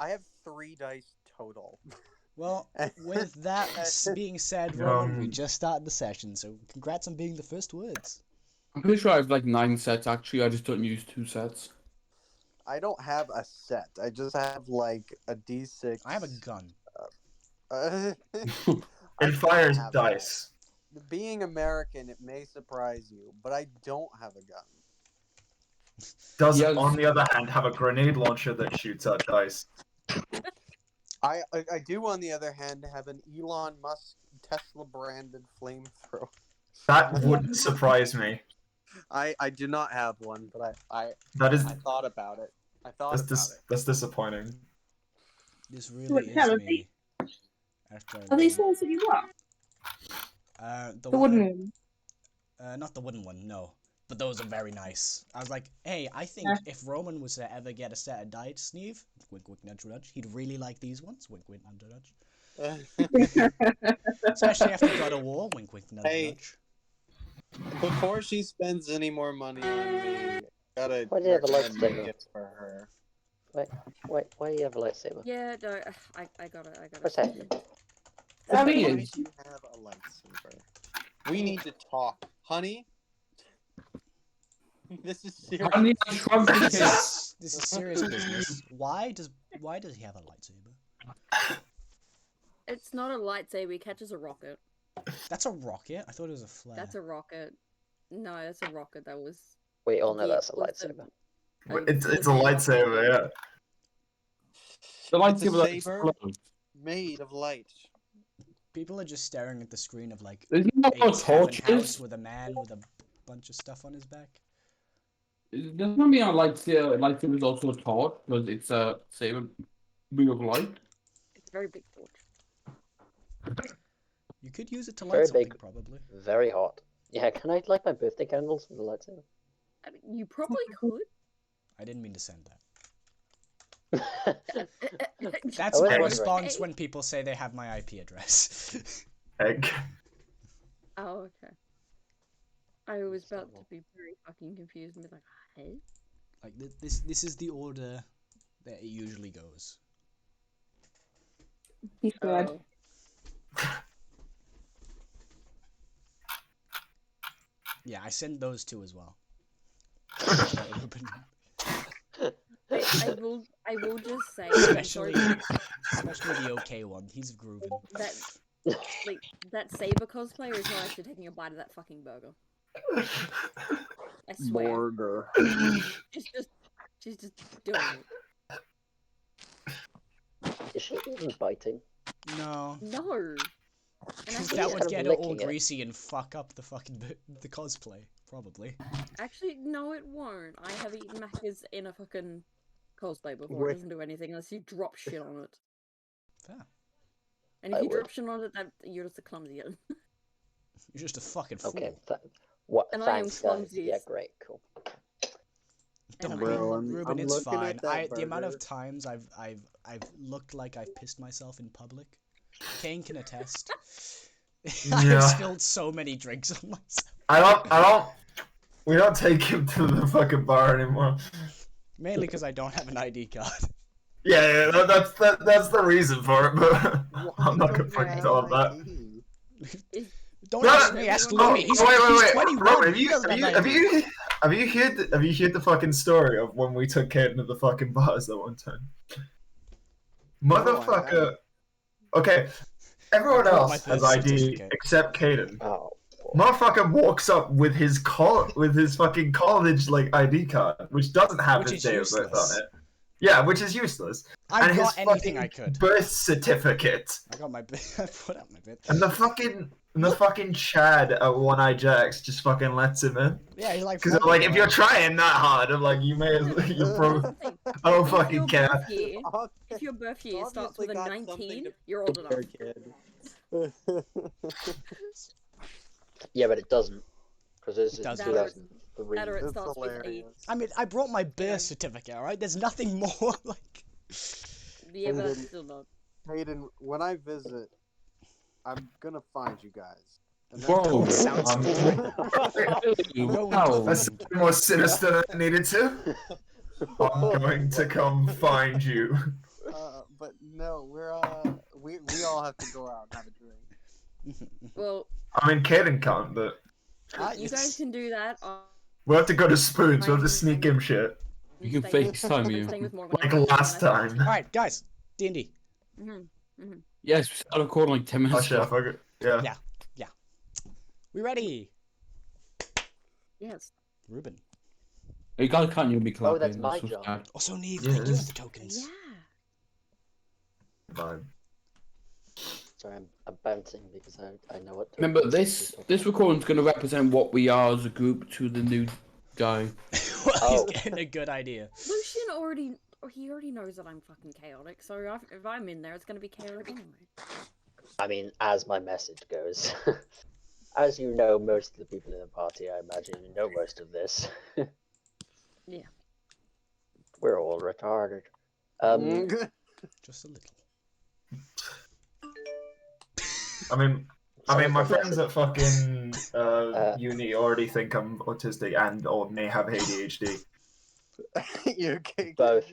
I have 3 dice total. Well, with that being said, Roman, we just started the session, so congrats on being the first words. I'm pretty sure I have like 9 sets actually. I just don't use 2 sets. I don't have a set. I just have like a D6. I have a gun. It fires dice. Being American, it may surprise you, but I don't have a gun. Does, on the other hand, have a grenade launcher that shoots out dice. I do, on the other hand, have an Elon Musk Tesla branded flamethrower. That wouldn't surprise me. I do not have one, but I thought about it. That's disappointing. This really is me. Are these ones that you got? The wooden one? Not the wooden one, no. But those are very nice. I was like, hey, I think if Roman was to ever get a set of dice, Sneeve, wink wink nudge nudge, he'd really like these ones, wink wink nudge nudge. Especially after God of War, wink wink nudge nudge. Before she spends any more money on me, gotta Why do you have a lightsaber? gift for her. Wait, why do you have a lightsaber? Yeah, no, I got it. What's that? Why do you have a lightsaber? We need to talk, honey. This is serious. Honey, I shrunk the kids. This is serious business. Why does he have a lightsaber? It's not a lightsaber. He catches a rocket. That's a rocket. I thought it was a flare. That's a rocket. No, that's a rocket. That was. We all know that's a lightsaber. It's a lightsaber, yeah. The It's a lightsaber saber made of light. People are just staring at the screen of like There's no a tavern house torches. with a man with a bunch of stuff on his back. There's not being a lightsaber. Lightsaber is also a torch because it's a saber beam of light. It's a very big torch. You could use it to Very light something, big. probably. Very hot. Yeah, can I light my birthday candles with a lightsaber? I mean, you probably could. I didn't mean to send that. That's That's was my wondering. response when people say they have my IP address. Egg. Oh, okay. I was about to be very fucking confused and be like, hey? Like this is the order that it usually goes. He's good. Oh. Yeah, I send those two as well. I will just say, especially the OK one. He's grooving. That Saber cosplayer is not actually taking a bite of that fucking burger. I swear. Burger. She's just doing it. Is she even biting? No. No. And Because actually, that kind would of get it all licking it. greasy and fuck up the fucking the cosplay, probably. actually, no, it won't. I have eaten macas in a fucking cosplay before. Wait. It doesn't do anything unless you drop shit on it. Fair. And if I you would. drop shit on it, you're just a clumsy. You're just a fucking fool. Okay, what? And I am Thanks, guys. clumsy. Yeah, great, cool. Don't And worry, Bro, I'm Ruben, it's looking fine. at that The amount of burger. times I've looked like I've pissed myself in public, Kane can attest. Yeah. I've spilled so many drinks on myself. We don't take him to the fucking bar anymore. Mainly because I don't have an ID card. Yeah, that's the reason for it, but I'm not gonna fucking tell him that. Don't ask me, ask Louis. He's 21. Robert, He doesn't have have ID. you heard the fucking story of when we took Caden to the fucking bars that one time? Motherfucker. Okay, everyone I brought my else has birth ID certificate. except Caden. Oh, Motherfucker walks up with his fucking college like ID card, which doesn't have Which his is date of birth useless. on it. Yeah, which is useless. I and got his anything fucking I could. birth certificate. I got my I put out my bit. And the fucking Chad at One Eye Jacks just fucking lets him in. Yeah, he's like. Because I'm like, if you're trying that hard, I'm like, you may as well. You're probably. I don't fucking care. If your birth year starts with a Obviously got something 19, to you're old enough. Kid. yeah, but it doesn't. Because it's It doesn't. 2003. That or it That's starts with 8. hilarious. I mean, I brought my birth certificate. All right, there's nothing more like. Yeah, but that's still not. Hayden, when I visit, I'm gonna find you guys. And Whoa. Sounds Wow. That's more sinister than it needed to. I'm going to come find you. Uh-oh. but no, we all have to go out and have a drink. Well, I mean, Kaden can't, but you guys can do that. we'll have to go to Spoons. We'll have to I'm- sneak him shit. You can staying- FaceTime I'm you. staying with Morgan Like on Thursday last night. time. All right, guys. D&D. Yes, we started recording like 10 Oh minutes shit, I ago. forgot. Yeah. Yeah. We ready? Yes. Ruben. You guys can't hear me clapping. Oh, that's my so job. sad. Also, Neve, Yeah, thank you it for is. the tokens. Yeah. Vibe. Sorry, I'm bouncing because I know what. to Remember, do. this recording's going to represent what we are as a group to the new guy. Well, Oh. he's getting a good idea. Lucian already knows that I'm fucking chaotic. So if I'm in there, it's gonna be chaotic anyway. I mean, as my message goes, as you know, most of the people in the party, I imagine, you know most of this. Yeah. We're all retarded. Just a little. I mean, my Someone friends said at fucking uni already think I'm autistic and or may have ADHD. You okay? Both.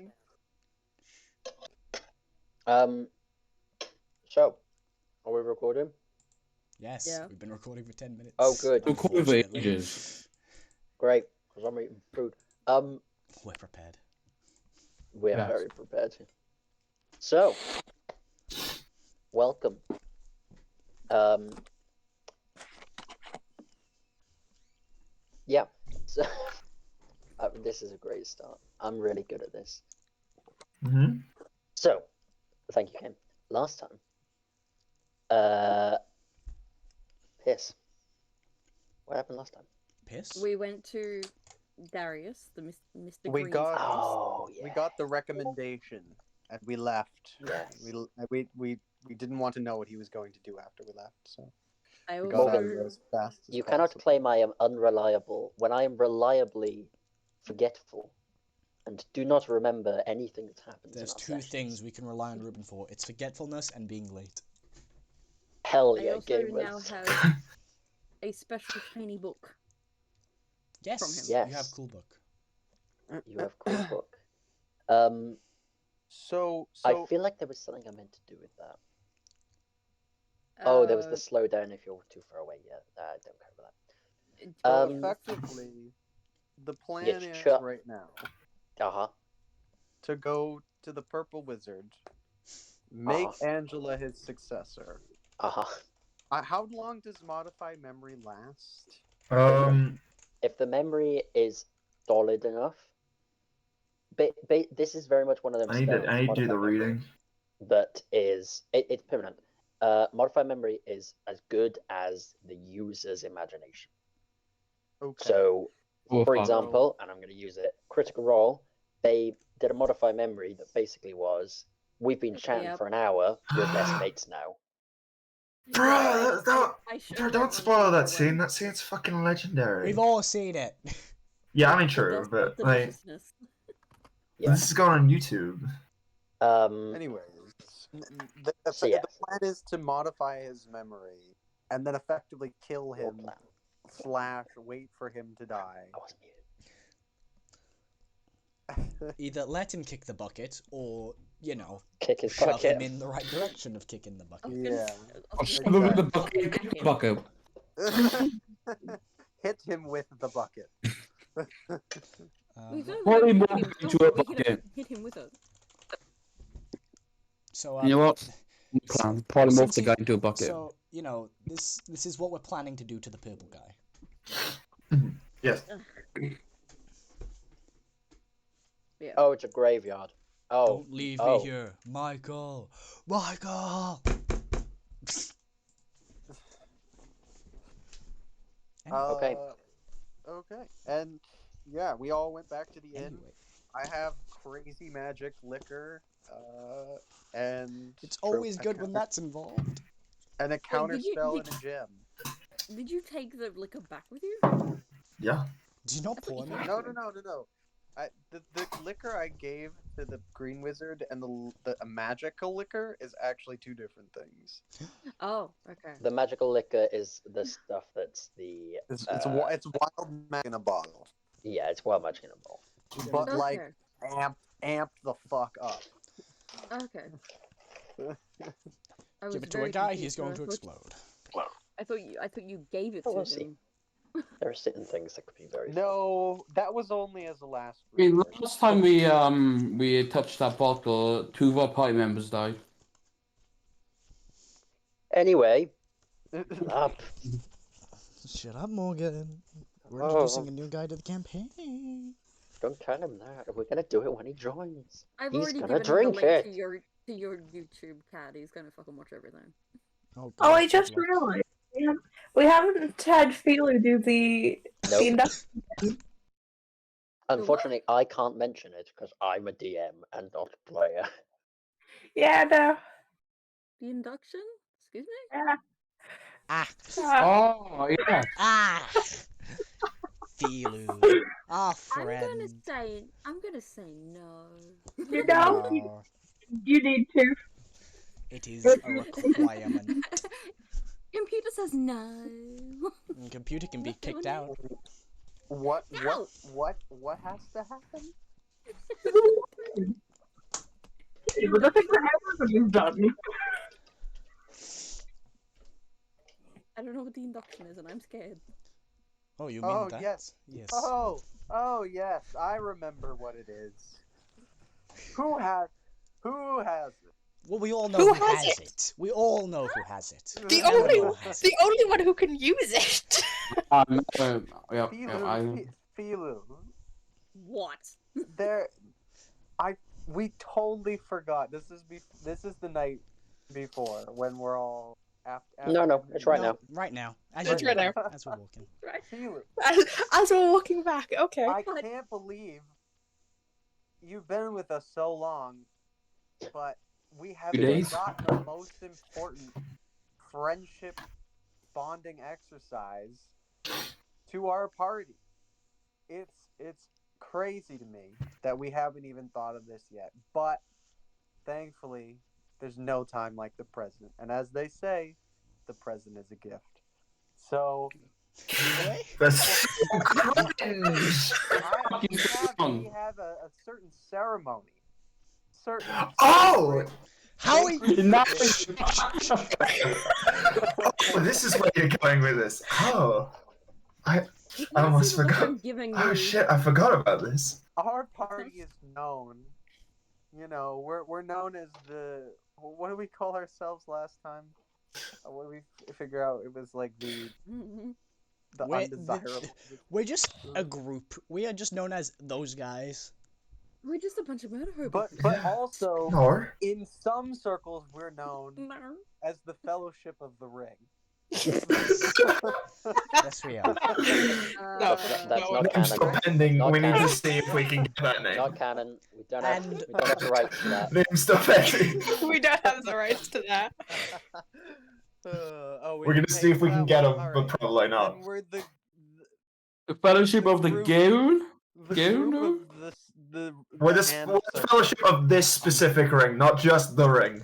So, are we recording? Yes, Yeah. we've been recording for 10 minutes. Oh, good. Recording for Unfortunately. ages. Great, because I'm eating food. We're prepared. We are Yes. very prepared. So, welcome. Yeah. So, this is a great start. I'm really good at this. Mm-hmm. So, thank you, Kim. Last time, piss. What happened last time? Piss? We went to Darius, the Mr. We Green's got- house. Oh, yeah. We got the recommendation, and we left. Yes. We didn't want to know what he was going to do after we left, so I we also got out of there as fast as You cannot possible. claim I am unreliable when I am reliably forgetful and do not remember anything that happens. There's in our two sessions. things we can rely on Ruben for. It's forgetfulness and being late. Hell I yeah, also now gamers. have a special shiny book. Yes, From him. you have Yes. cool book. You have cool book. So I feel like there was something I meant to do with that. Oh, there was the slow down if you're too far away. Yeah, I don't care about so Um, effectively, the plan yes, is sure. right now that. Uh-huh. to go to the Purple Wizard, make Uh-huh. Angela his successor. Uh-huh. How long does modify memory last? If the memory is solid enough, this is very much one of them I need to do modified the memory reading. that is it's permanent. Modified memory is as good as the user's imagination. Okay. So, Oh, for fuck. example, and I'm going to use it, Critical Role, they did a modified memory that basically was, we've been chatting Yep. for an hour, we're best mates now. Bro, I should don't have spoil one that for scene. when- That scene's fucking legendary. We've all seen it. Yeah, I mean the true, dust of but like deliciousness. Yeah. this is going on YouTube. Anyways, the So, yeah. plan is to modify his memory and then effectively kill Your him plan. / wait for him to die. I wasn't muted. Either let him kick the bucket, or, you know, Kick his shove him bucket. in the right direction of kicking the I bucket. was gonna Yeah. s- I I'll was shove gonna him in the say, bucket, at kick the him. bucket. Hit him with the bucket. We don't Probably hit more him into up, a we bucket. hit him with it. So, You know what? Plan. Probably morph the since guy into a bucket. So, you know, this is what we're planning to do to the purple guy. Yes. Yeah. Oh, it's a graveyard. Oh. Don't leave oh. me here, Michael. Michael. Okay. Okay. And yeah, we all went back to the inn. Anyway, I have crazy magic liquor, and it's always good when that's involved. and a counter did you- spell did- and a gem. Did you take the liquor back with you? Yeah. Do you not That's what pour you me? said. No. The liquor I gave to the Green Wizard and the magical liquor is actually two different things. Oh, okay. The magical liquor is the stuff that's the. It's wild magic in a bottle, Yeah, it's wild magic in a ball. but Okay. like amped the fuck up. Okay. I was Give it to a very guy, confused, he's so going I to thought- explode. I thought you gave it Oh, to we'll see. him. There are certain things that could be very. No, that was only as a last I mean, resort. last time we touched that bottle, 2 of our party members died. Anyway, up. Shut up, Morgan. We're Oh. introducing a new guy to the campaign. Don't tell him that. We're gonna do it when he joins. I've He's already gonna given him drink the link it. to your YouTube, Cat. He's gonna fucking watch everything. Oh, God, I just good luck. realized we haven't had Philo do the Nope. induction. Unfortunately, I can't mention it because I'm a DM and not a player. Yeah, no. The induction? Excuse me? Yeah. Ah. Oh, yeah. Ah. Filu. Our friend. I'm gonna say no. You know, No, you need to. it is a requirement. Computer says no. And computer can be Not doing kicked it. out. What No. has to happen? But the thing that everybody's done. I don't know what the induction is, and I'm scared. Oh, you mean Oh, that? yes. Yes. Oh yes, I remember what it is. Who has it? Well, we all know Who who has has it. We all know who has it. The Eleanor has the it. only one who can use it. Yeah, Filu. What? We totally forgot. This is the night before when we're all after. No, it's right No, now. right now. As It's you right walk now. in, as we're walking. Right. Filu. As we're walking back, okay. I can't believe you've been with us so long, but we have 2 days? forgotten the most important friendship bonding exercise to our party. It's crazy to me that we haven't even thought of this yet. But thankfully, there's no time like the present. And as they say, the present is a gift. So That's cringe. we have a certain ceremony. How are you? Oh, this is where you're going with this. Oh, I almost See the look forgot. I'm giving Oh you. shit, I forgot about this. Our party is known. You know, we're known as the. What do we call ourselves last time? What did we figure out? It was like the undesirable. We're just a group. We are just known as those guys. We're just a bunch of murder hobos. But also Or in some circles we're known No. as the Fellowship of the Ring. Yes, we are. No, That's no. not name's still canon. pending. Not We need to canon. see if we can get that name. Not canon. We don't have And- the rights to that. Name's still pending. We don't have the rights to that. We're gonna see if we can get them, but probably not. And we're the The Fellowship of the Group- Goon? the Goon? group of the We're hand the circle. fellowship of this specific ring, not just the ring.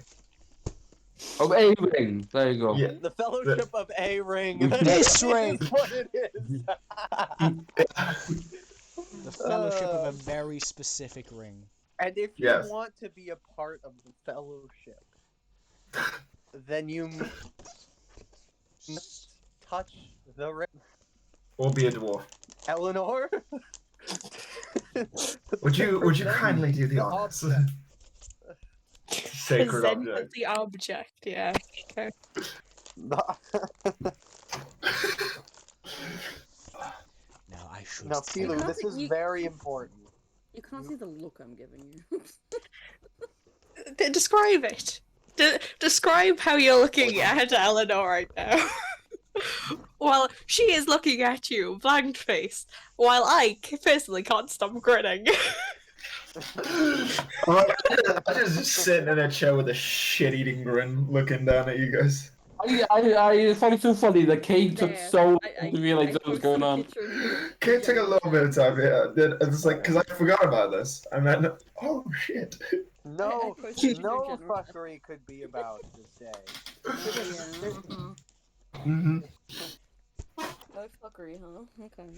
Of a ring. There you go. Yeah. The Fellowship of a Ring. This That ring. is what it is. The fellowship of a very specific ring. And if you Yes. want to be a part of the Fellowship, then you must touch the ring. Or be a dwarf. Eleanor? Would you Present kindly do the honors? object. Sacred Present object. the object, yeah. Okay. Now I should. Now, say- Filu, can't this see- is you- very important. You can't see the look I'm giving you. Describe it. Describe how you're looking at Eleanor right now. Well, she is looking at you, blank face, while I personally can't stop grinning. I'm just sitting in a chair with a shit-eating grin, looking down at you guys. I find it so funny that Kate took There. so long I to realize what was posted going a on. picture of you. It took a little bit of time, yeah. It's like, because I forgot about this. And then, oh shit. No, I posted no your general- fuckery could be about this day. Yeah, Mm-hmm. No fuckery, huh? Okay.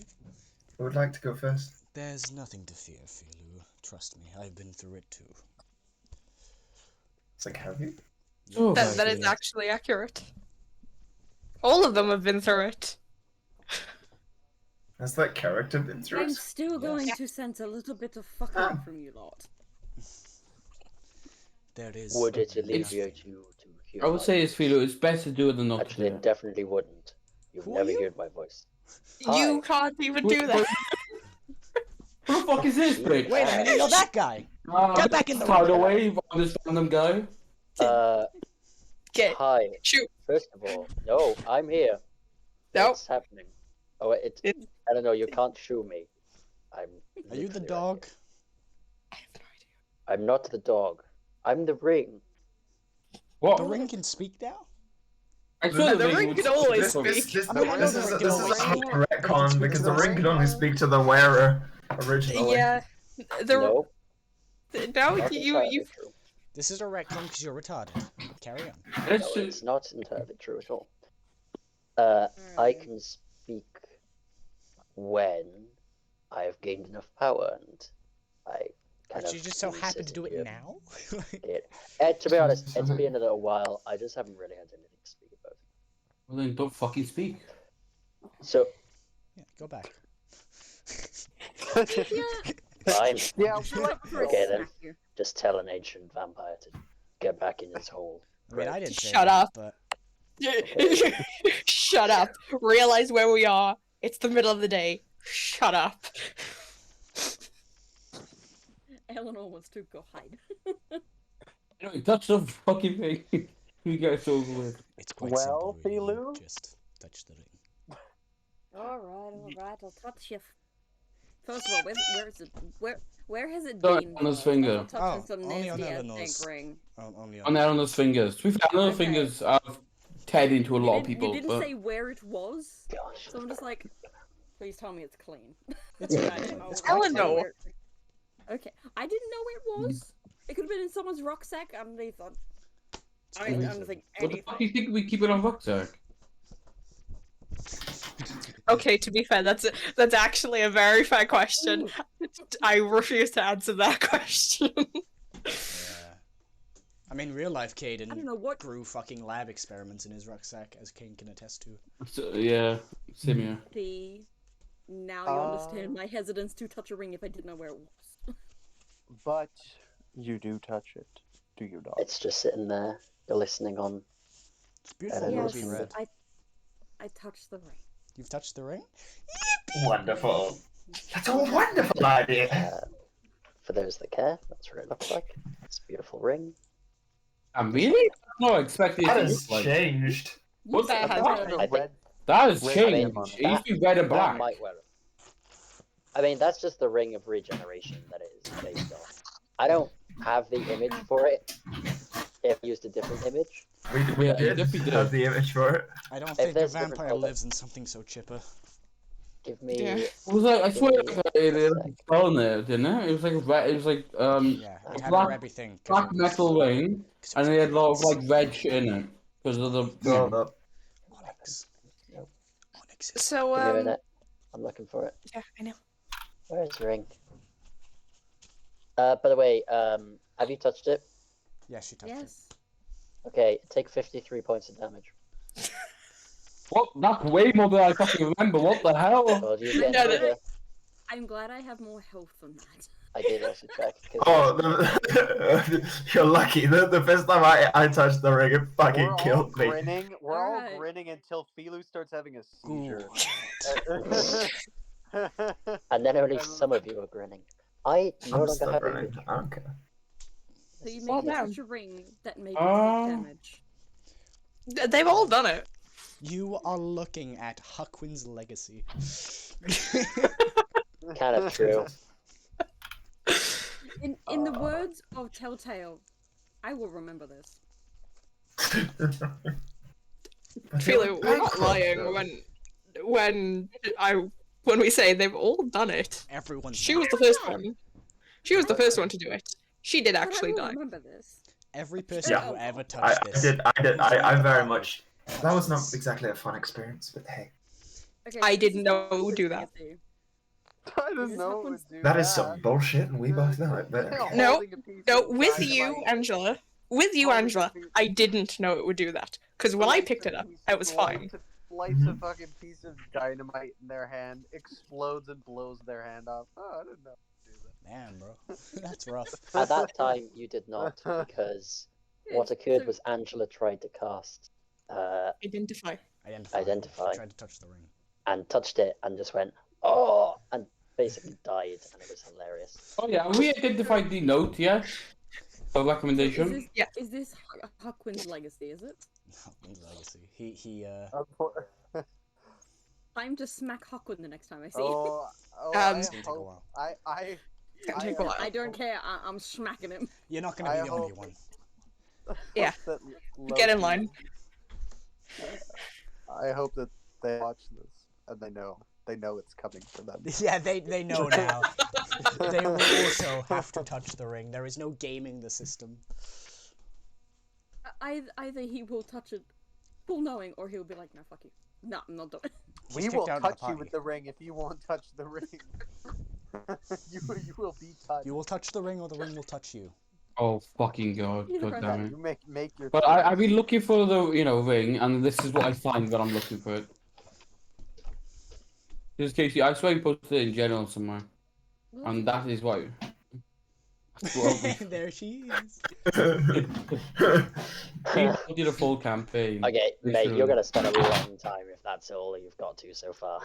I would like to go first. There's nothing to fear, Filu. Trust me, I've been through it too. It's like, have you? Oh, That is actually accurate. All of them have been through it. Has that character been through I'm it? still going to sense a little bit of fuckery from you lot. There is. Would it nothing. alleviate you to hear I would my say, voice? Philo, it's best to do it than not to Actually, do it it. definitely wouldn't. You've Who are never you? heard my voice. You Hi. can't even do that. Who the fuck is this, bitch? Wait a minute, you're that guy. Get back in the Tied ring. away by this random guy. Get Hi. shoot. First of all, no, I'm here. Nope. What's happening? Oh, I don't know. You can't shoo me. I'm. Are you the literally right dog? here. I'm not the dog. I'm the ring. What? The ring can speak now? I swear The ring would can always speak. speak. This I mean, I know is the ring a can always hard speak. retcon because the ring could only speak to the wearer originally. Yeah. The No. no, Not entirely you true. This is a retcon because you're retarded. Carry on. No, it's not entirely true at all. I can speak when I have gained enough power, and I kind But of. you just so sit happen to do it here. now? To be honest, it's been a little while. I just haven't really had anything to speak about. Well, then don't fucking speak. So, Yeah, go back. fine. Yeah, Okay then. Just tell an ancient vampire to get back in his hole. I mean, I didn't say Shut that, up. but shut up. Realize where we are. It's the middle of the day. Shut up. Eleanor wants to go hide. Anyway, touch the fucking thing. You guys over with. it's quite Well, simple. Really. Philu? Just touch the ring. Alright, I'll touch you. First of all, where is it? Where has it Don't been? on his though? finger. I'm touching Oh, some only on nasty ass Eleanor's. dank ring. Only On Eleanor's fingers. To be fair, Eleanor's Okay. fingers are tied into a lot of You people. didn't but... say where it was, Gosh. so I'm just like, please tell me it's clean. It's And fine. I know It's quite exactly clean. where- Okay, I didn't know where it was. It could have been in someone's rucksack underneath. I don't think What the fuck do you anything. think we keep it on rucksack? Okay, to be fair, that's actually a very fair question. I refuse to answer that question. Yeah. I mean, real life Caden I don't know what. grew fucking lab experiments in his rucksack, as Kane can attest to. So, yeah, same here. See, now you understand my hesitance to touch a ring if I didn't know where it was. But you do touch it, do you not? It's just sitting there. You're listening on. It's beautiful. Yes, Ruby red. I touched the ring. You've touched the ring? Wonderful. That's a wonderful idea. For those that care, that's what it looks like. It's a beautiful ring. I'm really? No, I expected it That to has look like. changed. What the That has fuck? I think That has Red changed. button on It used to be red and that black. might wear it. I mean, that's just the ring of regeneration that it is based on. I don't have the image for it. If I used a different image. We Yeah, you did definitely have did. the image for it. I don't If think a there's different vampire color- lives in something so chipper. Give me. Yeah. It was like I swear it had a spell in there, didn't it? It was like a red. It was like Yeah, it had black- everything. 'cause black it was- metal ring, 'cause it and was it had a lot of onyx. like red shit in it because of the. Hold up. Onyx. Nope. Onyx is So, Give me a minute. I'm looking for it. yeah, I know. Where's the ring? By the way, have you touched it? Yeah, she touched it. Yes. Okay, take 53 points of damage. What? That's way more than I fucking remember. What the hell? Well, you get No, no. further. I'm glad I have more health than that. I did also check. 'cause- Oh, you're lucky. The first time I touched the ring, it fucking We're all killed me. grinning. We're all Alright. grinning until Philu starts having a seizure. And then only some of you are grinning. I no I'm longer still have running. image. I don't care. So you Well, make damn. such a ring that makes damage. They've all done it. You are looking at Huckwin's legacy. Kind of true. In the words of Telltale, I will remember this. Philo, we're not lying when we say they've all done it. Everyone's She done was it. the first one. She was the first one to do it. She did actually but I will die. remember this. Every person Yeah. who ever I touched this. I very much. That was not exactly a fun experience, but hey. Okay, I this didn't is know what it would do that. do. I This didn't know it happens- would do That is some bullshit, and we both know it. But No, Holding a piece No, of with dynamite. you, Angela. with you, Angela, I didn't know it would do that. Because when I picked it up, I was fine. Lights a fucking piece of dynamite in their hand, explodes and blows their hand off. Oh, I didn't know. Man, bro, that's rough. At that time, you did not, because what occurred was Angela tried to cast Identify. Identify. She tried to touch the ring. And touched it and just went, oh, and basically died, and it was hilarious. Oh yeah, we identified the note, yeah? A recommendation? Is this Huckwin's legacy, is it? Huckwin's legacy. He Time to smack Huckwin the next time I see it's gonna take a while. It's gonna take a while. I don't care, I'm smacking him. You're not gonna be the only one. Yeah. Get in line. I hope that they watch this and they know it's coming for them. Yeah, they know now. They will also have to touch the ring. There is no gaming the system. Either he will touch it full knowing, or he'll be like, no, fuck you. No, I'm not doing it. We will touch you with the ring if you won't touch the ring. you will be touched. You will touch the ring, or the ring will touch you. Oh fucking god! God damn it! You make your. But I've been looking for the ring, and this is what I find when I'm looking for it. Just Casey, I swear you posted it in general somewhere, and that is why. There she is. He did a full campaign. Okay, mate, you're gonna spend a long time if that's all you've got to so far.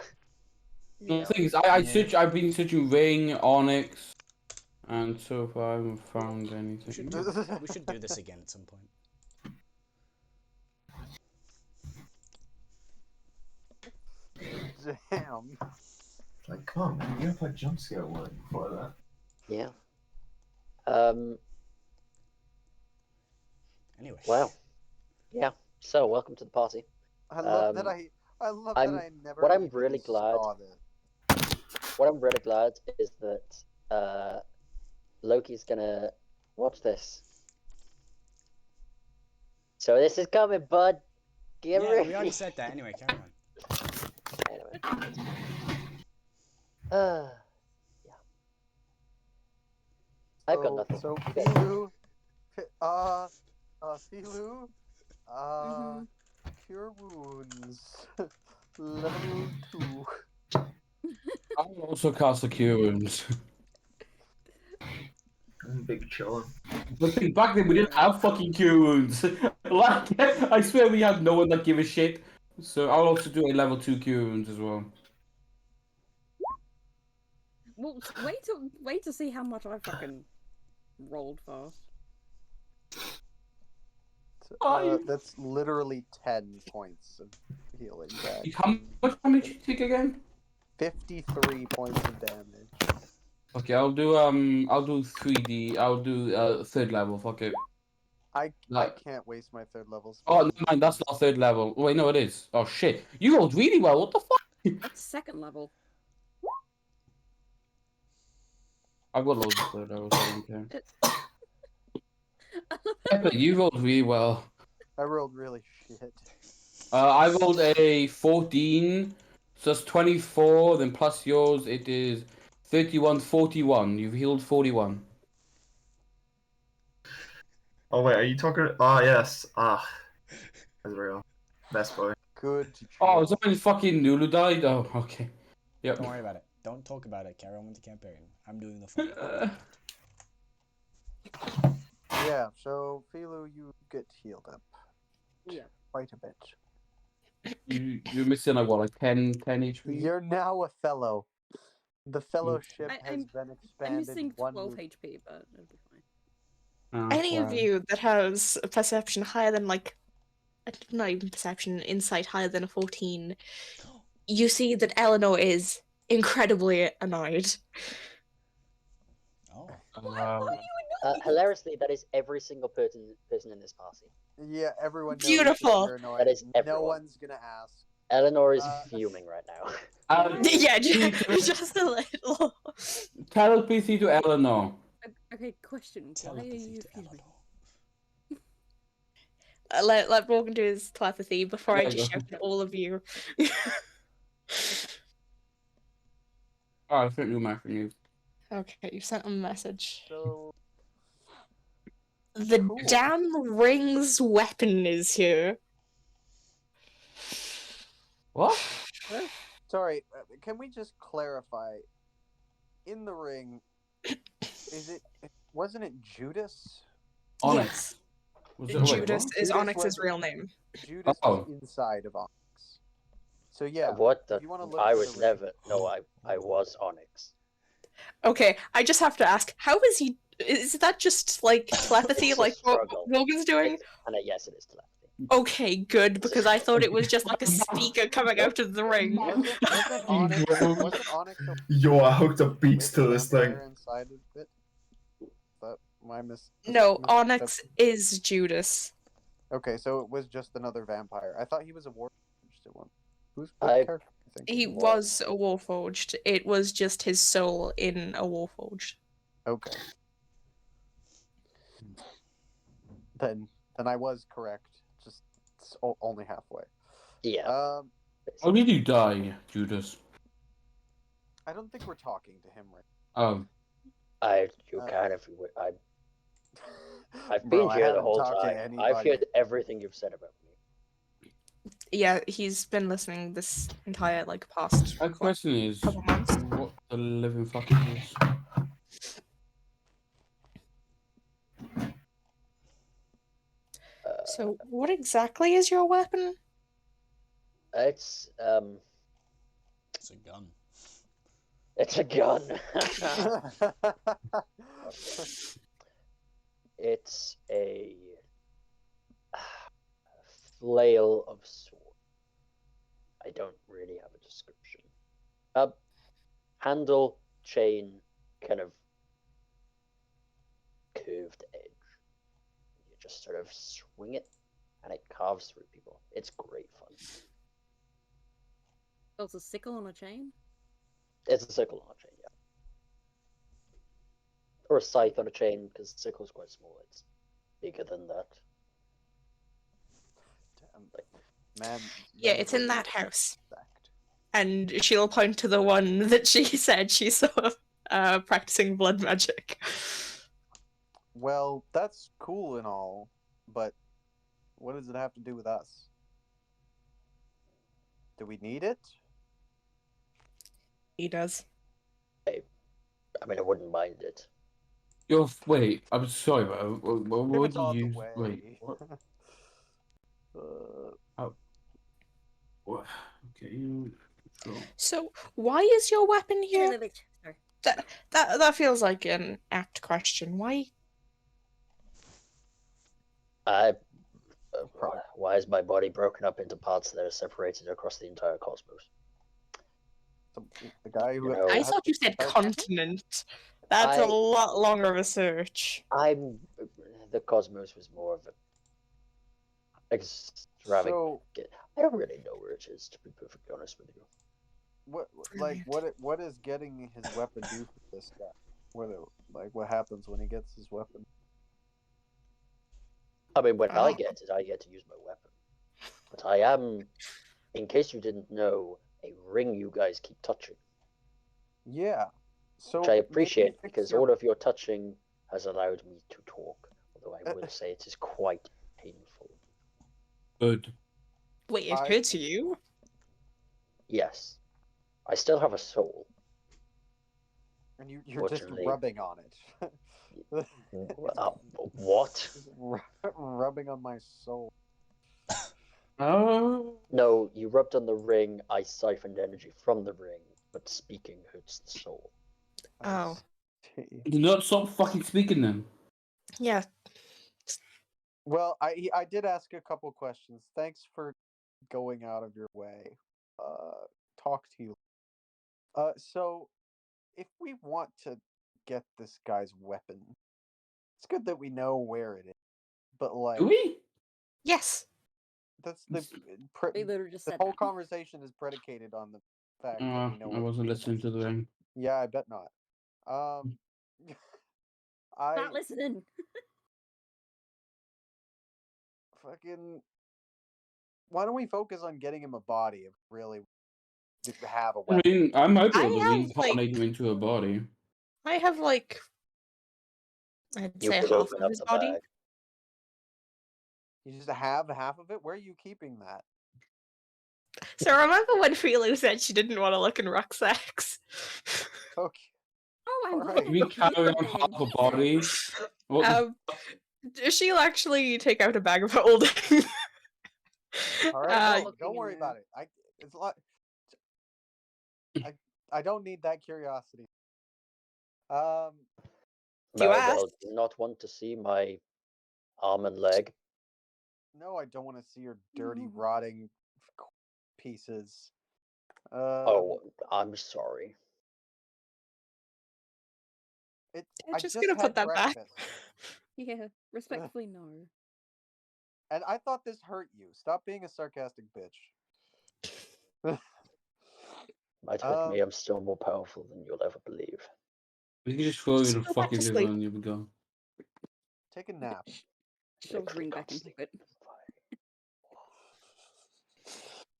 The thing is, I've been searching ring, onyx, and so far I haven't found anything. We should do this again at some point. Damn. Like, come on, man, you gotta play jump scare one before that. Yeah. Anyway. Wow. Yeah. So, welcome to the party. I love that I never. What I'm even really glad. saw this. What I'm really glad is that Loki's gonna watch this. So this is coming, bud. Get ready. We already said that. Anyway, carry on. Anyway. Yeah. I've got nothing. So Filu, Filu, cure wounds, level 2. I will also cast a cure wounds. Big chillin'. But back then we didn't have fucking cure wounds. Like, I swear we had no one that give a shit. So I'll also do a level 2 cure wounds as well. Well, wait to see how much I fucking rolled fast. That's literally 10 points of healing. How much damage you take again? 53 points of damage. Okay, I'll do 3D. I'll do third level. Fuck it. I can't waste my third level spell. Oh, never mind. That's not third level. Wait, no, it is. Oh shit! You rolled really well. What the fuck? That's second level. I've got loads of third levels. I don't care. Pepper, you rolled really well. I rolled really shit. I rolled a 14, so that's 24. Then plus yours, it is 31, 41. You've healed 41. Oh wait, are you talking? Oh yes. That's real. Best boy. Good. Oh, someone fucking Nulu died. Oh, okay. Yep. Don't worry about it. Don't talk about it. Carry on with the campaign. I'm doing the fun. Yeah, so Philo, you get healed up. Yeah. Quite a bit. You're missing like what, like 10 HP? You're now a fellow. The fellowship has been expanded. I'm missing 12 one HP, but it'll be fine. Any of you that has a perception higher than like, not even perception, insight higher than a 14, you see that Eleanor is incredibly annoyed. Oh. Hilariously, that is every single person in this party. Yeah, everyone knows Beautiful. you're annoyed. That is everyone. No one's gonna ask. Eleanor is fuming right now. Yeah, just a little. Telepathy to Eleanor. Okay, question. Why are you fuming? Let Morgan do his telepathy before I Yeah, just go. shout at all of you. Oh, I think you might for you. Okay, you sent him a message. So The Cool. damn ring's weapon is here. What? Sorry, can we just clarify? In the ring, wasn't it Judas? Onyx. Yes. Was it, wait, Judas what? is Judas Onyx's was- real name. Judas Oh. was inside of Onyx. So yeah, What the? if you wanna look I for was the ring- never. No, I was Onyx. Okay, I just have to ask, how is he? Is that just like telepathy, It's a like what struggle. Logan's doing? And yes, it is telepathy. Okay, good, because I thought it was just like a speaker coming out of the ring. Wasn't Onyx Yo, I hooked up beats with to the this thing. vampire inside of it? But No, Onyx is Judas. Okay, so it was just another vampire. I thought he was a warforged at one. What I- character do you think He was a Warforged. It was just his soul in a Warforged. Okay. Then I was correct. Just only halfway. Yeah. How did you die, Judas? I don't think we're talking to him right Oh. You uh, kind of. I've Bro, been I here the haven't whole talked to time. I've anybody. heard everything you've said about me. Yeah, he's been listening this entire like past My question is, couple months. what the living fucking is? So, what exactly is your weapon? It's It's a gun. It's a gun. now. It's a flail of sword. I don't really have a description. Handle, chain, kind of curved edge. You just sort of swing it, and it carves through people. It's great fun. Oh, it's a sickle on a chain? It's a sickle on a chain, yeah. Or a scythe on a chain, because the sickle's quite small. It's bigger than that. Man, Yeah, that it's is in a that house. fact. And she'll point to the one that she said she saw practicing blood magic. Well, that's cool and all, but what does it have to do with us? Do we need it? He does. I mean, I wouldn't mind it. Wait, I'm sorry, but what If do it's on the you... way. Wait, what? What? Okay, sure. So, why is your weapon here? Sorry. That feels like an apt question. Why? Why is my body broken up into parts that are separated across the entire cosmos? The guy who You know, I thought you said continent. That's a lot longer of a search. The cosmos was more of an extravagant. So I don't really know where it is, to be perfectly honest with you. what is getting his weapon do for this guy? What happens when he gets his weapon? I mean, when I get it, I get to use my weapon. But I am, in case you didn't know, a ring you guys keep touching. Yeah. So Which I appreciate, maybe fix because your- all of your touching has allowed me to talk. Although I will say it is quite painful. Good. Wait, it hurts you? Yes. I still have a soul. And you're just Fortunately. rubbing on it. What? Just rubbing on my soul. Oh. No, you rubbed on the ring, I siphoned energy from the ring, but speaking hurts the soul. Oh. Do not stop fucking speaking then. Yeah. Well, I did ask a couple questions. Thanks for going out of your way. Talk to you. So if we want to get this guy's weapon, it's good that we know where it is. But like, Do we? Yes. that's the We literally just the said whole that. conversation is predicated on the fact that we know. I wasn't listening to the ring. Yeah, I bet not. Not listening. Fucking. Why don't we focus on getting him a body if really to have a I weapon? mean, I might be I able to have, reincarnate like- him into a body. I have like, I'd You say could half open of up his the body. bag. You just have half of it? Where are you keeping that? So remember when Philo said she didn't want to look in rucksacks? Okay. Oh, I'm Alright. We carry on half a body. What the She'll actually take out a bag of holding. Alright, looking don't in worry there. about it. It's a lot. I don't need that curiosity. Do you Maribel, ask? do you not want to see my arm and leg? No, I don't want to see your dirty, No. rotting pieces. Oh, I'm sorry. I'm I'm just gonna put that back. Yeah, respectfully, no. And I thought this hurt you. Stop being a sarcastic bitch. Might hurt me. I'm still more powerful than you'll ever believe. We can just throw you in Just the go back to fucking river sleep. and you'll be gone. Take a nap. Shoves ring back into it.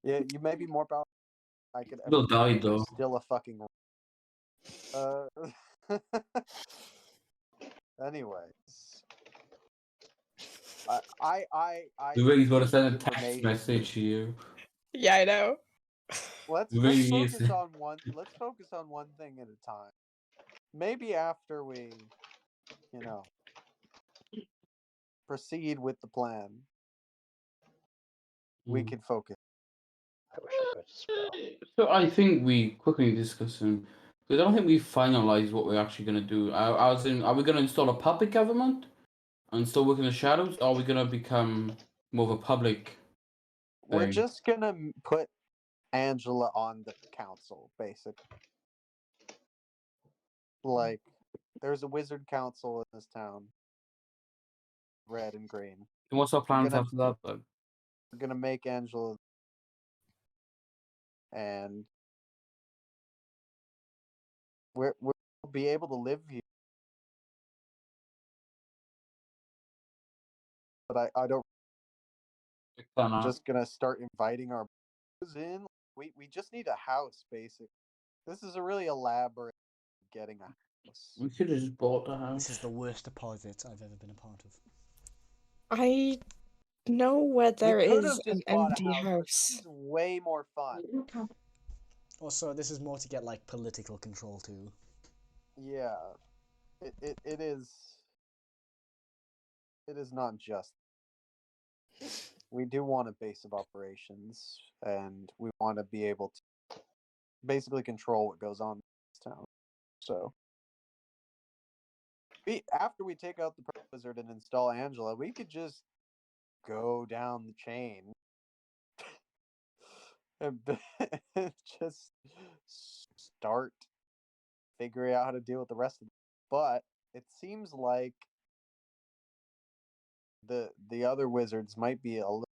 Yeah, you may be more powerful. I could You'll ever be, die but you're though. still a fucking. Anyways, I. The ring's gonna send a need text information. message to you. Yeah, I know. Let's Really focus is. on one. Let's focus on one thing at a time. Maybe after we, proceed with the plan, we can focus. I wish I could spell. So I think we quickly discuss them because I don't think we finalized what we're actually gonna do. Are we gonna install a puppet government and still work in the shadows? Or are we gonna become more of a public? We're thing? just gonna put Angela on the council, basically. Like, there's a wizard council in this town. Red and green. And what's our plans gonna- after that, though? We're gonna make Angela, and we'll be able to live here. But I don't. I'm just gonna start inviting our in. We just need a house, basically. This is a really elaborate getting a house. We should have just bought the house. This is the worst deposit I've ever been a part of. I know where there we could is have an just bought empty a house. house. This is way more fun. Also, this is more to get like political control too. Yeah, it is. It is not just. We do want a base of operations, and we want to be able to basically control what goes on in this town. So, after we take out the wizard and install Angela, we could just go down the chain and just start figuring out how to deal with the rest of it. But it seems like the other wizards might be a little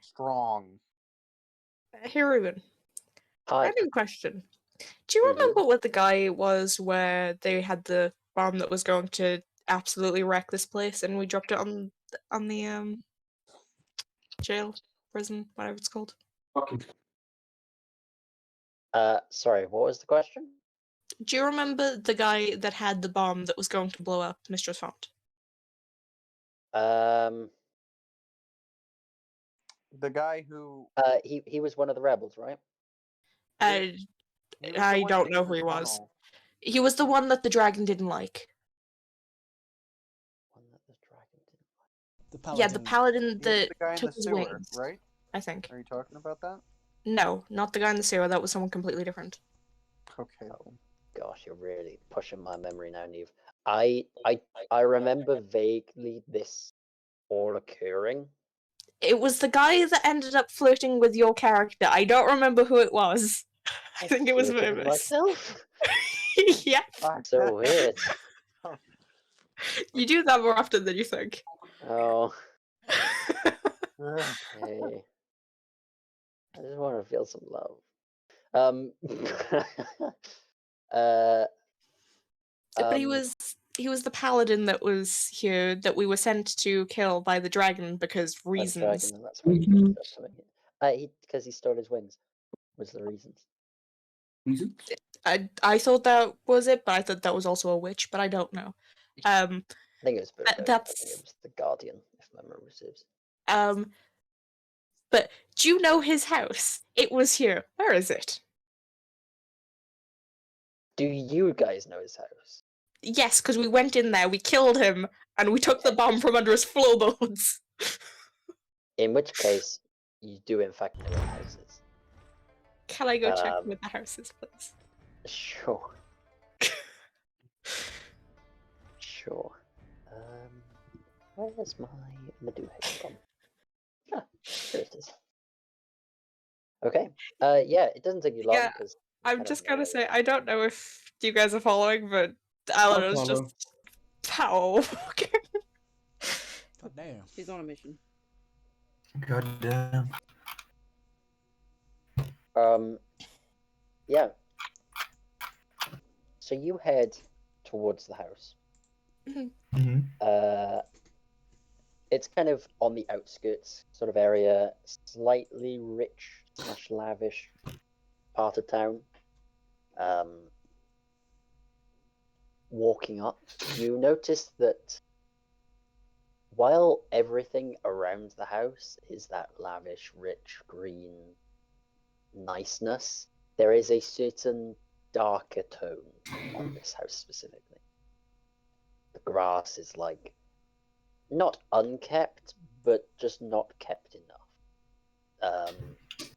strong. Hey, Ruben. Hi. Random question. Do you remember what the guy was where they had the bomb that was going to absolutely wreck this place, and we dropped it on the jail, prison, whatever it's called? Sorry, what was the question? Do you remember the guy that had the bomb that was going to blow up Mistress Font? The guy who he was one of the rebels, right? I don't know who he was. He was the one that the dragon didn't like. One that the dragon didn't like. The paladin. Yeah, the paladin that the guy in took the his sewer, wings. right? I think. Are you talking about that? No, not the guy in the sewer. That was someone completely different. Okay. Oh, gosh, you're really pushing my memory now, Neve. I remember vaguely this all occurring. It was the guy that ended up flirting with your character. I don't remember who it was. I think it was Flirted with Vermis. myself. Yep. So weird. You do that more often than you think. Oh, hey. I just want to feel some love. But he was the paladin that was here that we were sent to kill by the dragon because reasons. Dragon, and that's why he because he stole his wings was the reasons. Reasons? I thought that was it, but I thought that was also a witch, but I don't know. I think it was Virgo. I think That's it was the Guardian, if memory serves. But do you know his house? It was here. Where is it? Do you guys know his house? Yes, because we went in there, we killed him, and we took the bomb from under his floorboards. In which case, you do in fact know where the house is. Can I go check where the house is, please? Sure. Sure. Where's my Medusa gone? Ah, here it is. Okay. Yeah, it doesn't take you long Yeah, because I'm just gonna say, I don't know if you guys are following, but Eleanor's follow. just power walking. God damn. She's on a mission. God damn. Yeah. So you head towards the house. Mm-hmm. It's kind of on the outskirts sort of area, slightly rich / lavish part of town. Walking up, you notice that while everything around the house is that lavish, rich, green niceness, there is a certain darker tone on this house specifically. The grass is like not unkept, but just not kept enough.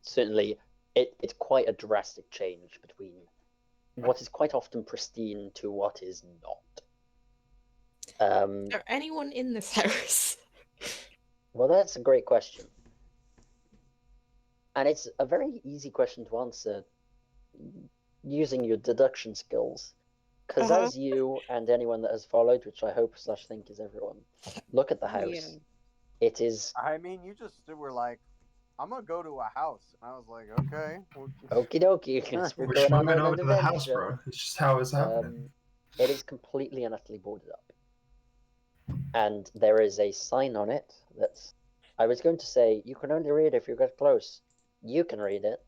Certainly, it's quite a drastic change between what is quite often pristine to what is not. Is there anyone in this house? Well, that's a great question. And it's a very easy question to answer using your deduction skills. Because as you and anyone that has followed, which I hope / think is everyone, look at the house, Yeah. it is... I mean, you just were like, I'm gonna go to a house. And I was like, okay. Okie dokie. We're We're going just on moving an over to the house, adventure. bro. It's just how it's happening. It is completely and utterly boarded up. And there is a sign on it that's... I was going to say, you can only read it if you get close. You can read it.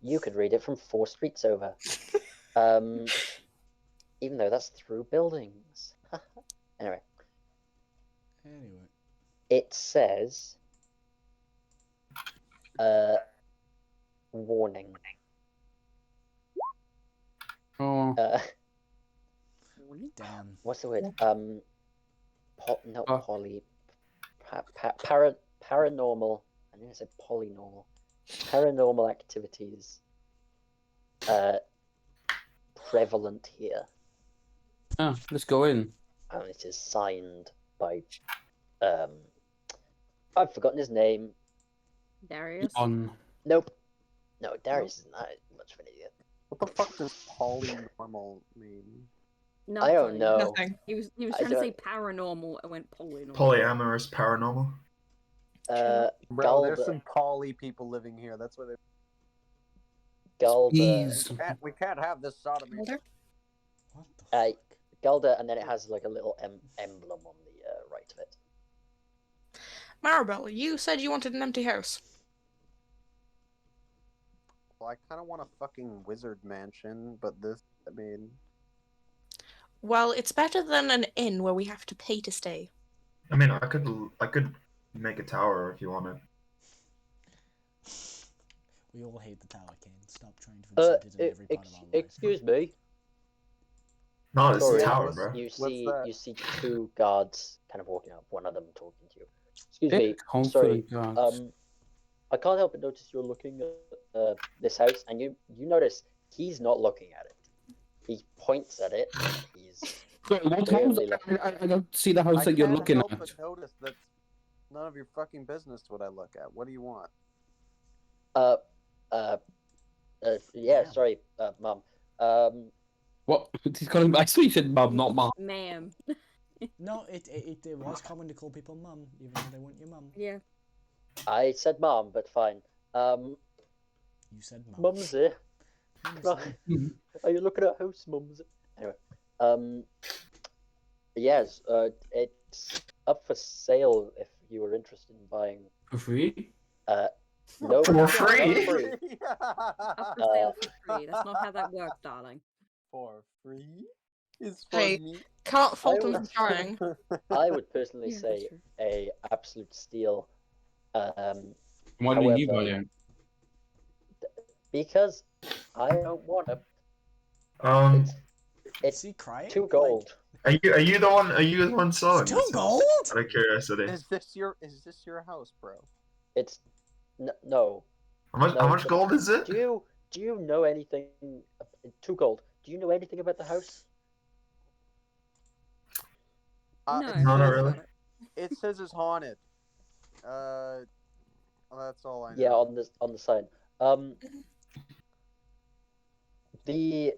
You could read it from 4 streets over. Even though that's through buildings. Anyway. It says... warning. Oh. Damn. What's the word? Not Oh. poly... paranormal... I think I said polynormal. Paranormal activities prevalent here. Ah, let's go in. And it is signed by I've forgotten his name. Darius. Nope. No, Darius is not much of an idiot. What the fuck does polynormal mean? I don't know. Nothing. He was trying to say paranormal. I went polynormal. Polyamorous paranormal. Bro, there's some poly people living here. That's why they. Galda. We can't have this sodomy. What the fuck? Galda, and then it has like a little emblem on the right of it. Maribel, you said you wanted an empty house. Well, I kind of want a fucking wizard mansion, but this, I mean... Well, it's better than an inn where we have to pay to stay. I mean, I could make a tower if you want it. We all hate the tower, Kane. Stop trying to insert it in every part of our life. Excuse me. No, it's Sorry, a tower, bro. You see 2 guards kind of walking up. One of them talking to you. Excuse me. Sorry. I can't help but notice you're looking at this house, and you notice he's not looking at it. He points at it. He's What house? I don't see the house that you're looking at. I can't help but notice that's none of your fucking business what I look at. What do you want? Yeah, sorry, Mum. What? He's calling. I saw you said mum, not mom. Ma'am. No, it was common to call people mum, even though they weren't your mum. Yeah. I said mom, but fine. You said mum. Mumsy. Are you looking at house, Mumsy? Anyway, yes, it's up for sale if you were interested in buying. For free? No. For free? Up for sale for free. That's not how that works, darling. For free? Is for Hey, me. can't fault I them would- for trying. I would personally Yeah, say that's true. a absolute steal. Why didn't you buy However- it? Because I don't want to. Um, It's Is he crying? 2 gold. are you the one? Are you the one selling? It's 2 this house? gold? Out of curiosity, Is this your house, bro? It's no. how No, much but- gold is it? Do you know anything? 2 gold. Do you know anything about the house? No, it No, not says- really. It says it's haunted. Well, that's all I know. Yeah, on the sign. The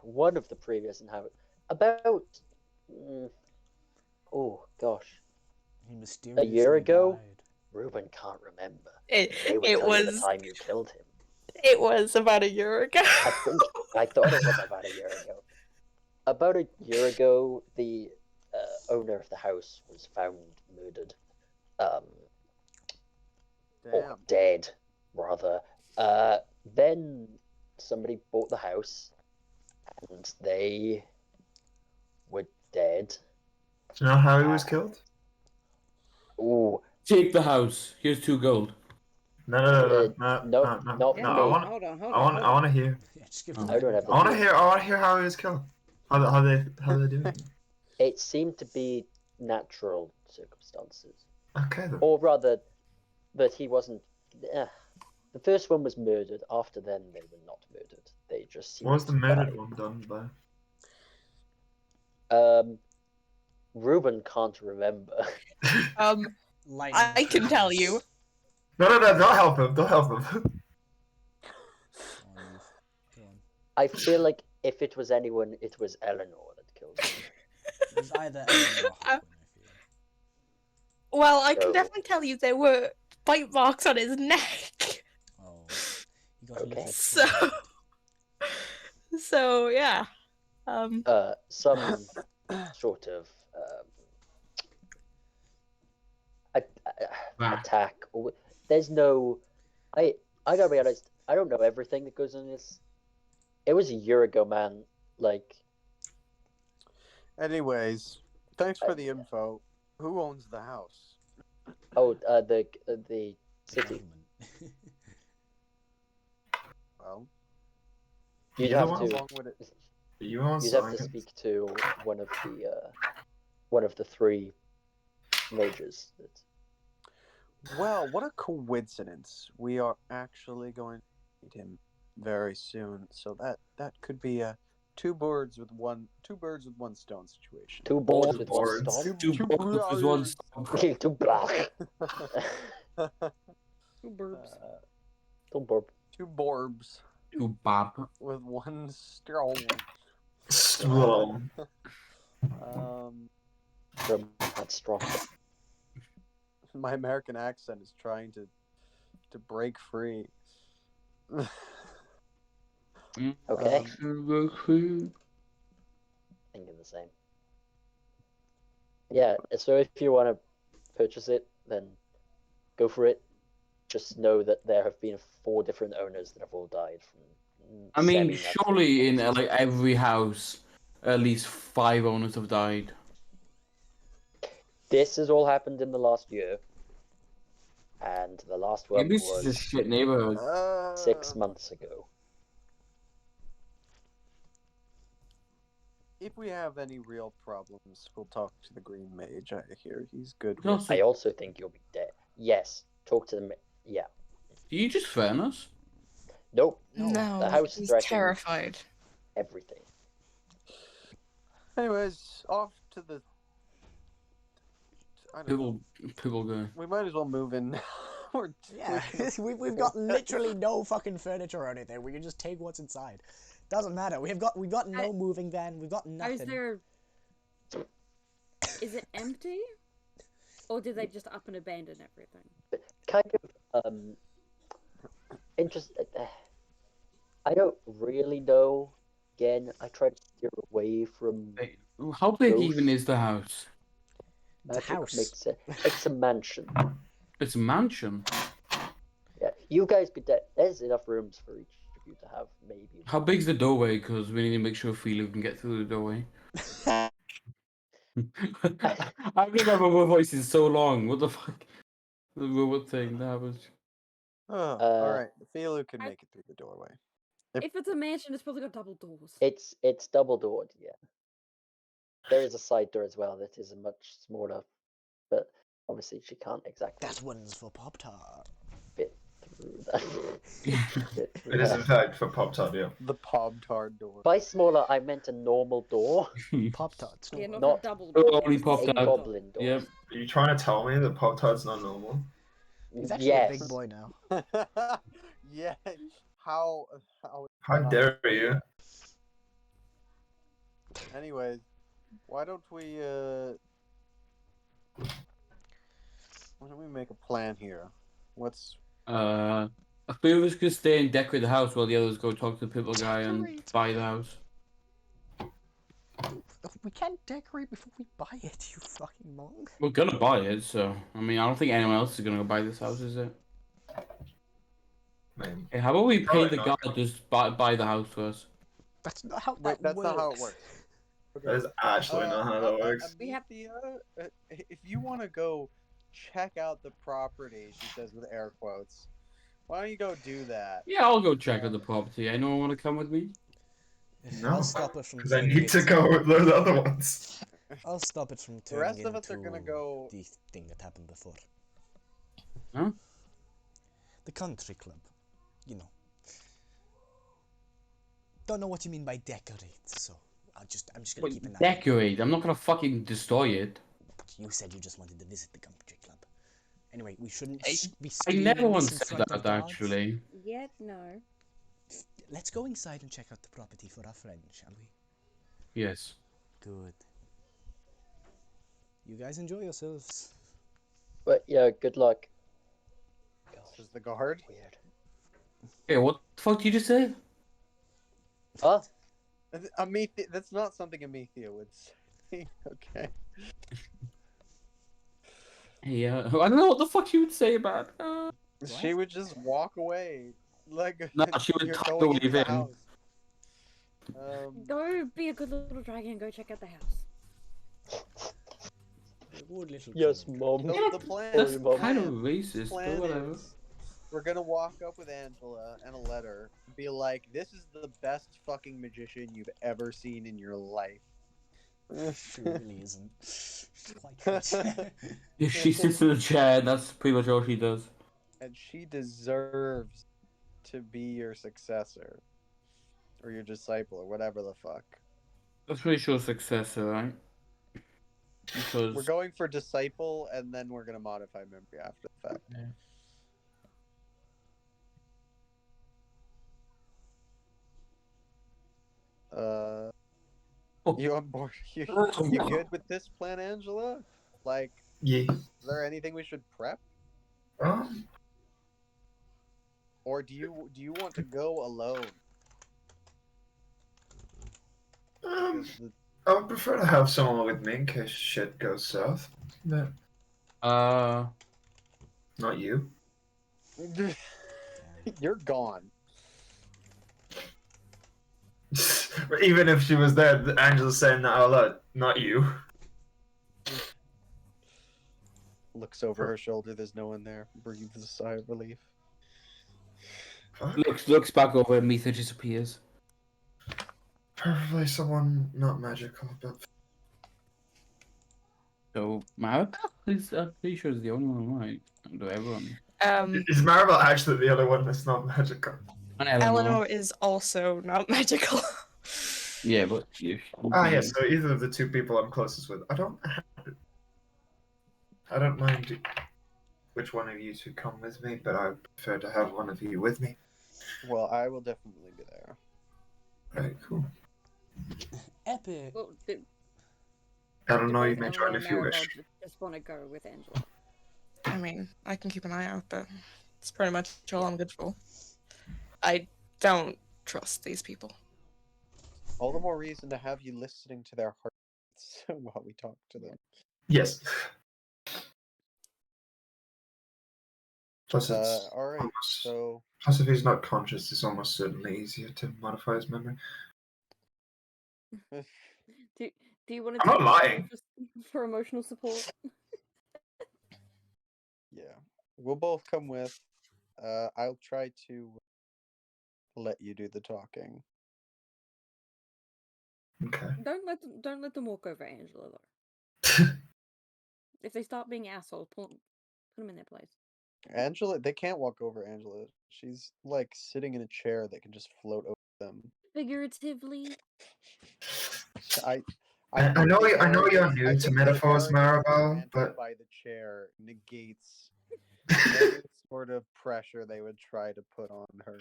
one of the previous inhabitants about oh gosh, He mysteriously year ago? died. Ruben can't remember. It, They would it tell you the was time you killed him. it was about a year ago. I thought it was about a year ago. About a year ago, the owner of the house was found murdered, or Damn. dead, rather. Then somebody bought the house, and they were dead. Do you know how he was killed? Ooh, Take the house. Here's 2 gold. No. no, not Yeah, for I me. want. Hold on, hold I on. want. hold I on. want to hear. Yeah, just give I him I don't have the I want to deal. hear. I want to hear how he was killed. How they doing it. It seemed to be natural circumstances, Okay then. or rather, that he wasn't. The first one was murdered. After then, they were not murdered. They just seemed What was the to murdered die. one done by? Ruben can't remember. lightning I can tell bolts you. No. Don't help him. Don't help him. on you. Go on. I feel like if it was anyone, it was Eleanor that killed him. It was either Ellen or Hopin, I feel. Well, I can So- definitely tell you there were bite marks on his neck. Oh, you got a Okay. little So, claw. so yeah. Some sort of attack. There's no. I gotta be honest. I don't know everything that goes on in this. It was a year ago, man. Like, Anyways, thanks for the info. Who owns the house? the city. Government. Well, You'd You're the have one? how to. long would it? You want You'd have to something? speak to one of the 3 majors. Well, what a coincidence. We are actually going to meet him very soon. So that could be a two birds with one stone situation. 2 boards with 1 boards. stone. 2 gold is 1 stone. 2 black. Two burbs. 2 burp. 2 borbs 2 bob. with 1 stone. Strong. From that strong. My American accent is trying to break free. Okay. Um, Thinking the same. Yeah, so if you want to purchase it, then go for it. Just know that there have been 4 different owners that have all died from. I mean, semi-natural surely in causes. like every house, at least 5 owners have died. This has all happened in the last year, and the last one Maybe it's was just a shit neighborhood. 6 months ago. If we have any real problems, we'll talk to the Green Mage. I hear he's good. No, With... so- I also think you'll be dead. Yes, talk to them. Yeah. Do you just threaten us? Nope. No, The house he's threatened terrified. everything. Anyways, off to the. I don't know. People go. We might as well move in. We're Yeah, we've got literally no fucking furniture or anything. We can just take what's inside. Doesn't matter. We've got no moving van. We've got How nothing. is there? Is it empty? Or did they just up and abandon everything? Kind of interested. I don't really know. Again, I try to steer away from Hey, how big Ghost. even is the house? The magic. house. Makes it. It's a mansion. It's a mansion. Yeah, you guys could. There's enough rooms for each of you to have maybe. How big's the doorway? Because we need to make sure Philo can get through the doorway. I've never had my voice in so long. What the fuck? The robot thing that was. Oh, all right. Philo can I- make it through the doorway. If it's a mansion, it's probably got double doors. It's double doored, yeah. There is a side door as well that is much smaller, but obviously she can't exactly That one's for Pop Tart. fit through that. Fit through It is in that. fact for Pop Tart, yeah. The Pop-Tart door. By smaller, I meant a normal door, Pop Tarts. Yeah, not, Not- a double Oh, door. only it's Pop a single Tart. door. goblin door. Yep. Are you trying to tell me that Pop Tart's not normal? He's actually Yes. a big boy now. Yeah. How How dare you? Anyways, why don't we make a plan here? What's A few of us could stay and decorate the house while the others go talk to the pimple guy and Decorate. buy the house. We can't decorate before we buy it, you fucking monk. We're gonna buy it, so I mean, I don't think anyone else is gonna go buy this house, is it? Maybe. Hey, how about we pay Probably the not guy gonna- to just buy the house for us? That's not how Wait, that that's works. not how it works. That is actually not how that works. We have- If you want to go check out the property, she says with air quotes, why don't you go do that? Yeah, I'll go check out the property. Anyone want to come with me? No, I'll stop it from Because I turning need to into- go with those other ones. I'll stop it from The turning rest of us are gonna into go. the thing that happened before. Huh? The country club. You know. Don't know what you mean by decorate, so I'm just gonna Wait, keep an eye. decorate. I'm not gonna fucking destroy it. You said you just wanted to visit the country club. Anyway, we shouldn't I- be I screaming never this once in said front of that, guards. actually. Yet no. Let's go inside and check out the property for our friend, shall we? Yes. Good. You guys enjoy yourselves. But yeah, good luck. Says the guard. Weird. Hey, what the fuck did you just say? Huh? That's not something Amethea would say. Okay. Hey, I don't know what the fuck you would say about. She would just walk away. Like No, she would you're tuck going the into the leave in. house. Go be a good little dragon and go check out the house. Good little Yes, kid. mom. The plan. That's Sorry, the Mom. kind of plan- racist, but plan whatever. is we're gonna walk up with Angela and a letter, and be like, "This is the best fucking magician you've ever seen in your life." She really isn't. She's quite fit. If she sits in a chair, that's pretty much all she does. And she deserves to be your successor, or your disciple, or whatever the fuck. That's pretty sure successor, right? Because We're going for disciple, and then we're gonna modify memory after the fact. Yeah. You on board? You good with this plan, Angela? Like, Yeah. is there anything we should prep, Um, or do you want to go alone? um, 'Cause the- I would prefer to have someone with me in case shit goes south. But not you. You're gone. Even if she was there, Angela's saying that out loud. Not you. Looks over her shoulder. There's no one there. Breathes a sigh of relief. Fuck. looks back over and Metha disappears. Preferably someone not magical, but So Maribel is pretty sure is the only one, right? Out of everyone. is Maribel actually the other one that's not magical? And Eleanor is also not magical. Yeah, but you. Ah, yes. So either of the two people I'm closest with. I don't mind which one of you two come with me, but I prefer to have one of you with me. Well, I will definitely be there. Right, cool. Epic. Well, I don't know. You both may Eleanor join and if you Maribel wish. just want to go with Angela. I mean, I can keep an eye out, but it's pretty much all I'm good for. I don't trust these people. All the more reason to have you listening to their hearts while we talk to them. Yes. Plus, it's All right. almost, So plus if he's not conscious, it's almost certainly easier to modify his memory. Do you want I'm to not take lying. for emotional support? yeah, we'll both come with. I'll try to let you do the talking. Okay. Don't let them walk over Angela though. If they start being assholes, put them in their place. Angela, they can't walk over Angela. She's like sitting in a chair that can just float over them. Figuratively. I I know think the I know you're arrogance- I new to think the metaphors, arrogance Maribel, granted but by the chair negates any sort of pressure they would try to put on her.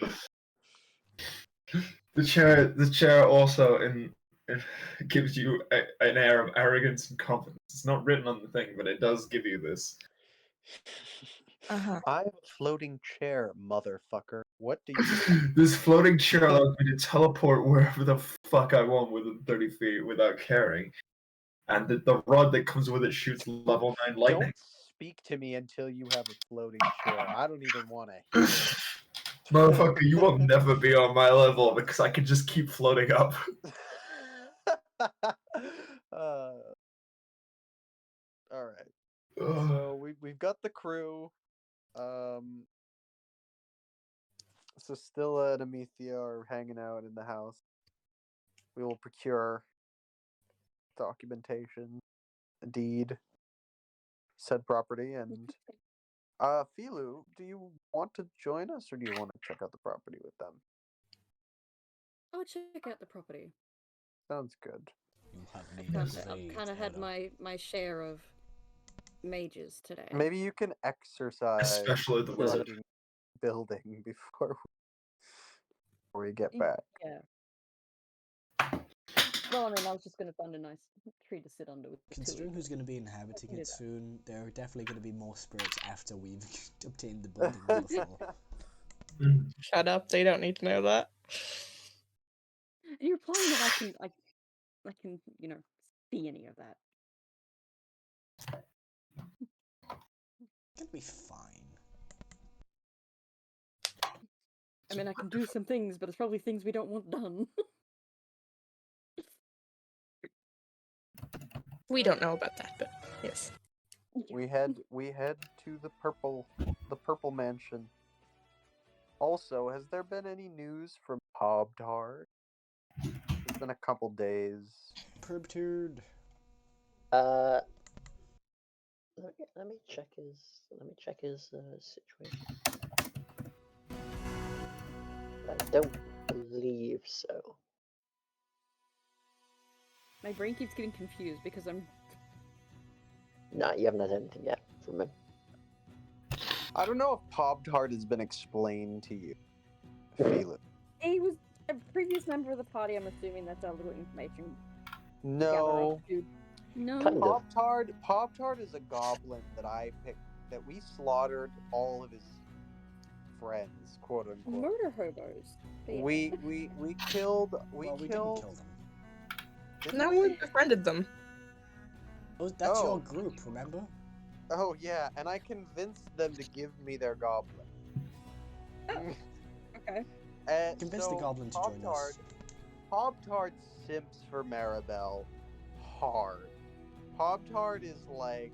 the chair also gives you an air of arrogance and confidence. It's not written on the thing, but it does give you this. Uh-huh. I have a floating chair, motherfucker. What do you? This floating chair allows me to teleport wherever the fuck I want within 30 feet without caring. And the rod that comes with it shoots level 9 lightning. Don't speak to me until you have a floating chair. I don't even want to hear it. Motherfucker, you will never be on my level because I can just keep floating up. All right. So we've got the crew. So Stilla and Amethea are hanging out in the house. We will procure documentation, a deed, said property, and Filu, do you want to join us, or do you want to check out the property with them? I'll check out the property. Sounds good. You have made a I've great kind of had Ella. my share of mages today. Maybe you can exercise Especially the wizard. fucking building before we get back. Yeah. Well, I mean, I was just going to find a nice tree to sit under with the Considering two. who's going to be inhabiting I can do it that. soon, there are definitely going to be more spirits after we've obtained the building before. Shut up, they don't need to know that. And you're implying that I can, see any of that. It'll be fine. I mean, I can do some things, but it's probably things we don't want done. We don't know about that, but yes. We head to the purple mansion. Also, has there been any news from Pobtard? It's been a couple days. Perturbed. Let me check his situation. I don't believe so. My brain keeps getting confused because I'm. Nah, you haven't had anything yet from him. I don't know if Pobtard has been explained to you, Felix. He was a previous member of the party. I'm assuming that's a little information. No. No. Kind of. Pobtard is a goblin that I picked, that we slaughtered all of his friends, quote unquote. Murder hobos. But yeah. We killed. We didn't kill them. No, we befriended them. That's your group, remember? Oh yeah, and I convinced them to give me their goblin. Okay. And Convince so the goblin to join us. Pobtard simps for Maribel hard. Pobtard is like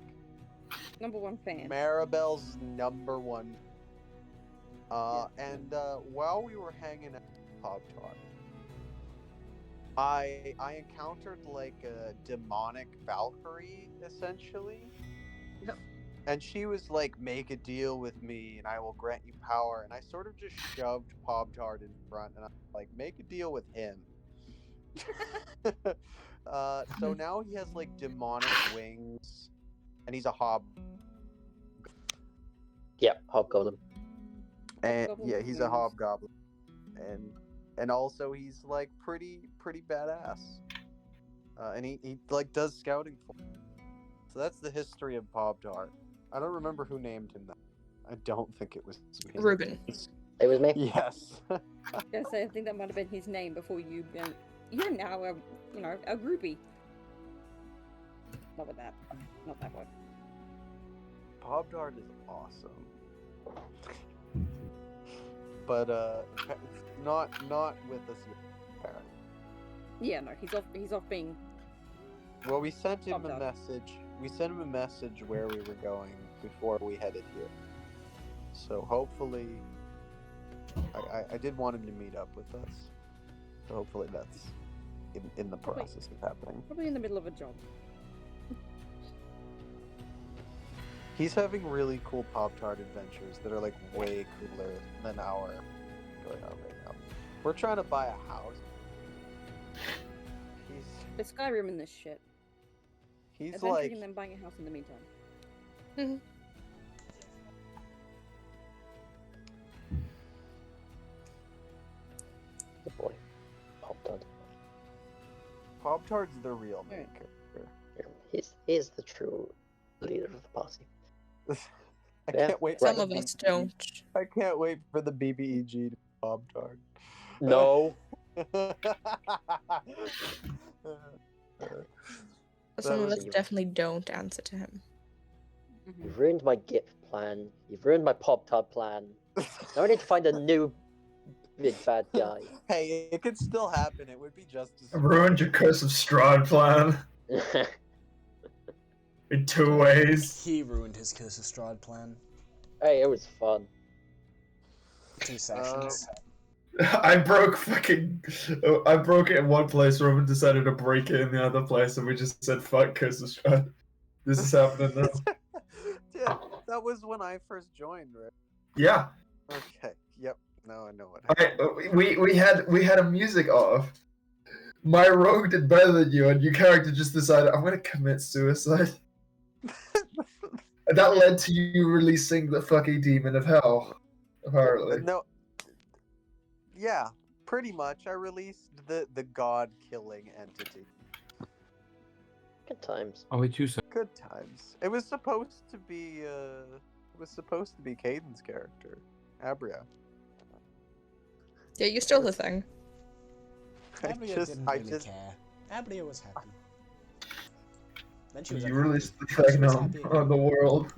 #1 fan. Maribel's #1. And while we were hanging out with Pobtard, I encountered like a demonic Valkyrie, essentially. Yep. And she was like, make a deal with me and I will grant you power. And I sort of just shoved Pobtard in front and I'm like, make a deal with him. So now he has like demonic wings and he's a hobgoblin. And yeah, he's a hobgoblin. And also he's like pretty badass. And he like does scouting for him. So that's the history of Pobtard. I don't remember who named him that. I don't think it was me. Ruben. It was me. Yes. Yes, I think that might have been his name before you. You're now a groupie. Not with that. Not that one. Pobtard is awesome. But not with us yet, apparently. Yeah, no, he's off being. Well, we sent him Popped a up. message. We sent him a message where we were going before we headed here. So hopefully, I did want him to meet up with us. So hopefully that's in the Probably- process of happening. Probably in the middle of a job. He's having really cool Pop-Tart adventures that are like way cooler than our going on right now. We're trying to buy a house. There's Skyrim in this shit. He's Adventuring like and then buying a house in the meantime. Good boy. Pop-Tart. Pop-Tart's the real main Right. character. He's the true leader of the party. I Yeah. can't wait. for Some the of us BBEG. don't. I can't wait for the BBEG to Pop-Tart. No. Some of was- us definitely don't answer to him. You've ruined my gift plan. You've ruined my Pop-Tart plan. Now I need to find a new big bad guy. Hey, it could still happen. It would be just as Ruined your Curse of Strahd plan in 2 ways. He ruined his Curse of Strahd plan. Hey, it was fun. 2 sessions. I broke it in one place. Roman decided to break it in the other place, and we just said, "Fuck Curse of Strahd." This is happening now. Yeah, that was when I first joined, right? Yeah. Okay. Yep. Now I know what happened. Alright, we had a music off. My rogue did better than you, and your character just decided, I'm gonna commit suicide. And that led to you releasing the fucking demon of hell, apparently. No. Yeah, pretty much. I released the god-killing entity. Good times. Oh, wait, 2 seconds. Good times. It was supposed to be Caden's character, Abria. Yeah, you stole the thing. Abria didn't really care. Abria was happy. Then she was You unhappy. released the Then she was Magnum happy again. on the world.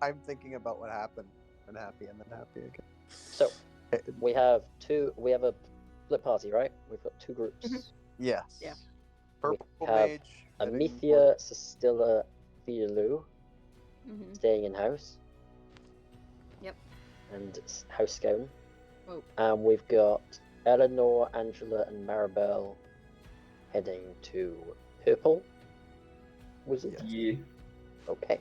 I'm thinking about what happened. Unhappy and then happy again. So we have a split party, right? We've got 2 groups. Yes. Yeah. Purple have Mage. Amethia, Sestilla, Violu Mm-hmm. staying in house. Yep. And House Scone. Oh. And we've got Eleanor, Angela, and Maribel heading to Purple. Was it? Yeah. Okay.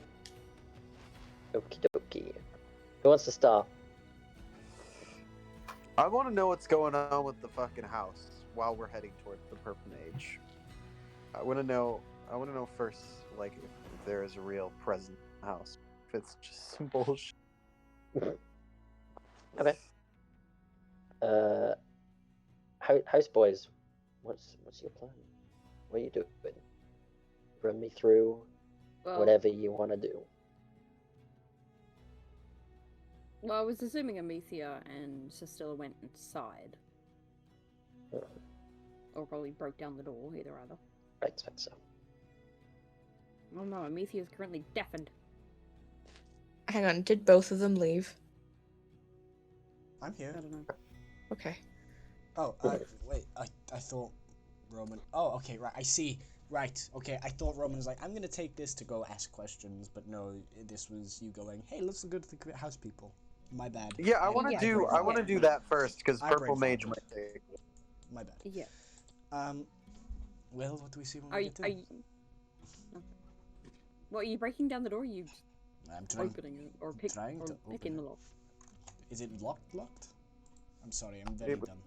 Okie dokie. Who wants to start? I want to know what's going on with the fucking house while we're heading towards the Purple Mage. I want to know first, like, if there is a real presence in the house. If it's just some bullshit. Okay. House boys, what's your plan? What are you doing? Run me through Well, whatever you want to do. well, I was assuming Amethia and Cecilia went inside. Or probably broke down the door, either. I expect so. Oh no, Amethia is currently deafened. Hang on, did both of them leave? I'm I here. don't know. Okay. Oh, wait. I thought Roman. Oh, okay. Right. I see. Right. Okay. I thought Roman was like, I'm gonna take this to go ask questions, but no, this was you going, hey, let's go to the house people. My bad. Yeah, I want to brain do farted. that first because I Purple brain Mage farted. might take. My bad. Yeah. Well, what do we see when Are we you, get to? are you... What, are you breaking down the door? Or are you I'm trying. opening it? Or, trying to open picking it. the lock? Is it locked? I'm sorry. I'm very It w- dumb.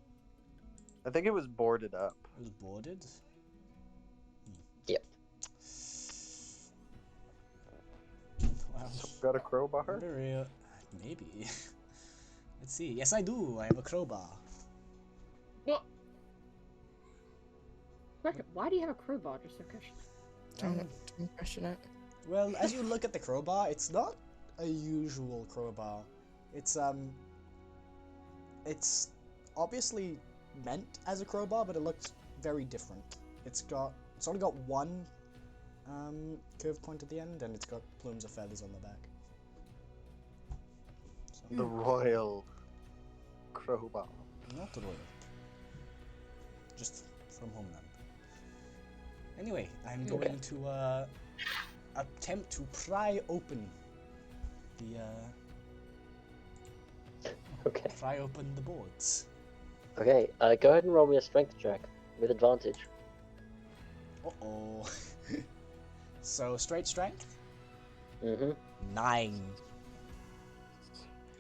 I think it was boarded up. It was boarded. Yep. Wow. Got a crowbar? Very, maybe. Let's see. Yes, I do. I have a crowbar. What? Why do you have a crowbar? Just a question. Don't question it. Well, as you look at the crowbar, it's not a usual crowbar. It's obviously meant as a crowbar, but it looks very different. It's only got one curved point at the end, and it's got plumes of feathers on the back. The royal crowbar. Not royal. Just from homeland. Anyway, I'm going to attempt to pry open the pry open the boards. Okay, go ahead and roll me a strength check with advantage. Uh-oh. So, straight strength? Mm-hmm. 9.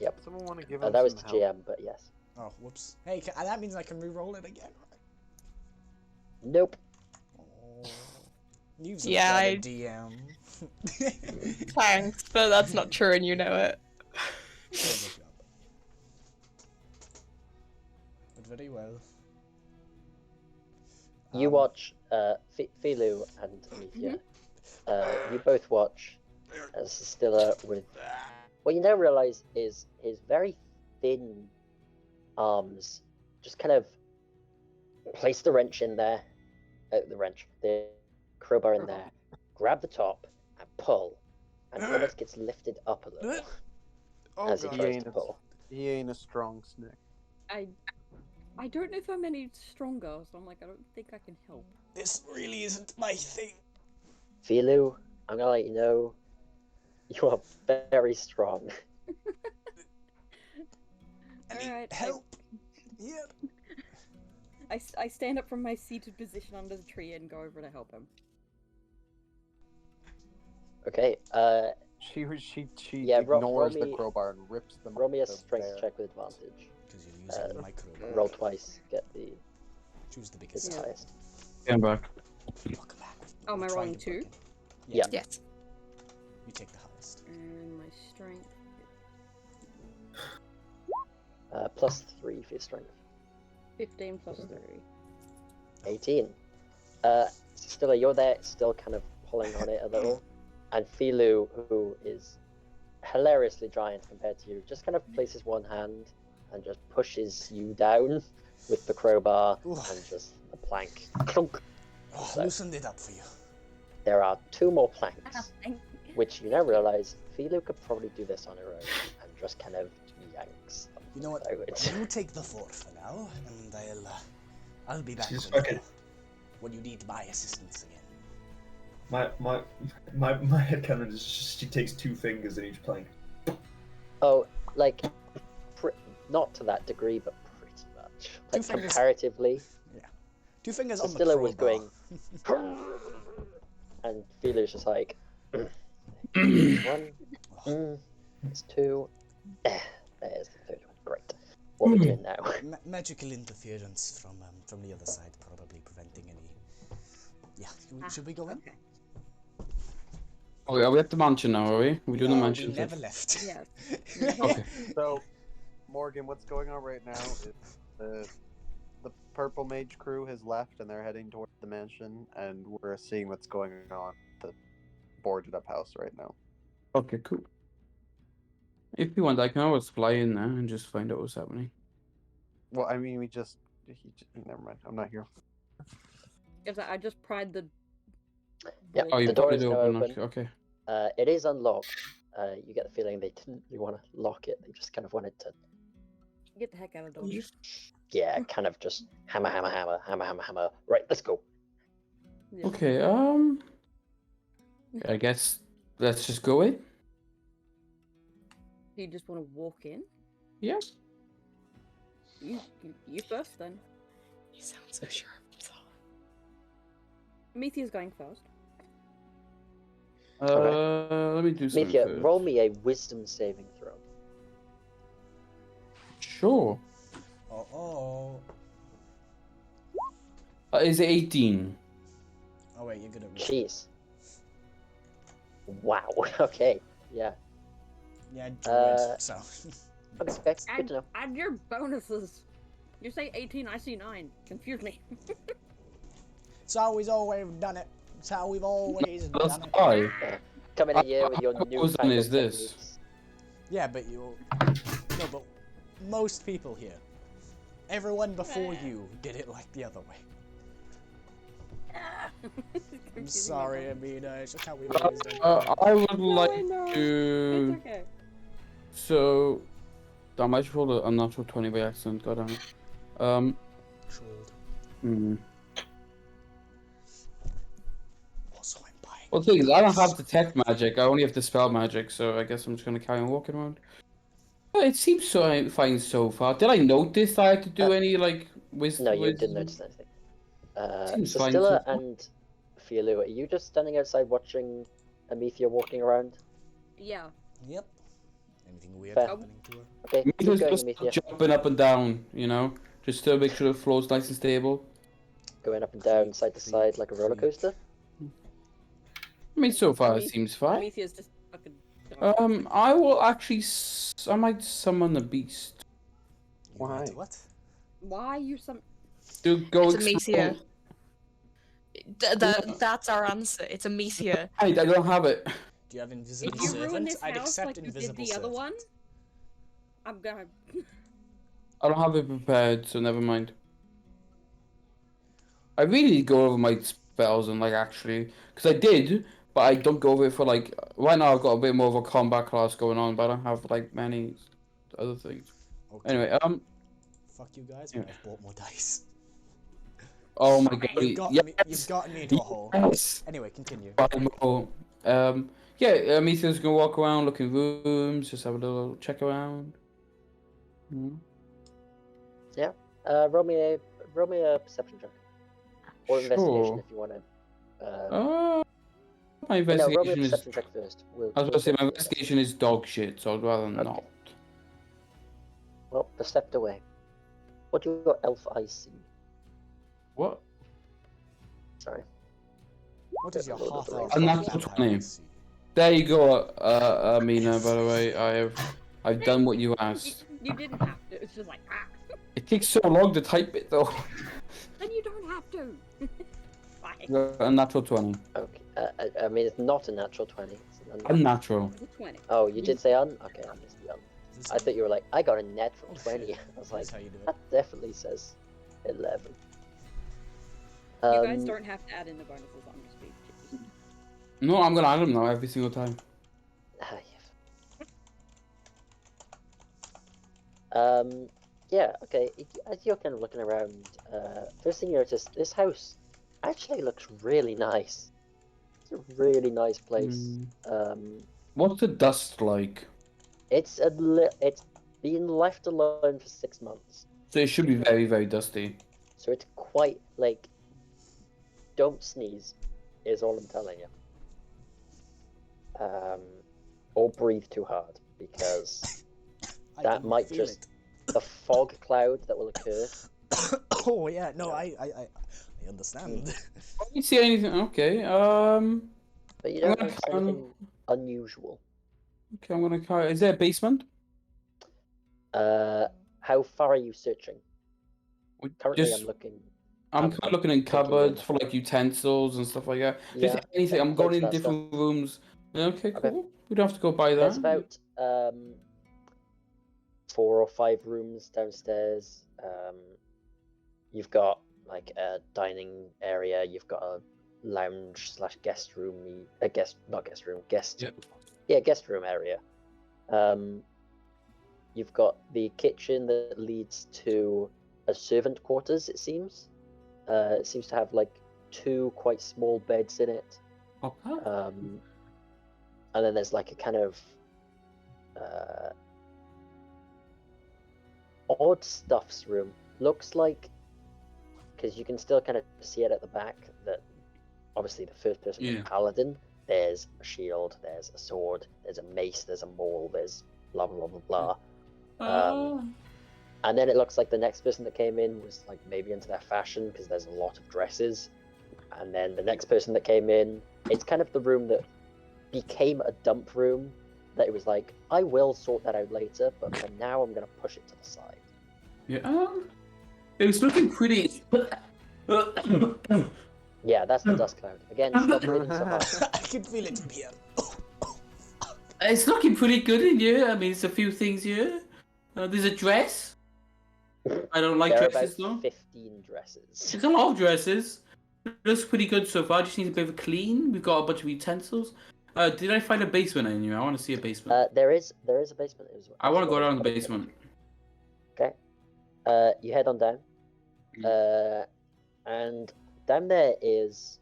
Yep. Someone want to give him That was some the help? GM, but yes. Oh, whoops. Hey, that means I can re-roll it again, right? Nope. Oh. You've Yeah, a DM. Thanks, but that's not true and you know it. Good job. But very well. You watch Filu and Mithia. You both watch as Stilla with what you now realize is his very thin arms just kind of place the wrench in there, the crowbar in there, grab the top and pull, and almost gets lifted up a little as he tries to pull. He ain't a strong snick. I don't know if I'm any stronger, so I'm like, I don't think I can help. This really isn't my thing. Filu, I'm gonna let you know, you are very strong. Alright, Help! Here. I stand up from my seated position under the tree and go over to help him. Okay, She yeah, ignores roll the me- crowbar and rips them. roll me a the strength bear. check with advantage. Because you're using my crowbar. Roll twice, get the Choose the biggest. highest. Stand back. Welcome back. Oh, am I We're trying rolling to break 2? it. Yeah. Yes. You take the highest. And my strength. Plus 3 for your strength. 15 plus 3. 18. Stilla, you're there, still kind of pulling on it a little. And Filu, who is hilariously giant compared to you, just kind of places one hand and just pushes you down with the crowbar and just the plank. Clunk. Oh, So- loosened it up for you. There are 2 more planks, Thank which you now realize Filu could probably do this on her own and just kind of yanks. You know what? So it's- You take the 4 for now, and I'll be back She's when you need my assistance again. My headcanon is just she takes 2 fingers in each plank. Oh, like, not to that degree, but pretty much. Like, fingers. comparatively. 2 fingers So on the Stilla crowbar. was going, and Filu's just like, 1, that's 2, there's the 3rd one. Great. What are we doing now? Magical interference from the other side, probably preventing any. Yeah, should we go in? Okay. Okay, are we at the mansion now, are we? We're doing the No, mansion. we never left. Yes. Okay. So, Morgan, what's going on right now is the Purple Mage crew has left and they're heading towards the mansion, and we're seeing what's going on at the boarded up house right now. Okay, cool. If you want, I can always fly in there and just find out what's happening. Well, I mean, never mind. I'm not here. I just pried the. Yep, Oh, you the door put is it now open. open. Okay. It is unlocked. You get the feeling they didn't really want to lock it. They just kind of wanted to, Get the heck out of the door. yeah, kind of just hammer. Right, let's go. Yeah. Okay. I guess let's just go in. Do you just want to walk in? Yeah. You first then. You sound so sure. Mithia's going first. Let me do something Mithia, first. roll me a wisdom saving throw. Sure. Oh. Is it 18? Oh wait, you're good at. Jeez. Wow. Okay. Yeah. Yeah, druid. So. Okay. Good to know. Add your bonuses. You say 18, I see 9. Confuse me. It's how we've always done it. It's how we've always That's done it. high. Coming in here with your What new wisdom is this? Yeah, but no, but most people here, everyone before you did it like the other way. I'm sorry, I mean, it's just how we've always done it. I would No, like I know. to. It's okay. So, Damn, I just rolled a unnatural 20 by accident. God damn it. Trolled. Hmm. Also, I'm buying. Well, the thing is, I don't have detect magic. I only have dispel magic, so I guess I'm just gonna carry on walking around. But it seems so fine so far. Did I notice I had to do any like wisdom? No, you didn't notice anything. Seems So fine Stilla so far. and Fielu, are you just standing outside watching Amethea walking around? Yeah. Yep. Anything weird Fair. happening to her? Okay, keep Amethya's going, just Amethea. jumping up and down, you know, just to make sure the floor's nice and stable. Going up and down, Creak, side to creak, side like a roller creak. coaster. I mean, so far it Ameth- seems fine. Amethea's just fucking. I will actually. I might summon the beast. You Why? might what? Why you some? To go It's Amethea. explore- That's our answer. It's Amethea. I don't have it. Do you have invisible If you ruin servant? this I'd house accept like you did invisible the other servant. one, I'm gonna. I don't have it prepared, so never mind. I really need to go over my spells and like actually, because I did, but I don't go over it for like. Right now I've got a bit more of a combat class going on, but I don't have like many other things. Okay. Anyway, Fuck you guys, but I've bought more dice. oh my god, You've gotten me into a hole. Yes. Anyway, continue. Buy more. Yeah, Amethya's gonna walk around, look in rooms, just have a little check around. Hmm. Roll me a perception check. Or investigation Sure. if you want to. My No, roll me a investigation is. perception check first. I was about to say my investigation is dog shit, so I'd rather Okay. not. Well, percept away. What do your elf eyes see? What? Sorry. What is your Load half of elf? the I'm not vampire 20. see? There you go, Amina. By the way, I've done what you asked. You didn't have to. It's just like It takes so long to type it though. Then you don't have to. Fine. A natural 20. Okay. I mean, it's not a natural 20. It's an Unnatural. It's a 20. Oh, you did say un? Okay, I missed the un. Is this I thought you were like, I got a natural Oh, shit. 20. I was like, That's how you do it. that definitely says 11. You guys don't have to add in the bonuses. I'm just being cheeky. No, I'm gonna add them now every single time. Yeah, okay. As you're kind of looking around, first thing you notice, this house actually looks really nice. It's a really nice place. What's the dust like? It's been left alone for 6 months, So it should be very, very dusty. so it's quite like. Don't sneeze, is all I'm telling you. Or breathe too hard, because I that can might feel just the fog cloud that will occur. it. Oh yeah, no, I understand. I don't see anything. Okay. But you I'm don't gonna notice count- anything unusual. Okay, I'm gonna count. Is there a basement? How far are you searching? Currently, Just, I'm looking. I'm I'm kind of looking in thinking cupboards in- for like utensils and stuff like that. Just Yeah, anything. I'm loads going in of that different rooms. Okay, Okay. cool. We don't have to go by that. There's about 4 or 5 rooms downstairs. You've got like a dining area. You've got a lounge / guest room. Guest room area. You've got the kitchen that leads to a servant quarters. It seems. It seems to have like 2 quite small beds in it. Okay. And then there's like a kind of odd stuffs room. Looks like, because you can still kind of see it at the back, that obviously the first person Yeah. paladin, there's a shield, there's a sword, there's a mace, there's a maul, there's blah blah blah blah blah. And then it looks like the next person that came in was like maybe into their fashion, because there's a lot of dresses. And then the next person that came in, it's kind of the room that became a dump room, that it was like, I will sort that out later, but for now I'm going to push it to the side. Yeah. It was looking pretty. Yeah, that's the dust cloud. Again, stop breathing so hard. I can feel it here. It's looking pretty good in here. I mean, it's a few things here. There's a dress. I don't like There are dresses about though. 15 dresses. There's a lot of dresses. It looks pretty good so far. Just needs a bit of a clean. We've got a bunch of utensils. Did I find a basement anywhere? I want to see a basement. There is a basement as well. I want to go down the basement. You head on down. And down there is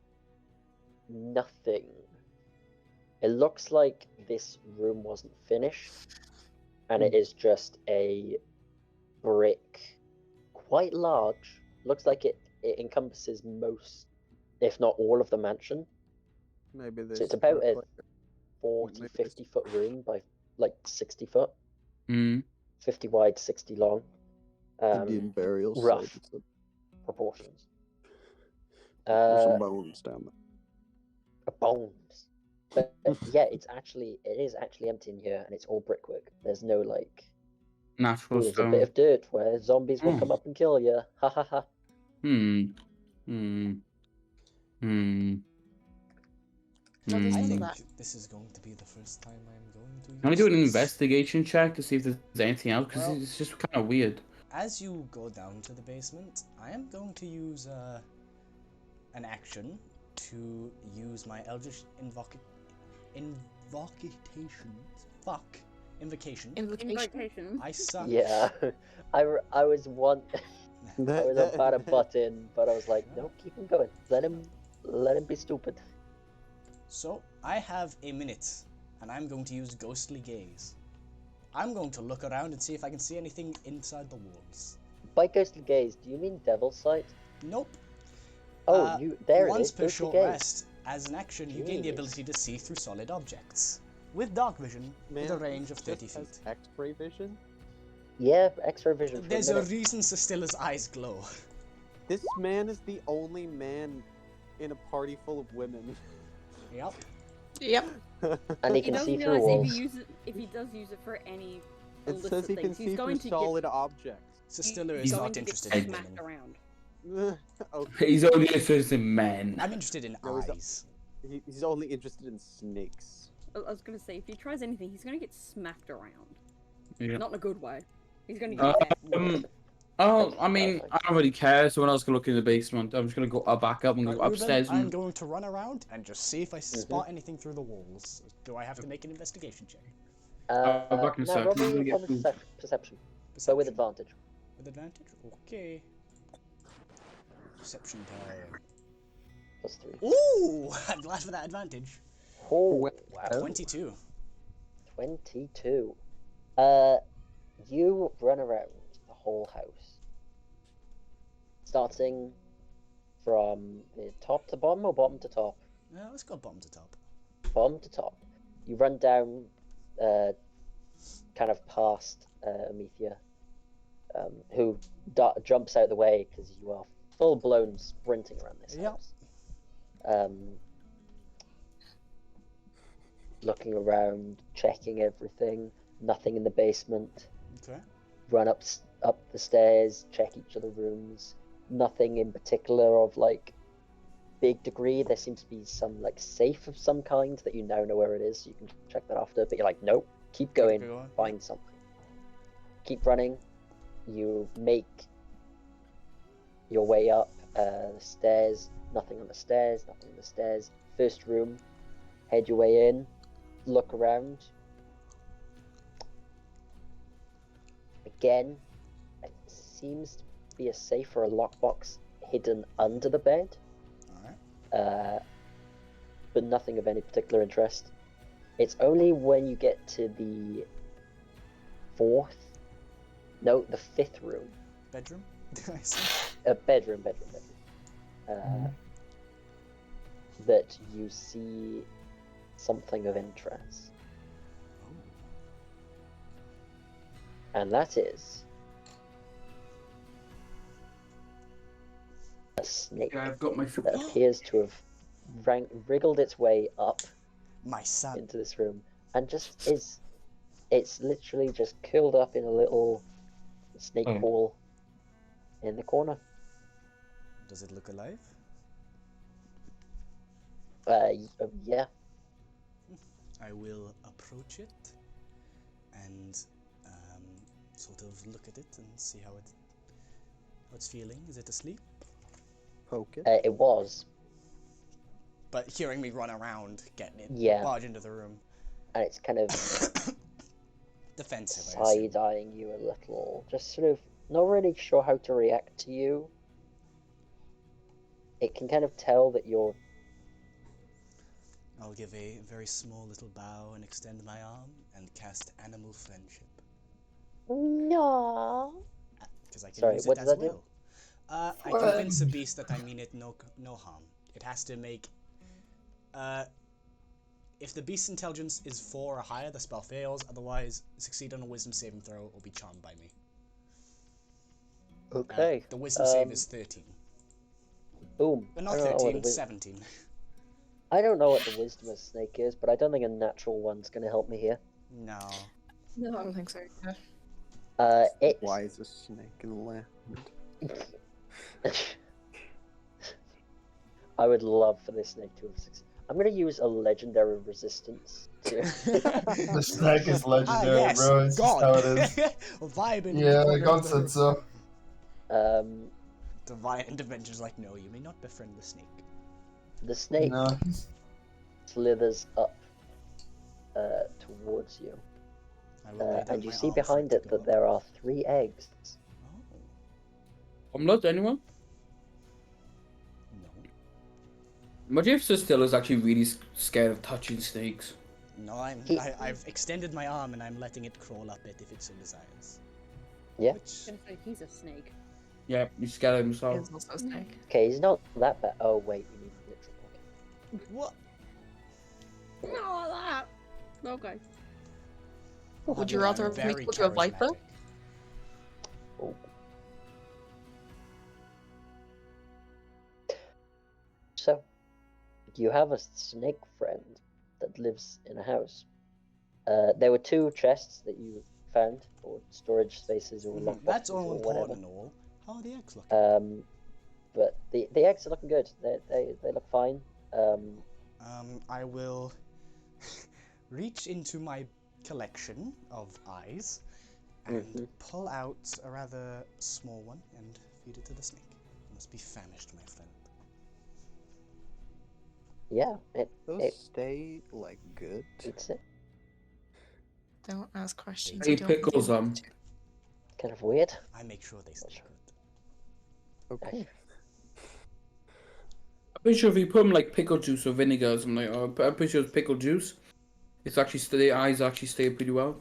nothing. It looks like this room wasn't finished, and it is just a brick, quite large. Looks like it encompasses most, if not all, of the mansion. Maybe So this. it's about a 40, 50 foot room by like 60 foot. 50 wide, 60 long. Indian burial rough site. proportions. There's some bones down there. Bones. But yeah, it is actually empty in here, and it's all brickwork. There's no like. Natural There's a stone. bit of dirt where zombies will come up and kill you. Ha ha ha. What is I all think that? this is going to be the first time I'm going to use Can we do an this. investigation check to see if there's anything else? Because Well- it's just kind of weird. As you go down to the basement, I am going to use an action to use my Eldritch Invocation. Invocation. I suck. Yeah, I was one. I was about to butt in, but I was like, no, keep him going. Let him be stupid. So, I have a minute, and I'm going to use Ghostly Gaze. I'm going to look around and see if I can see anything inside the walls. By ghostly gaze, do you mean devil's sight? Nope. Oh, there it Once is. per Ghostly short gaze. rest, as an action, you gain the Jeez. ability to see through solid objects. With dark vision, with a range of 30 feet. X-ray vision. Yeah, X-ray vision. For There's a a minute. reason Sistilla's eyes glow. This man is the only man in a party full of women. Yep. Yep. And he He can doesn't see through realize walls. if he does use it for any It illicit says he can things, see he's through going to solid objects. Sistilla get, is going not to interested get in smacked women. around. Okay. He's only interested in men. I'm interested in No, he's- eyes. He's only interested in snakes. I was gonna say, if he tries anything, he's gonna get smacked around. Yeah. Not in a good way. He's gonna get Oh, I mean, I don't really care. So when I was gonna look in the basement, I'm just gonna go back up and go Right, Ruben, upstairs. I'm And... going to run around and just see if I spot anything through the walls. Do I have to make an investigation check? back in a No, sec, roll I'm gonna me get roll me food. perception. So with advantage. With advantage? Okay. Perception time. +3. Ooh! I'm glad for that advantage. Oh, Wow. wow. 22. 22. You run around the whole house, starting from the top to bottom or bottom to top? Let's go bottom to top. Bottom to top. You run down, kind of past Amethea, who jumps out of the way because you are full-blown sprinting around this Yep. house. Looking around, checking everything. Nothing in the basement. Okay. Run up the stairs, check each of the rooms. Nothing in particular of like big degree. There seems to be some like safe of some kind that you now know where it is, so you can check that after. But you're like, nope, keep going, Keep going. find something. Keep running. You make your way up the stairs. Nothing on the stairs. Nothing on the stairs. First room. Head your way in. Look around. Again, it seems to be a safe or a lockbox hidden under the bed, Alright. but nothing of any particular interest. It's only when you get to the fifth room, Bedroom? Did I say? bedroom, that you see something of interest. And that is a snake Yeah, I've got my food. that appears to have wriggled its way up My son. into this room and just it's literally just curled up in a little snake Oh. ball in the corner. Does it look alive? Yeah. I will approach it and sort of look at it and see how it's feeling. Is it asleep? Poke it. It was, But hearing me run around, getting it, Yeah. barge into the room. and it's kind of Defensive, I assume. side-eyeing you a little, just sort of not really sure how to react to you. It can kind of tell that you're. I'll give a very small little bow and extend my arm and cast Animal Friendship. No. Because I can Sorry, use what it does as that do? well. I convince a beast that I mean it no harm. It has to make... if the beast's intelligence is 4 or higher, the spell fails. Otherwise, succeed on a wisdom saving throw or be charmed by me. Okay. The wisdom save is 13. Boom. Not I don't know what 13, the 17. I don't know what the wisdom of snake is, but I don't think a natural one's going to help me here. No. I don't think so. It's... Wisest snake in the land. I would love for this snake to have succeeded. I'm going to use a legendary resistance to... The snake is legendary, yes, bro. It's just how it is. Vibing. Yeah, God said so. Divine Intervention's like, no, you may not befriend the snake. The snake No. slithers up towards you. I will lay down And you my see arm for behind it to it go that up. there are 3 eggs. Omelette, anyone? No. Imagine if Sistilla's actually really scared of touching snakes. No, I've extended my arm and I'm letting it crawl up it if it so desires. Yeah. Which... I'm gonna say he's a snake. Yeah, he's scared of himself. It's also a snake. Okay, he's not that bad. Oh, wait, you need literal. Okay. What? No, that. Okay. Would you I'm rather have me very called you a viper? charismatic. Oh. So, you have a snake friend that lives in a house. There were 2 chests that you found, or storage spaces, or lockboxes, That's all or important whatever. and all. How are the eggs looking? But the eggs are looking good. They look fine. I will reach into my collection of eyes and pull out a rather small one and feed it to the snake. You must be famished, my friend. Yeah, Those stay like good. it's it. Don't ask questions. Hey, you don't pickles, want to. Kind of weird. I make sure they stay good. Okay. I'm pretty sure if you put them like pickle juice or vinegar or something, I'm pretty sure it's pickle juice. It's actually the eyes actually stay pretty well.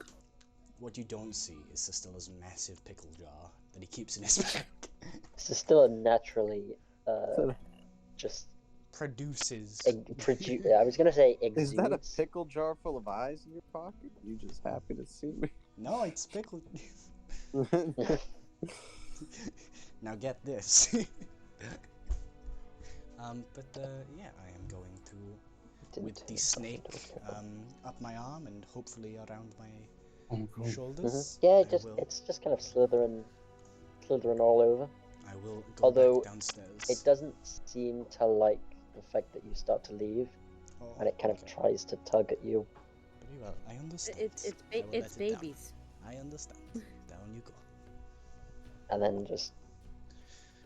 What you don't see is Sistilla's massive pickle jar that he keeps in his bag. This is still a naturally just Produces. I was gonna say exudes. Is that a pickle jar full of eyes in your pocket? You just happy to see me? No, it's pickle. Now get this. Yeah, I am going to, with the snake up my arm and hopefully around my shoulders. Yeah, I it's just kind of slithering all over. I will go Although back downstairs. it doesn't seem to like the fact that you start to leave, and it kind of tries to tug at you. Very well, I understand. It's I will let it down. babies. I understand. Down you go. And then just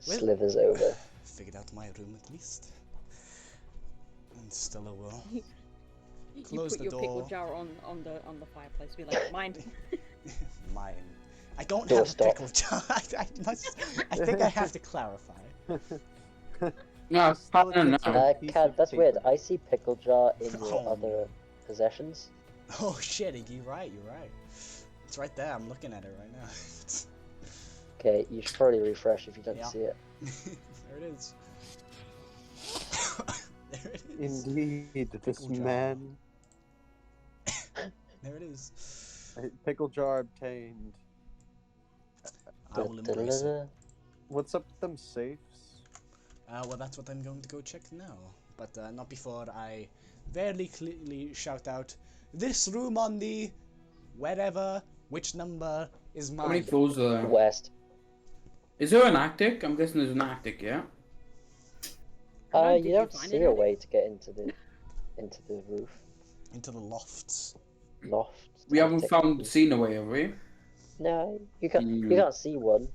Well- slithers over. Figured out my room at least. And Stella will You close put the your pickle door. jar on the fireplace. Be like, mine. Mine. I don't Door have a stop. pickle jar. I think I have to clarify. No, I don't know. Cad, that's weird. I see pickle jar in your Oh, other possessions. Oh shit, you're right. It's right there. I'm looking at it right now. Okay, you should probably refresh if you don't Yeah. see it. There it is. There it is. Indeed, this Pickle jar. man. There it is. Pickle jar obtained. I will embrace it. What's up with them safes? Well, that's what I'm going to go check now. But not before I very clearly shout out, this room on the wherever, which number is How many mine? floors are there? West. Is there an attic? I'm guessing there's an attic, yeah? Did You you don't find see it a already? way to get into the roof Into the lofts. loft. We haven't attic. seen a way, have we? No, you can't. You Hmm. can't see one.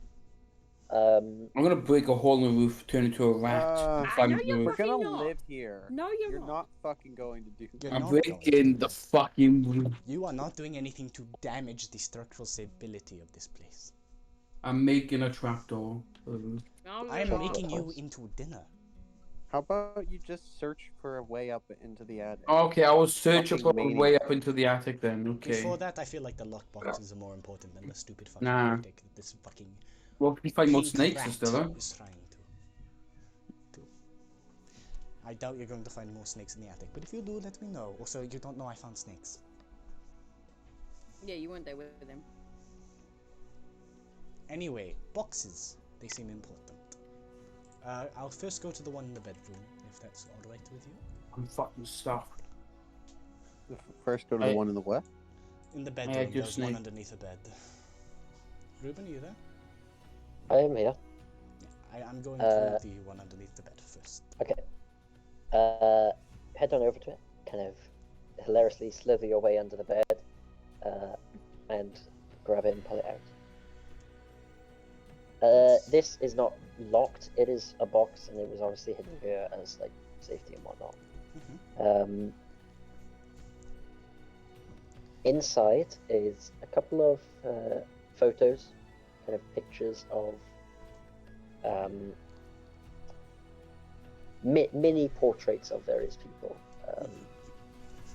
I'm gonna break a hole in the roof, turn it into a rat, and climb no, into you're the We're roof. fucking gonna not. live here. No, you're You're not. not fucking going to do You're that. I'm not breaking the fucking roof. You are not doing anything to damage the structural stability of this place. I'm making a trapdoor. I am making you into dinner. How about you just search for a way up into the attic? Okay, I will search Fucking for a way maniac. up into the attic then. Okay. Before that, I feel like the lockboxes are more important than the stupid fucking Nah. attic that this fucking Well, if we find more pink snakes rat and stuff, huh? is trying to. I doubt you're going to find more snakes in the attic, but if you do, let me know. Also, you don't know I found snakes. Yeah, you weren't there with him. Anyway, boxes. They seem important. I'll first go to the one in the bedroom, if that's alright with you. I'm fucking stuffed. First, go to the one in the what? In the had bedroom, your there's one snake. underneath the bed. Ruben, are you there? I am here. I'm going to the one underneath the bed first. Okay. Head on over to it. Kind of hilariously slither your way under the bed, and grab it and pull it out. This is not locked. It is a box, and it was obviously hidden here as like safety and whatnot. Mm-hmm. Inside is a couple of photos, kind of pictures of mini portraits of various people.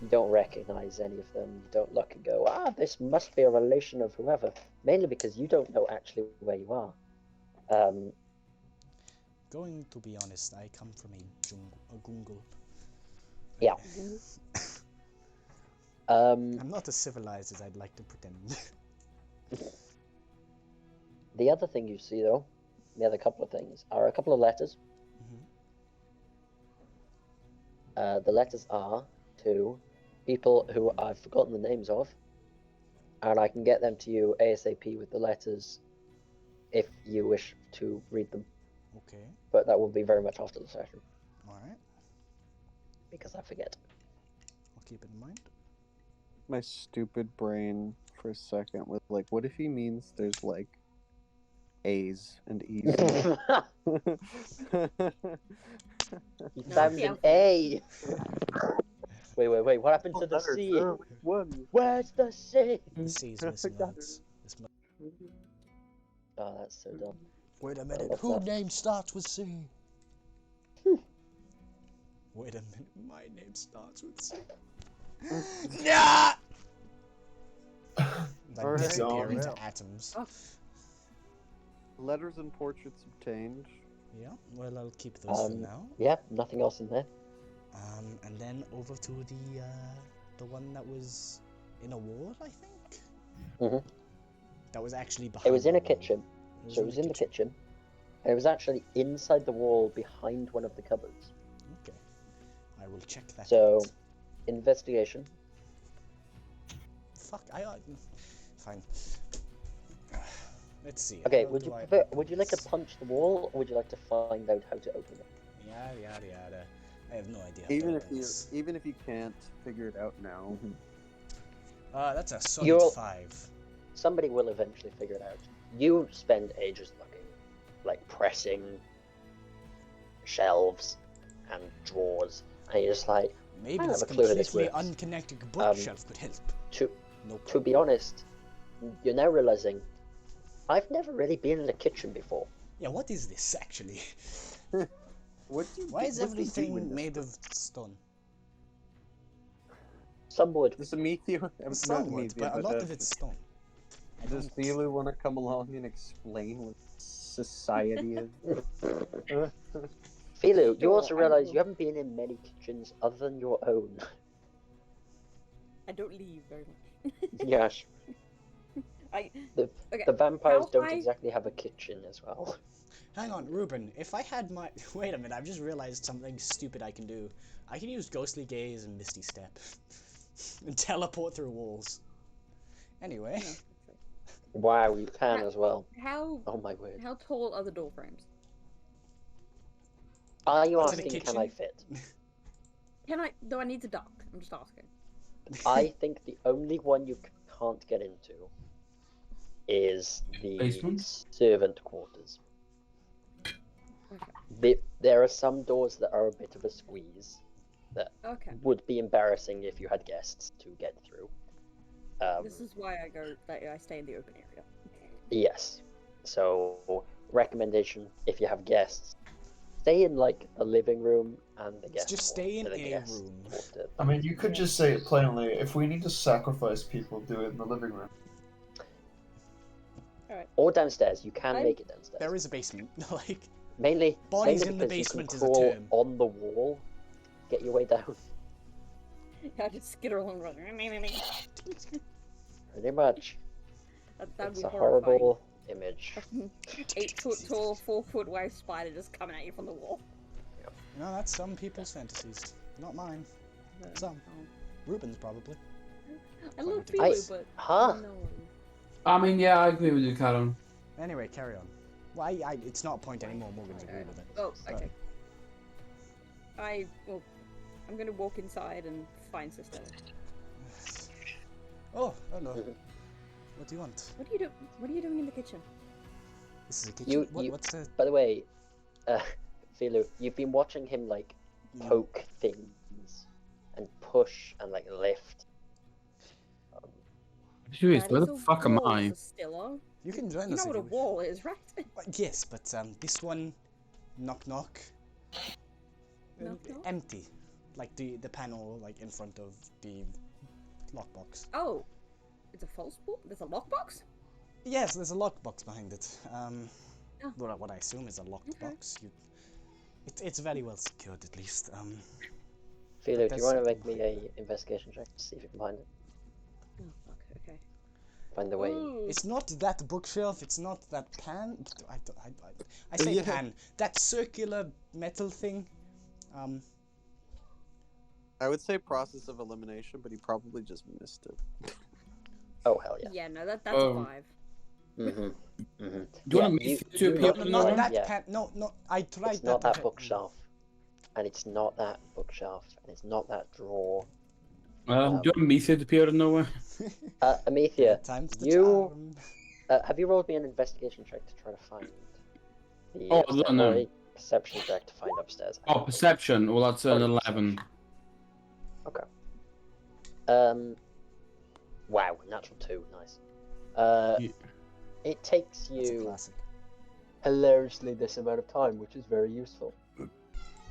You don't recognize any of them. You don't look and go, this must be a relation of whoever. Mainly because you don't know actually where you are. Going to be honest, I come from a jungle. Yeah. I'm not as civilized as I'd like to pretend. The other thing you see, though, the other couple of things, are a couple of letters. Mm-hmm. The letters are to people who I've forgotten the names of, and I can get them to you ASAP with the letters if you wish to read them. Okay. But that will be very much after the session. Alright. Because I forget. I'll keep it in mind. My stupid brain for a second was like, what if he means there's like A's and E's? You found an A! Wait, what happened to the Letters. C? Which one? Where's the C? The C's missing lads. Oh, that's so dumb. Wait a I minute, love who that. name starts with C? Wait a minute, my name starts with C. Nah! Like Alright. disappear Yeah. into atoms. Letters and portraits obtained. Yeah, well I'll keep those for now. Yeah, nothing else in there. And then over to the one that was in a wall, I think? Mhm. That was actually behind It was in the a wall. kitchen. So it was in the kitchen. And it was actually inside the wall behind one of the cupboards. Okay. I will check that So, out. investigation. Fuck, fine. Let's see. Okay, how would do you I prefer, open would you like to this? punch the wall, or would you like to find out how to open it? Yada yada yada. I have no idea. Even if you can't figure it out now. That's a solid You'll- 5. Somebody will eventually figure it out. You spend ages looking, like pressing shelves and drawers, and you're just like, Maybe I this have a clue who this completely was. unconnected bookshelf could help. to Nope. to be honest, you're now realizing, I've never really been in a kitchen before. Yeah, what is this actually? Why Why is everything made of stone? Some wood. Does Amethio, Some wood, but a lot of it's stone. I Does don't- Thielu want to come along and explain what society is? Philu, you Sure, also I realize will. you haven't been in many kitchens other than your own. I don't leave very much. Yes, Okay. the vampires how don't high- exactly have a kitchen as well. Hang on, Ruben. If I had my... Wait a minute, I've just realized something stupid I can do. I can use Ghostly Gaze and Misty Step. And teleport through walls. Anyway. Wow, you can as well. How Oh my word. how tall are the door frames? Are you What's in a asking, can I kitchen? fit? Do I need to duck? I'm just asking. I think the only one you can't get into is the Basement? servant quarters. There are some doors that are a bit of a squeeze that Okay. would be embarrassing if you had guests to get through. This is why I stay in the open area. Yes. So, recommendation if you have guests, stay in like the living room and the guest. Just hall stay in for the a guests room. to- I mean, you could just say it plainly. If we need to sacrifice people, do it in the living room. Or downstairs. You can I'm- make it downstairs. There is a basement. Like, Mainly, Bodies mainly in the because basement you is can a crawl term. on the wall, get your way down. I just skitter along. Pretty much. That'd It's be a horrifying. horrible image. 8-foot tall, 4-foot wide spider just coming at you from the wall. no, that's some people's fantasies. Not mine. Some. Ruben's probably. I love I- Pilu, but Huh? no. I mean, yeah, I agree with you, Callum. Anyway, carry on. Well, it's not a point anymore. Morgan's agreed with it. Oh, But- okay. I'm gonna walk inside and find Sister. Oh, hello. What do you want? What are you doing in the kitchen? This is a kitchen. You- What's the? By the way, Philu, you've been watching him like poke things and push and like lift. Serious, That where is the a fuck am wall, I? Sustilla. You can join You us know if what a you wish. wall is, right? Yes, but this one, knock knock. Knock, knock? Empty, like the panel like in front of the lockbox. Oh, it's a false wall. There's a lockbox. Yes, there's a lockbox behind it. Oh. What I assume is a locked Okay. box. It's very well secured at least. Philu, do There's you want to something make me a investigation check to see if you can find it? Oh, fuck. Okay. Find the way. Ooh. It's not that bookshelf. It's not that pan. I say Yeah. pan. That circular metal thing. I would say process of elimination, but he probably just missed it. Oh hell yeah. Yeah, no, that's Oh. a 5. Mm-hmm. Mm-hmm. Do you want me to appear No, on the not wall? that Yeah. pan. No. I tried It's not that to- bookshelf, and it's not that bookshelf, and it's not that drawer. Do you want me to appear in nowhere? Amethea, Times the you charm. have you rolled me an investigation check to try to find the Oh, upstairs, no. or a perception check to find upstairs? Oh, perception. Well, that's an Probably 11. Okay. Wow, natural 2, nice. Yeah. It takes That's a you classic. hilariously this amount of time, which is very useful,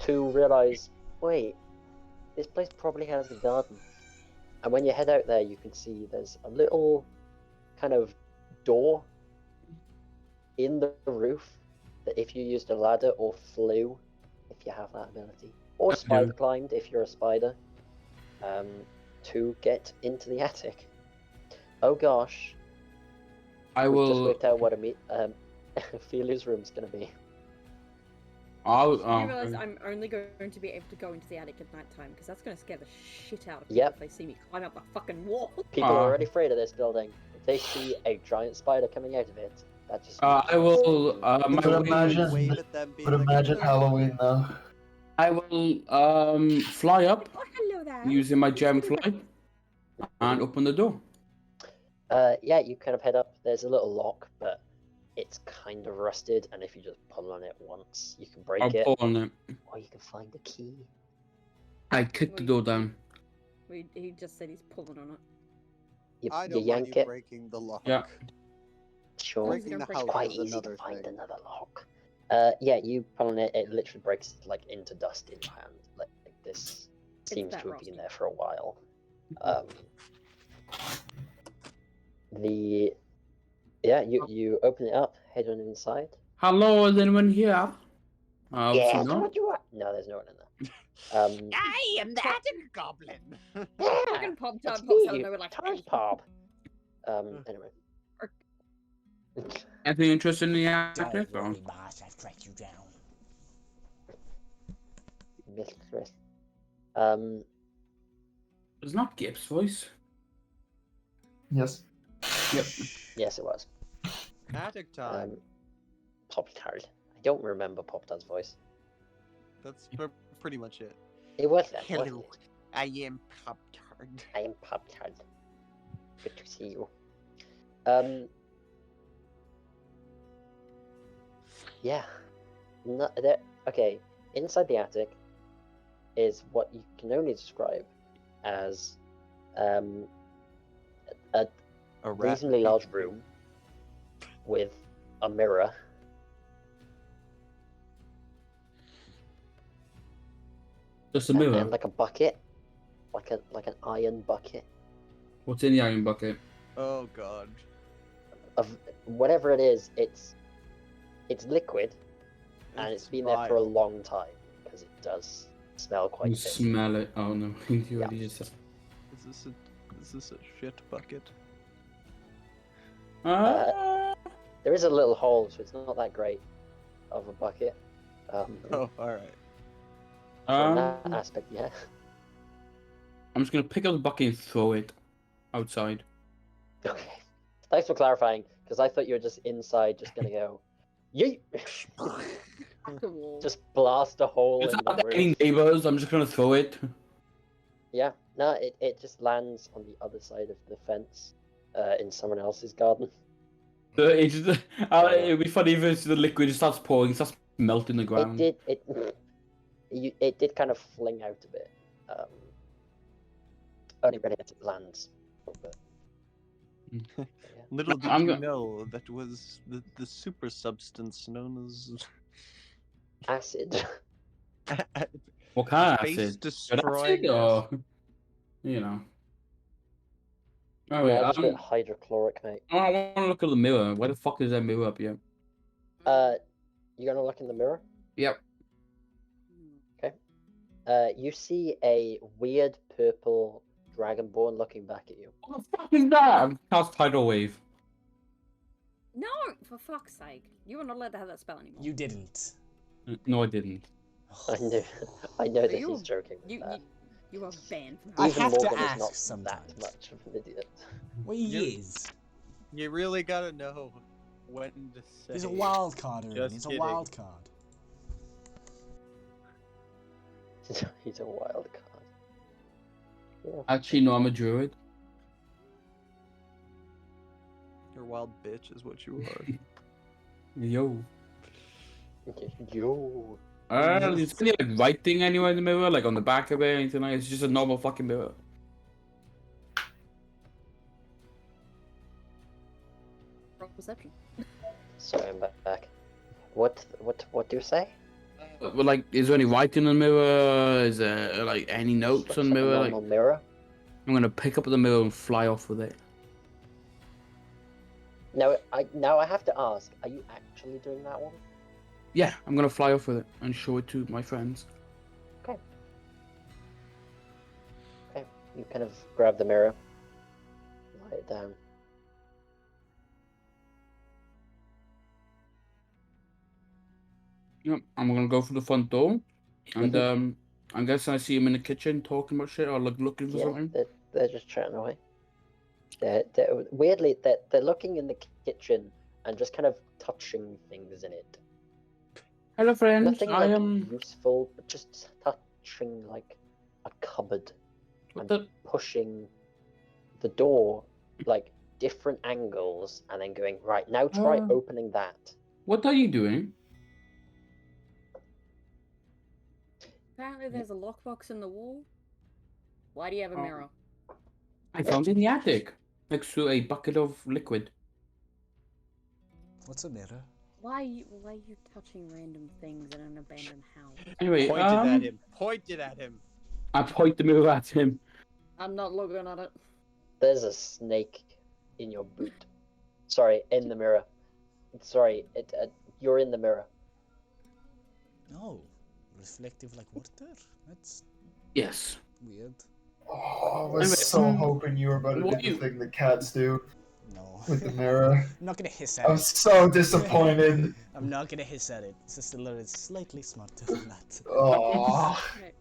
to realize, wait, this place probably has a garden. And when you head out there, you can see there's a little kind of door in the roof that if you used a ladder or flew, if you have that ability, or spider climbed if you're a spider, to get into the attic. Oh gosh, I we just will. worked out what Philu's room's gonna be. I'll. You realise I'm only going to be able to go into the attic at night time because that's going to scare the shit out of people Yep. if they see me climb up the fucking wall. People are already afraid of this building. If they see a giant spider coming out of it, that just. I will. My But wing- imagine- Wave at them, being But like, imagine Halloween though. I will fly up Oh, hello there. using my Who's gem sitting flight and open the door. Yeah, you kind of head up. There's a little lock, but it's kind of rusted, and if you just pull on it once, you can break I'll it, pull on it. or you can find a key. I kick the door down. He just said he's pulling on it. You, I you don't want yank you it. breaking the lock. Yeah. Sure. Breaking the It's house Quite is easy to another find thing. another lock. Yeah, you pull on it. It literally breaks like into dust in your hand. Like this seems that to have been rusty. there for a while. You open it up, head on inside. Hello, is anyone here? Obviously Yeah, not. what you want? No, there's no one in there. I am the attic goblin. Fucking Pop It's Tart pops out of me, nowhere like, Tart Pop. Anyway. Anything interesting in the Don't attic? or- worry, boss. I've tracked you down. Mistress. It's not Gip's voice. Yes. Yep. Yes, it was. Attic time. Pop Tart. I don't remember Pop Tart's voice. That's pretty much it. It was that. wasn't Hello, it? I am Pop Tart. I am Pop Tart. Good to see you. Yeah. Okay. Inside the attic is what you can only describe as a A reasonably large room with a mirror. Just a mirror. And like a bucket, like an iron bucket What's in the iron bucket? Oh god. of whatever it is. It's liquid, and it's been there for a vile. long time because it does smell You quite big. smell it. Oh no, you already just said. Is this a shit bucket? There is a little hole, so it's not that great of a bucket. Oh, alright. From that aspect, yeah. I'm just gonna pick up the bucket and throw it outside. Okay. Thanks for clarifying, because I thought you were just inside, just gonna go, yeet! At the wall. Just blast a hole It's in not the got any roof. neighbors. I'm just gonna throw it. Yeah, no, it just lands on the other side of the fence, in someone else's garden. It's just, it'd be funny if it's the liquid just starts pouring, starts melting the ground. It did kind of fling out a bit. Only really as it lands. But, yeah. Little did I'm you go- know that was the super substance known as Acid. What kind of space acid? Good destroying. acid or you know? Oh wait, Yeah, just a bit hydrochloric, mate. I want to look at the mirror. Where the fuck is that mirror up here? You gonna look in the mirror? Yep. You see a weird purple dragonborn looking back at you. What the fuck is that? I'm cast tidal wave. No, for fuck's sake. You are not allowed to have that spell anymore. You didn't. No, I didn't. I know that you- he's joking with You, that. you are banned from I Even have to Morgan is ask not sometimes. that much of an idiot. Well, he is. You really gotta know when to say. He's a wild card, Erwin. Just He's kidding. a wild card. He's a wild card. Yeah. Actually, no, I'm a druid. You're a wild bitch, is what you are. Yo. Yo. Is there any like writing anywhere in the mirror, like on the back of it, or anything like? It's just a normal fucking mirror. Roll perception. Sorry, I'm back. What do you say? But like, is there any writing on the mirror? Is there like any notes on the mirror? Like, Normal mirror. I'm gonna pick up the mirror and fly off with it. Now I have to ask: are you actually doing that one? Yeah, I'm gonna fly off with it and show it to my friends. Okay. You kind of grab the mirror, lie it down. Yep, I'm gonna go through the front door, and Mhm. I guess I see him in the kitchen talking about shit or like looking for Yeah, something. they're just chatting away. Weirdly, they're looking in the kitchen and just kind of touching things in it. Hello, friends. Nothing I like am. useful, but just touching like a cupboard What and the? pushing the door like different angles, and then going right now. Try opening that. What are you doing? Apparently there's a lockbox in the wall. Why do you have a Oh. mirror? I found it in the attic next to a bucket of liquid. What's a mirror? Why are you touching random things in an abandoned house? Anyway, Pointed at him. Pointed at him. I point the mirror at him. I'm not looking at it. There's a snake in your boot. Sorry, in the mirror. Sorry, you're in the mirror. No. Reflective like water? That's Yes. weird. Oh, I was Anyway, so hoping you were about to what do you- the thing that cats do No. with the mirror. I'm not gonna hiss I at was it. so disappointed. I'm not gonna hiss at it. It's just a little slightly smarter than that. Oh, Okay.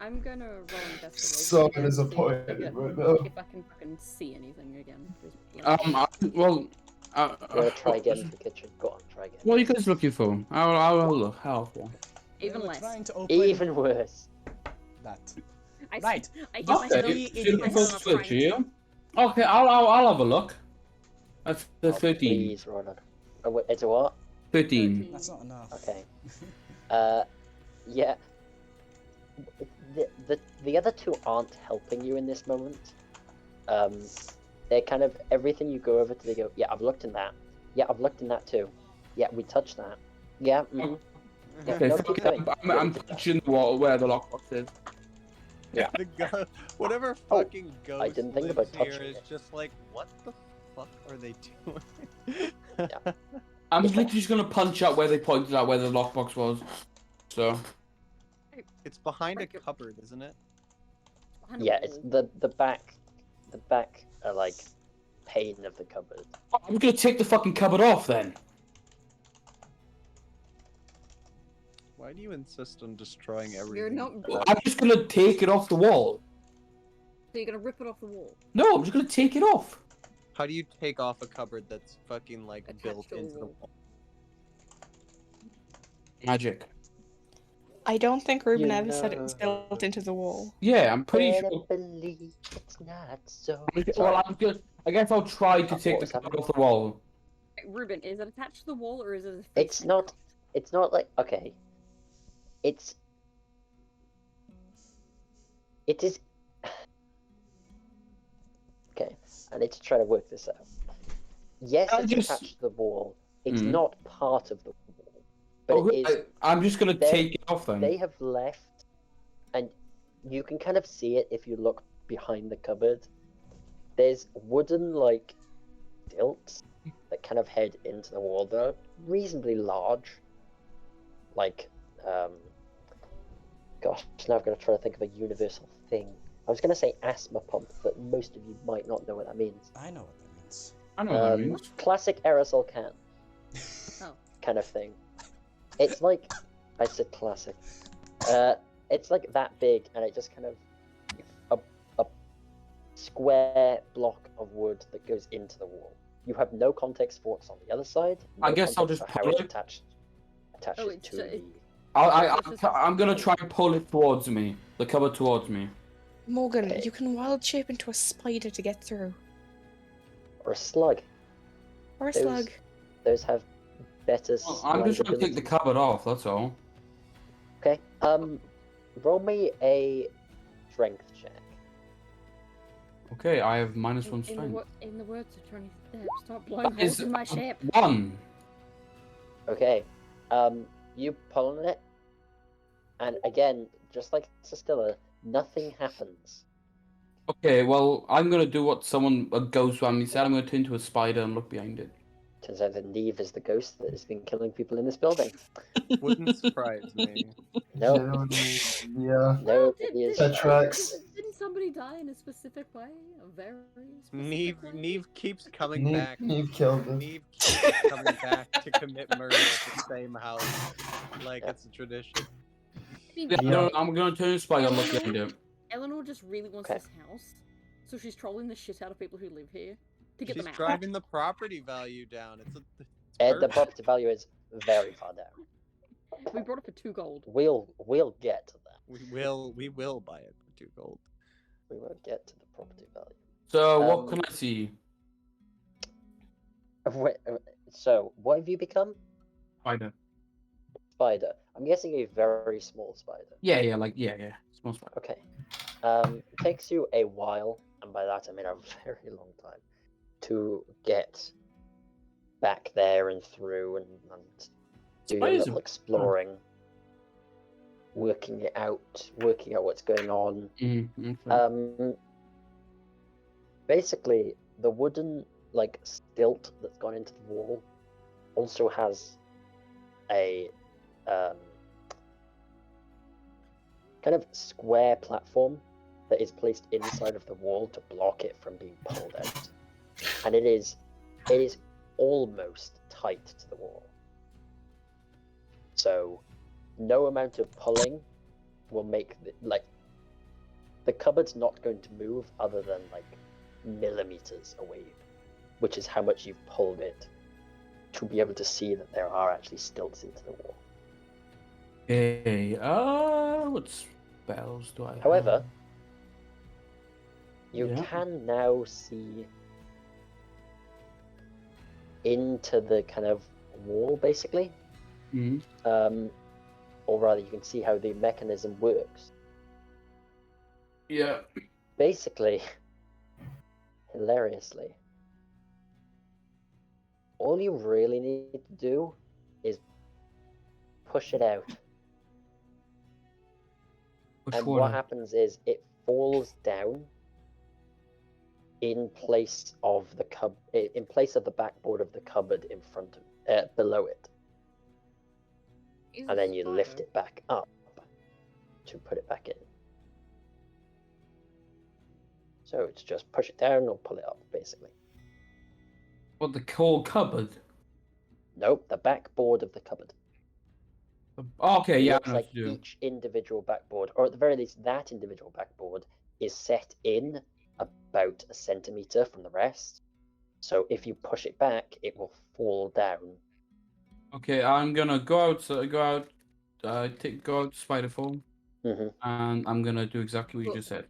I'm gonna roll investigation. so again to see disappointed if right now. if I can fucking see anything again. Well, You wanna try again in the kitchen? Go on, try again. what are you guys looking for? I'll look. How? Even We're less. trying to open Even worse. that. I, Right. I get myself. Okay, Three so you're looking for a idiots. switch here. Okay, I'll have a look. That's the Oh, 13. Please, Ronan. Oh, wait, it's a what? 13. That's not enough. Okay. Yeah. The other two aren't helping you in this moment. They're kind of everything you go over to. They go, yeah, I've looked in that. Yeah, I've looked in that too. Yeah, we touched that. Yeah. Oh, Yeah, Okay, no, so keep going. I'm, Yeah, we I'm did that. punching the wall where the lockbox is. Yeah. Whatever Oh, fucking ghost didn't think lives about here touching is it. just like, what the fuck are they doing? I'm literally just gonna punch out where they pointed out where the lockbox was. So It's behind a Break it. cupboard, isn't it? Behind a Yeah, it's wall. the back like pane of the cupboard. I'm gonna take the fucking cupboard off then. Why do you insist on destroying everything? You're not. I'm just gonna take it off the wall. So you're gonna rip it off the wall. No, I'm just gonna take it off. How do you take off a cupboard that's fucking like Attached built to a into the wall. wall? Magic. I don't think Ruben You ever said it was know. built into the wall. Yeah, I'm pretty Better sure. believe it's not so. Well, I guess I'll try to What take the was cupboard off the wall. Ruben, is it attached to the wall or is it? It's not. It's not like okay. It is. Okay, I need to try to work this out. Yes, I it's just- attached to the wall. It's Mhm. not part of the wall, but it is. I'm just gonna They- take it off then. They have left, and you can kind of see it if you look behind the cupboard. There's wooden like stilts that kind of head into the wall. They're reasonably large. Like, gosh, now I've got to try to think of a universal thing. I was going to say asthma pump, but most of you might not know what that means. I know what that means. I know what that means. Classic aerosol can Oh. kind of thing. It's like, I said classic. It's like that big, and it just kind of a square block of wood that goes into the wall. You have no context for what's on the other side. I no guess I'll context just for how pull it's it. attaches Oh, it's- to it- the. I'm gonna try and pull it towards me. The cupboard towards me. Morgan, Okay. you can wild shape into a spider to get through. Or a slug. Or a Those- slug. Those have better. I'm just slide trying to take the ability. cupboard off. That's all. Okay. Roll me a strength check. Okay, I have minus one In the, strength. in the words of Johnny Depp, stop blowing That holes is in my ship. 1. Okay. You pull on it, and again, just like Sestilla, nothing happens. Okay, well, I'm gonna do what a ghost family said. I'm gonna turn into a spider and look behind it. Turns out that Neve is the ghost that has been killing people in this building. Wouldn't surprise me. No, Genuinely, yeah. no, Did- he is. That tracks. Didn't somebody die in a specific way? A very specific way? Neve keeps coming Neve, back. Neve killed it. Neve keeps coming back to commit murder at the same house, like it's a tradition. I mean, Yeah, Yeah. I'm gonna turn into a spider and look behind it. Eleanor just really wants Okay. this house, so she's trolling the shit out of people who live here to get She's them out. driving the property value down. It's The perfect. property value is very far down. We brought it for 2 gold. We'll get to that. We will buy it for 2 gold. We won't get to the property value. So, what Um, can I see? Wait, so, what have you become? Spider. Spider. I'm guessing a very small spider. Yeah, small spider. Okay. It takes you a while, and by that I mean a very long time, to get back there and through and do your Spiders little are- exploring, working out what's going on. Okay. Basically, the wooden like stilt that's gone into the wall also has a kind of square platform that is placed inside of the wall to block it from being pulled out, and it is almost tight to the wall. So, no amount of pulling will make the cupboard's not going to move other than like millimeters away, which is how much you've pulled it to be able to see that there are actually stilts into the wall. Okay. What spells do I have? However, you Yeah. can now see into the kind of wall, basically. Mhm. Or rather, you can see how the mechanism works. Yeah. Basically, hilariously, all you really need to do is push it out. Push And what what out? happens is it falls down in place of the backboard of the cupboard in front of below it. He's And a then you lift spider. it back up to put it back in. So it's just push it down or pull it up, basically. What, the whole cupboard? Nope, the backboard of the cupboard. Okay, It yeah, looks I know like what to do. each individual backboard, or at the very least, that individual backboard is set in about a centimeter from the rest. So if you push it back, it will fall down. Okay, I'm gonna go out go out to spider form, hmm and I'm gonna do exactly what you Well, just said.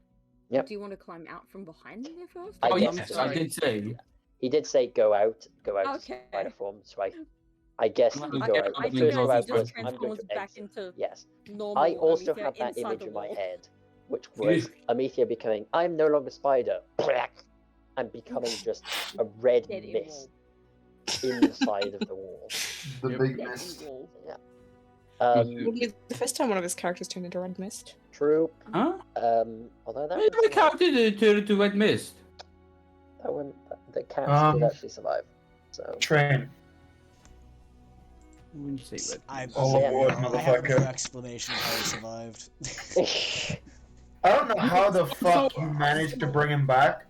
Yep. Do you want to climb out from behind there first? I Oh guess yes, so. I did say. He did say go out to Okay. spider form, so I guess Well, you I- go I- out. I The think first go go out out to was spider I'm going to back exit. into Yes. normal. I also Amicia had that inside image the in my wall. head, which was Amicia becoming I'm no longer spider, and becoming just a red Dead in mist wall. inside of the wall. The Yep. big Dead mist. in wall. Yeah. Would be the first time one of his characters turned into Red Mist. True. Huh? Although that Why did my would survive. character turn to red mist? That one, the cats did actually survive. So Train. When you say red I, mist. All Yeah. aboard, I have no motherfucker. explanation of how he survived. I don't know how the fuck you managed to bring him back.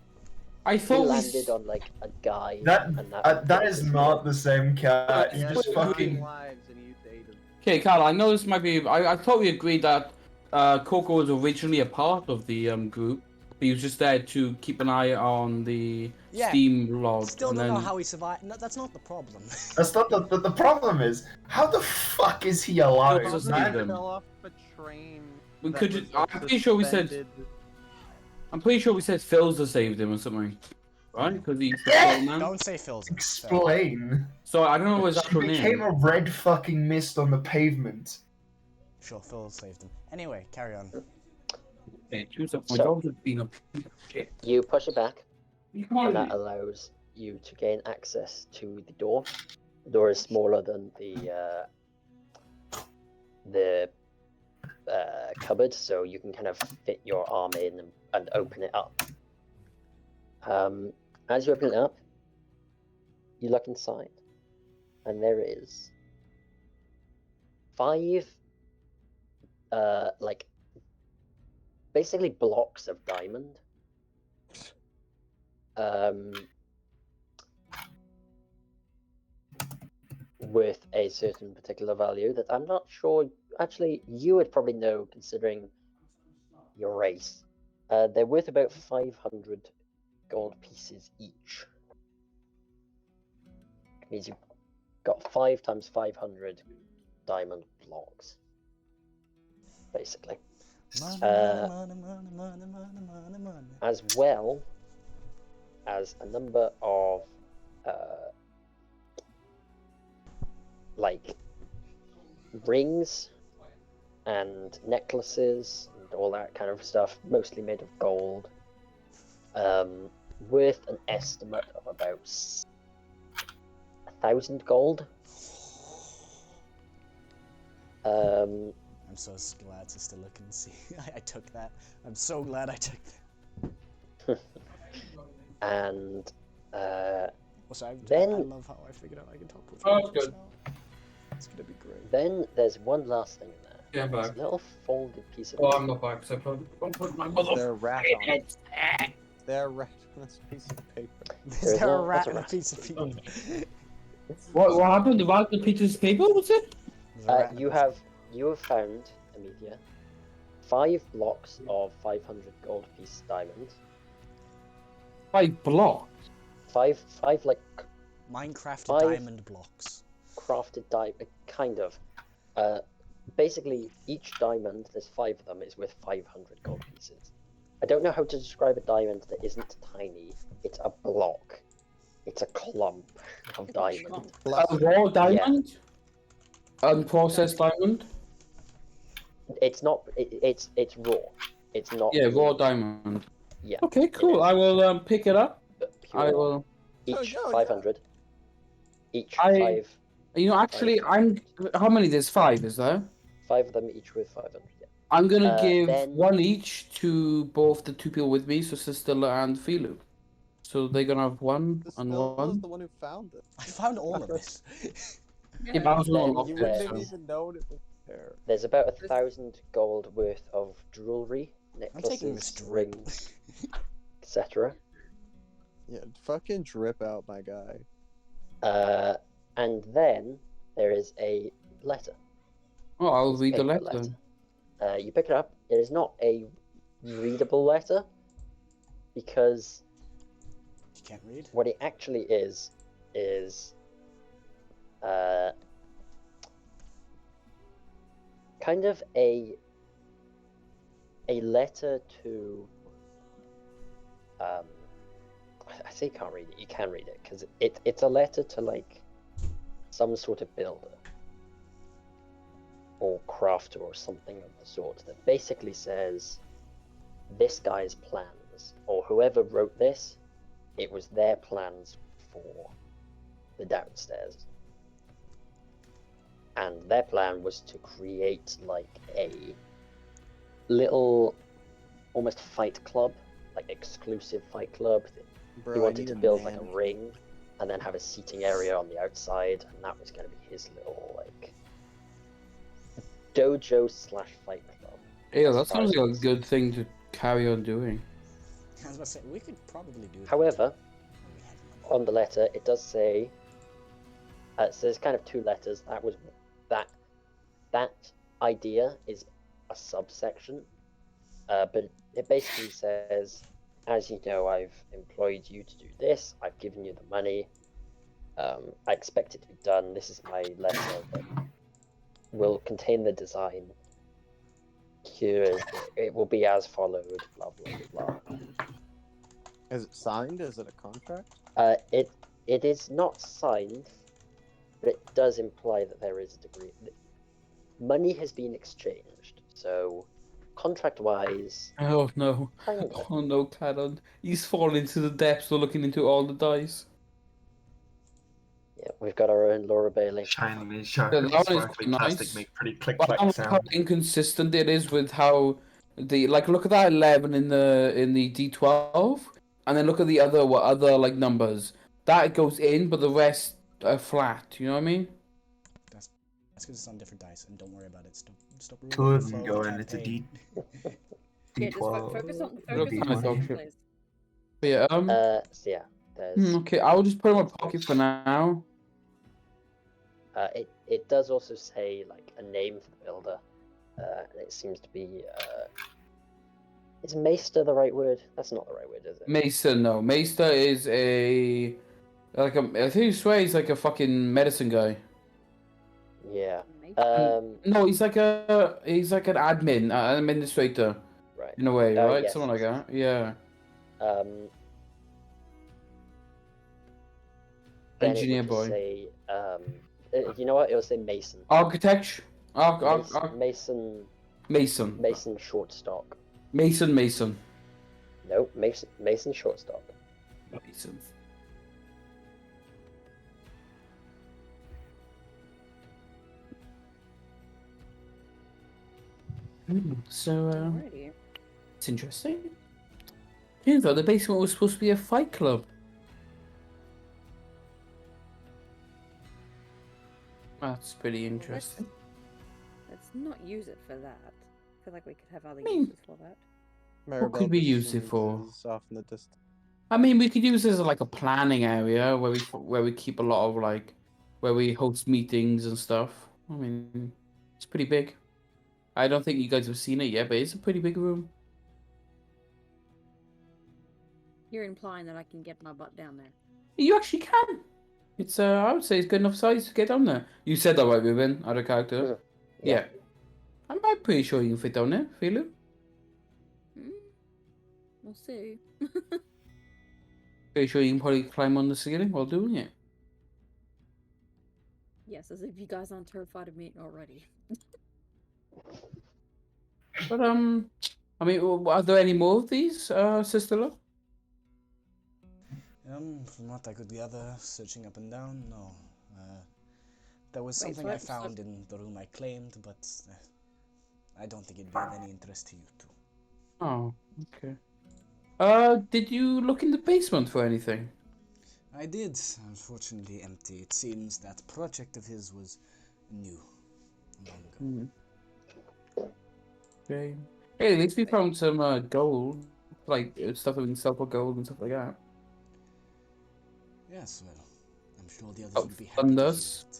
I he thought we landed on like a guy. That and that that is not the same cat. He You had just 9 fucking. lives and you ate him. Okay, Carl, I know this might be. I thought we agreed that Coco was originally a part of the group. He was just there to keep an eye on the Yeah, Steam log. Still and don't then... know how he survived. No, that's not the problem. That's not the problem is how the fuck is he alive? It was a man? Steam. Fell off a train. We that could was, just- like, I'm pretty sure we said- suspended. I'm pretty sure we said Philza saved him or something, right? Because he's the Yeah! Phil man. Don't say Phil's. Explain. So I don't know his She actual became name. a red fucking mist on the pavement. Sure, Phil saved him. Anyway, carry on. Okay, choose up. My So- dog has been a shit. You push it back, You and that can't. allows you to gain access to the door. The door is smaller than the cupboard, so you can kind of fit your arm in and open it up. As you open it up, you look inside, and there is 5 like basically blocks of diamond. With a certain particular value that I'm not sure. Actually, you would probably know considering your race. They're worth about 500 gold pieces each. It means you've got 5 times 500 diamond blocks, basically. Money, Uh, money, money, money, money, money, money. As well as a number of like rings and necklaces and all that kind of stuff, mostly made of gold, worth an estimate of about 1,000 gold. I'm so glad to still look and see. I took that. I'm so glad I took that. And Also, I Then- love how I figured out I can talk with Oh, you that's good. now. It's gonna be great. then there's one last thing in there. Yeah, I'm It's back. a little folded piece of Well, I'm not back, so I put my mother. There a rat on it. There a rat on this piece of paper. Is is there a not- rat that's a in a rat. piece of paper? What happened? The rat, the Peter's paper, was it? There's a rat in a You piece of- have found, Amelia, 5 blocks of 500 gold piece diamonds. 5 blocks. Five like Minecraft 5 diamond blocks. crafted diamond, kind of. Basically, each diamond, there's 5 of them, is worth 500 gold pieces. I don't know how to describe a diamond that isn't tiny. It's a block. It's a clump of diamond. A raw diamond? Unprocessed diamond? It's not. It's raw. It's not. Yeah, raw diamond. Yeah. Okay, cool. I will pick it up. But I pure. will. Each Oh, yeah. 500. Each I- 5. You know, actually, I'm. How many? There's 5, is there? 5 of them, each with 500. Yeah. I'm gonna give Then- 1 each to both the 2 people with me, so Sistilla and Philu. So they're gonna have 1 This and Bill was 1. the one who found it. I found all of this. Yeah, but I was Then not You locked wouldn't it, have so. even known it was there. There's about 1,000 gold worth of jewelry, I'm taking this necklaces, drip. rings, etc. Yeah, fucking drip out, my guy. And then there is a letter. Oh, I'll It's a read the paper letter. You pick it up. It is not a readable letter because You can't read. what it actually is kind of a letter to I say you can't read it. You can read it because it's a letter to like some sort of builder or crafter or something of the sort that basically says this guy's plans, or whoever wrote this, it was their plans for the downstairs. And their plan was to create like a little almost fight club, like exclusive fight club. Bro, He I wanted need to a build like man. a ring and then have a seating area on the outside, and that was going to be his little like dojo slash fight club. Yeah, As that far sounds as like a it's- good thing to carry on doing. I was about to say, we could probably do that. However, when we have money. on the letter it does say so there's kind of 2 letters. That idea is a subsection, but it basically says, as you know, I've employed you to do this, I've given you the money, I expect it to be done, this is my letter that will contain the design, here is it will be as followed, blah blah blah blah. Is it signed? Is it a contract? It is not signed, but it does imply that there is a degree. Money has been exchanged, so contract-wise, Oh no. kind of. Oh no, Canon. He's fallen into the depths of looking into all the dice. Yeah, we've got our own Laura Bailey. Shiny, Yeah, sharply, that one is sparkly quite plastic nice. make pretty click But clack how sound. inconsistent it is with how like look at that 11 in the D12, and then look at the other like numbers. That goes in, but the rest are flat. You know what I mean? That's because it's on different dice, and don't worry about it. Stop ruining 2 of the them flow of the go in. It's a campaign. Yeah, just D12. focus on Look, the I'm a dog game, shit. please. But yeah. So yeah, there's. Okay, I'll just put it in my pocket for now. It does also say like a name for the builder, and it seems to be. Is Maester the right word? That's not the right word, is it? Maester, no. Maester is I think you swear he's like a fucking medicine guy. Yeah. Maybe. No, he's like an admin, an administrator Right. in a way, Oh, right? yes, Something like yes, that. Yeah. Then Engineer it would just boy. say, you know what? It will say Mason. Architect. Mason Mason. shortstock. Mason. No, Mason shortstock. Mason. So, Alrighty. it's interesting. Turns out the basement was supposed to be a fight club. That's pretty interesting. Let's not use it for that. I feel like we could have other mean- uses for that. Maribel could we just use it for? sneezes off in the distance. I mean, we could use this as like a planning area where we keep a lot of like where we host meetings and stuff. I mean, it's pretty big. I don't think you guys have seen it yet, but it's a pretty big room. You're implying that I can get my butt down there. You actually can. It's I would say it's good enough size to get down there. You said that right, Ruben, out of character. Yeah. I'm pretty sure you can fit down there, feel it? We'll see. Pretty sure you can probably climb on the ceiling while doing it. Yes, as if you guys aren't terrified of me already. But I mean, are there any more of these, Sister Love? From what I could gather, searching up and down, no. There was Wait, something so I I- so- found in the room I claimed, but I don't think it'd be of any interest to you two. Oh, okay. Did you look in the basement for anything? I did, unfortunately empty. It seems that project of his was new. Long ago. Okay. Hey, at least we found some gold, like stuff that we can sell for gold and stuff like that. Yes, well, I'm sure the others Oh, would be happy to hear thunders. it.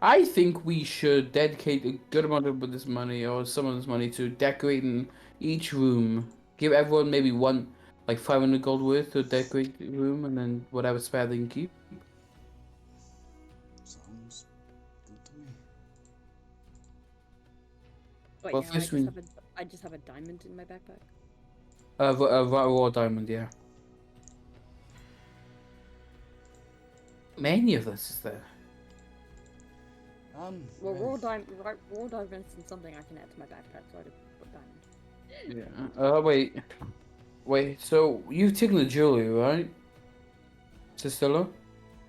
I think we should dedicate a good amount of this money, or some of this money, to decorating each room. Give everyone maybe one, like 500 gold worth to decorate the room, and then whatever spare they can keep. Sounds good to me. Wait, Well, now first we- I just have a diamond in my backpack. Raw diamond, yeah. Many of this is there. Well, raw diamonds is something I can add to my backpack, so I just put diamond. Yeah. Wait. So you've taken the jewelry, right, Cicilla?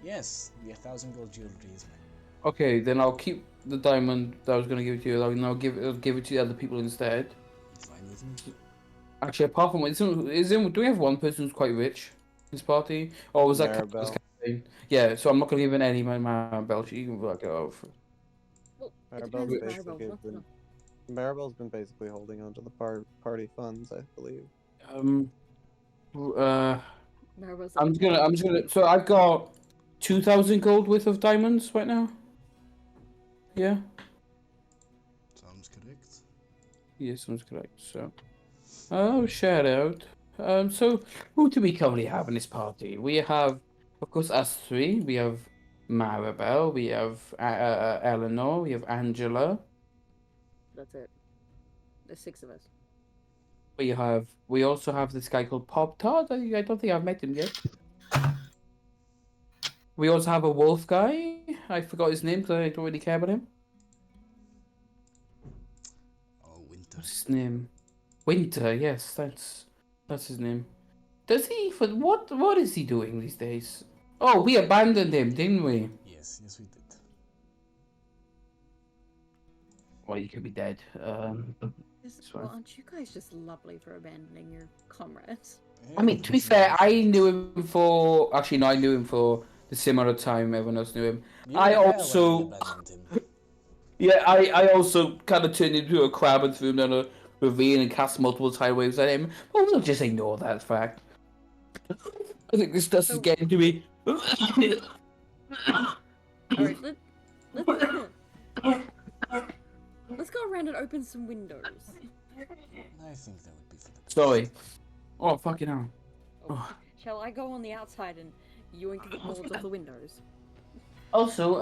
Yes, the 1,000 gold jewelry is mine. Okay, then I'll keep the diamond that I was gonna give it to you. I'll give it to the other people instead. Fine with me. Actually, apart from do we have one person who's quite rich in this party, or was that Maribel. campaign? Yeah, so I'm not gonna give any money to Maribel. She can work it out. Well, it Maribel's depends if basically Maribel been Maribel's been basically holding on to the party funds, I believe. Maribel's I'm just gonna. So I've got 2,000 gold worth of diamonds right now. Yeah. Sounds correct. Yes, sounds correct. So, shout out. So who do we currently have in this party? We have, of course, us three. We have Maribel. We have Eleanor. We have Angela. That's it. There's 6 of us. We also have this guy called Pop Tart. I don't think I've met him yet. We also have a wolf guy. I forgot his name because I don't really care about him. Oh, Winter. What's his name? Winter. Yes, that's his name. Does he? What is he doing these days? Oh, we abandoned him, didn't we? Yes, we did. Well, he could be dead. Well, aren't you guys just lovely for abandoning your comrades? I mean, to be fair, I knew him for. Actually, no, I knew him for the similar time everyone else knew him. You I were there when we also. abandoned him. Yeah, I also kind of turned into a crab and threw him down a ravine and cast multiple tidal waves at him. But we'll just ignore that fact. I think this dust is getting to me. Alright, let's go around and open some windows. I think that would be for the best. Sorry. Oh, fucking hell. Oh. Shall I go on the outside and yoink the boards off the windows? Also,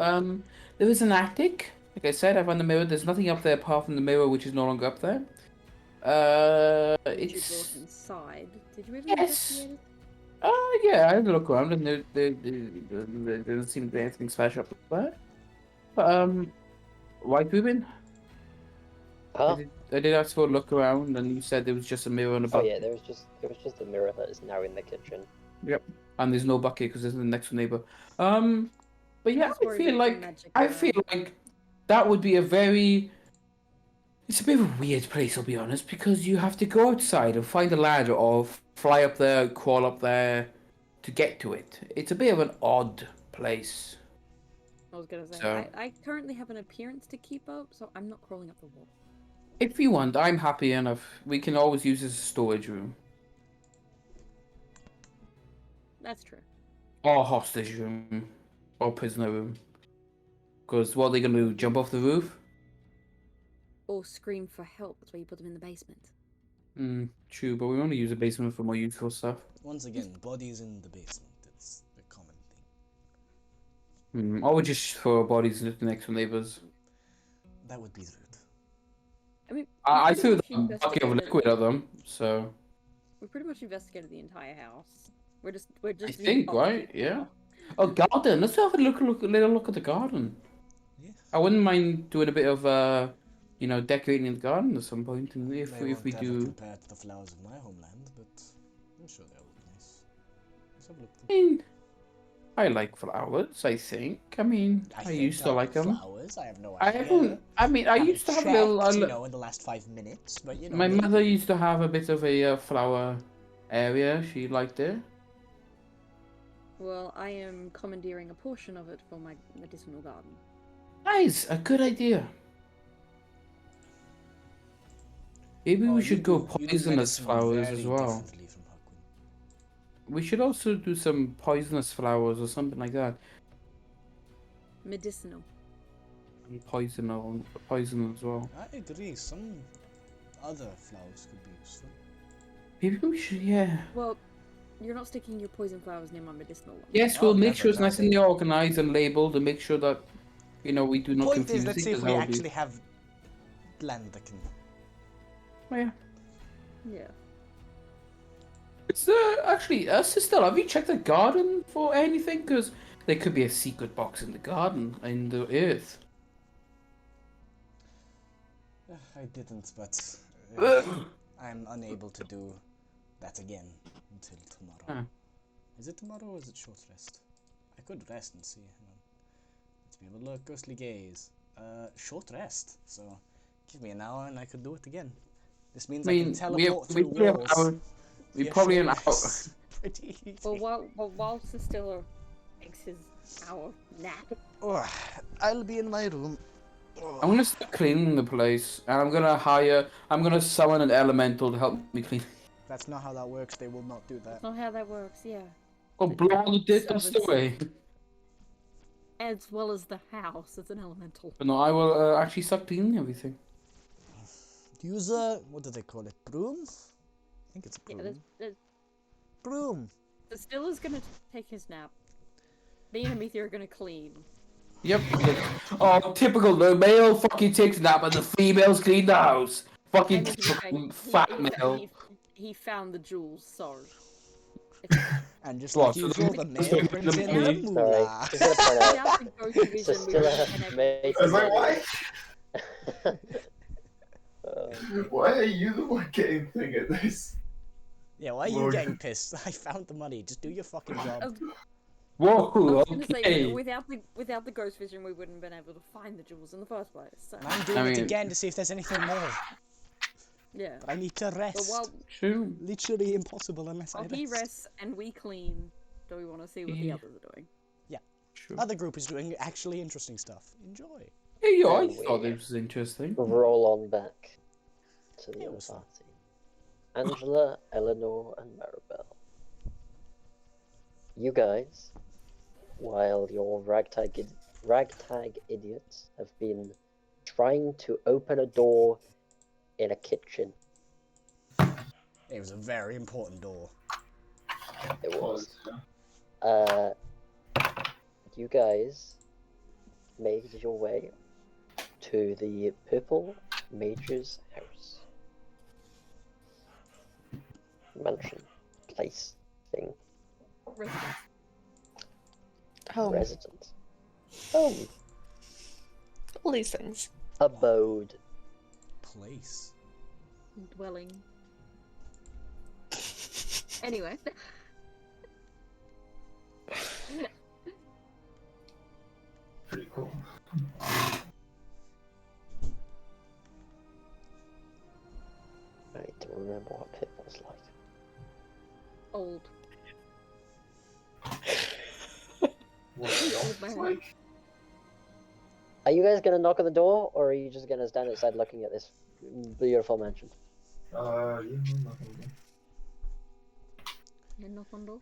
there is an attic. Like I said, I found the mirror. There's nothing up there apart from the mirror, which is no longer up there. Did you It's. go inside? Did you ever Yes. investigate it? Yeah, I had a look around and there doesn't seem to be anything special up there. But, White Women? Huh? I did ask for a look around and you said there was just a mirror and a Oh bucket. yeah, there was just a mirror that is now in the kitchen. Yep. And there's no bucket because there's the next door neighbor. But yeah, Just I worry feel about like magic I mirror. feel like that would be a very. It's a bit of a weird place, I'll be honest, because you have to go outside and find a ladder or fly up there, crawl up there to get to it. It's a bit of an odd place. I was gonna say, So- I currently have an appearance to keep up, so I'm not crawling up the wall. If you want, I'm happy enough. We can always use this as a storage room. That's true. Or hostage room. Or prisoner room. Because what are they going to do? Jump off the roof? Or scream for help. That's why you put them in the basement. True, but we want to use the basement for more useful stuff. Once again, bodies in the basement. It's a common thing. Or we just throw bodies next to neighbors. That would be rude. I mean, I we threw pretty much the bucket of investigated- liquid at them, so. We pretty much investigated the entire house. We're just I the think, opposite right? Yeah. now. Oh, garden. Let's have a little look at the garden. Yeah. I wouldn't mind doing a bit of, decorating the garden at some point. And They if we won't ever do. compare to the flowers of my homeland, but I'm sure that would be nice. Let's have a look. I mean, I like flowers, I think. I mean, I think used to like them. flowers. I have no I idea. haven't. I mean, I used to have little. checked, in the last 5 minutes, but My maybe. mother used to have a bit of a flower area. She liked it. Well, I am commandeering a portion of it for my medicinal garden. Nice, a good idea. Maybe we should go poisonous flowers as well. We should also do some poisonous flowers or something like that. Medicinal. And poison as well. I agree. Some other flowers could be useful. Maybe we should, yeah. Well, you're not sticking your poison flowers near my medicinal ones. Yes, we'll make sure it's nice and organized and labeled and make sure that, we do not Point confuse is, let's see if things we as actually have land that can. Oh, yeah. Yeah. It's actually, sister, have you checked the garden for anything? Because there could be a secret box in the garden, in the earth. I didn't, but I'm unable to do that again until tomorrow. Huh. Is it tomorrow or is it short rest? I could rest and see. Hang on. Let's be able to look. Ghostly gaze. Short rest. So give me an hour and I could do it again. This means I can teleport through walls. We probably an hour. Pretty easy. Well, while Sustilla takes his hour nap. Oh, I'll be in my room. I'm gonna start cleaning the place, and I'm gonna summon an elemental to help me clean. That's not how that works. They will not do that. That's not how that works, yeah. Oh, blow all the dirt dust away. As well as the house, it's an elemental. But no, I will actually start cleaning everything. Use a, what do they call it? Broom? I think it's a broom. Yeah, Broom! Sustilla's gonna take his nap. Me and Amethyr are gonna clean. Yep. Oh, typical. The male fucking takes a nap and the females clean the house. Fucking fat male. He found the jewels, so. And just like usual, the male brings in the moolah. As my wife? Why are you the one getting thing at this? Yeah, why are you getting pissed? I found the money. Just do your fucking job. Whoa, say, without the ghost vision, we wouldn't have been able to find the jewels in the first place. So. And I'm doing it again to see if there's anything more. Yeah. But I need to rest. True. Literally impossible unless I rest. He rests and we clean. Do we want to see what the others are doing? Yeah. True. Other group is doing actually interesting stuff. Enjoy. Yeah, I thought it was interesting. Roll on back to the other party. Angela, Eleanor, and Maribel. You guys, while your ragtag idiots have been trying to open a door in a kitchen. It was a very important door. It was. You guys made your way to the Purple Mage's house. Mansion. Place. Thing. Residence. Home. Residence. Home. All these things. Abode. Place. Dwelling. Anyway. Pretty cool. I don't remember what Pip was like. Old. Are you guys gonna knock on the door, or are you just gonna stand outside looking at this beautiful mansion? Yeah, I'm not gonna Yeah, knock on door.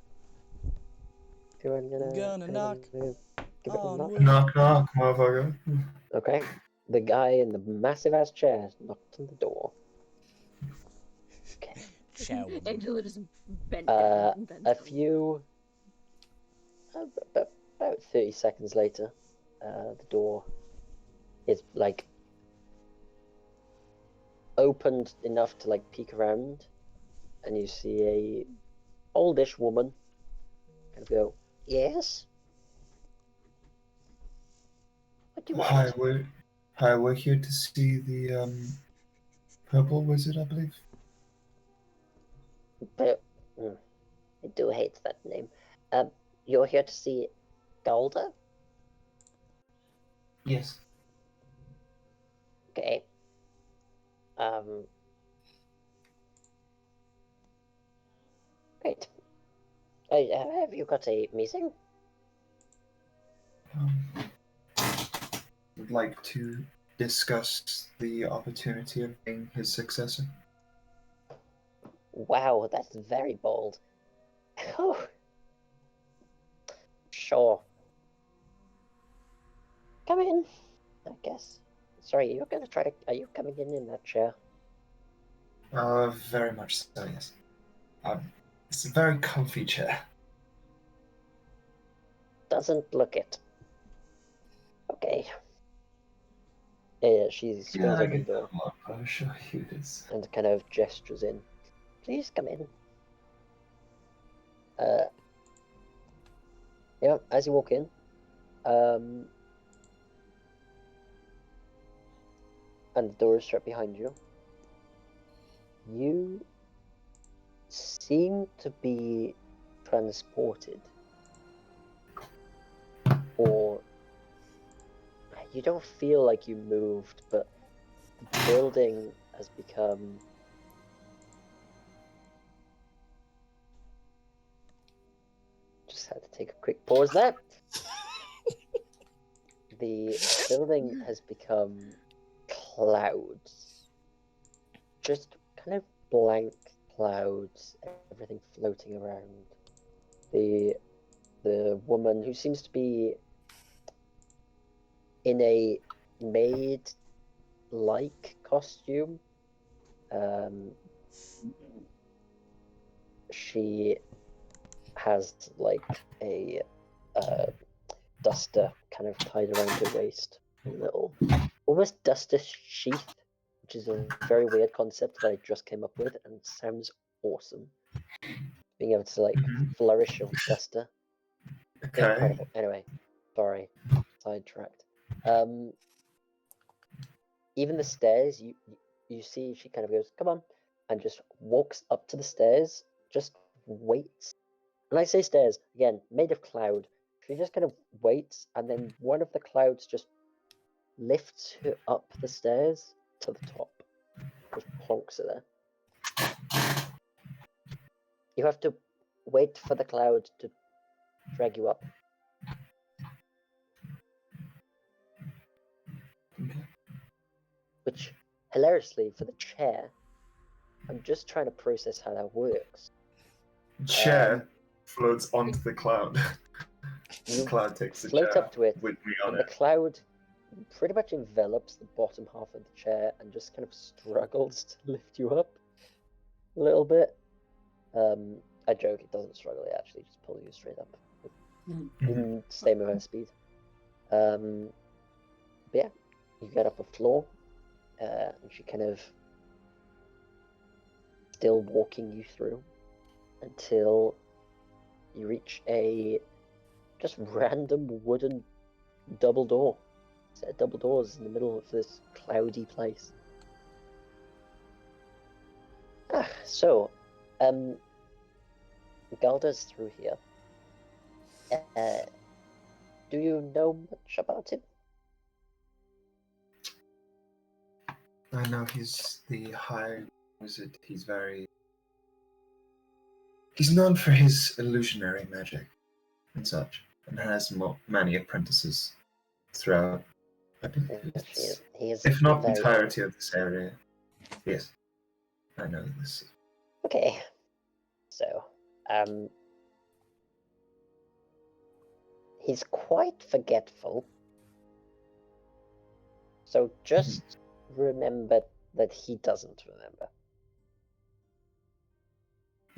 Gonna knock. Give it a knock. Knock, knock, motherfucker. Okay. The guy in the massive ass chair knocked on the door. Okay. Angela just bent A down. few. About 30 seconds later, the door is like opened enough to like peek around, and you see a oldish woman kind of go, "Yes? What do you want?" Hi, we're here to see the purple wizard, I believe. But I do hate that name. You're here to see Golda? Yes. Okay. Great. Have you got a meeting? Would like to discuss the opportunity of being his successor. Wow, that's very bold. Whew. Sure. Come in, I guess. Sorry, you're gonna try to. Are you coming in that chair? Very much so, yes. It's a very comfy chair. Doesn't look it. Okay. Yeah, she swings I open the get door that look, I'll show you this. and kind of gestures in. Please come in. Yeah, as you walk in, and the door is shut behind you, you seem to be transported. Or you don't feel like you moved, but the building has become just had to take a quick pause there. The building has become clouds. Just kind of blank clouds, everything floating around. The woman who seems to be in a maid-like costume. She has like a duster kind of tied around her waist, a little almost duster sheath, which is a very weird concept that I just came up with and sounds awesome. Being able to like flourish your duster. Okay. Incredible. Anyway, sorry, sidetracked. Even the stairs, you see, she kind of goes, "Come on," and just walks up to the stairs, just waits. And I say stairs again, made of cloud. She just kind of waits, and then one of the clouds just lifts her up the stairs to the top. Just plonks her there. You have to wait for the cloud to drag you up. Which, hilariously, for the chair, I'm just trying to process how that works. Chair floats onto the cloud. The You cloud takes the float chair up to it, with me on and the it. cloud pretty much envelops the bottom half of the chair and just kind of struggles to lift you up a little bit. I joke, it doesn't struggle, it actually just pulls you straight up in same amount of speed. But yeah, you get up the floor, and she kind of still walking you through until you reach a just random wooden double door. Set of double doors in the middle of this cloudy place. So, Galda's through here. Do you know much about him? I know he's the high wizard. He's known for his illusionary magic and such, and has many apprentices throughout. I believe He is if not the very entirety of this area. Yes, I know this. Okay. So, he's quite forgetful. So just remember that he doesn't remember.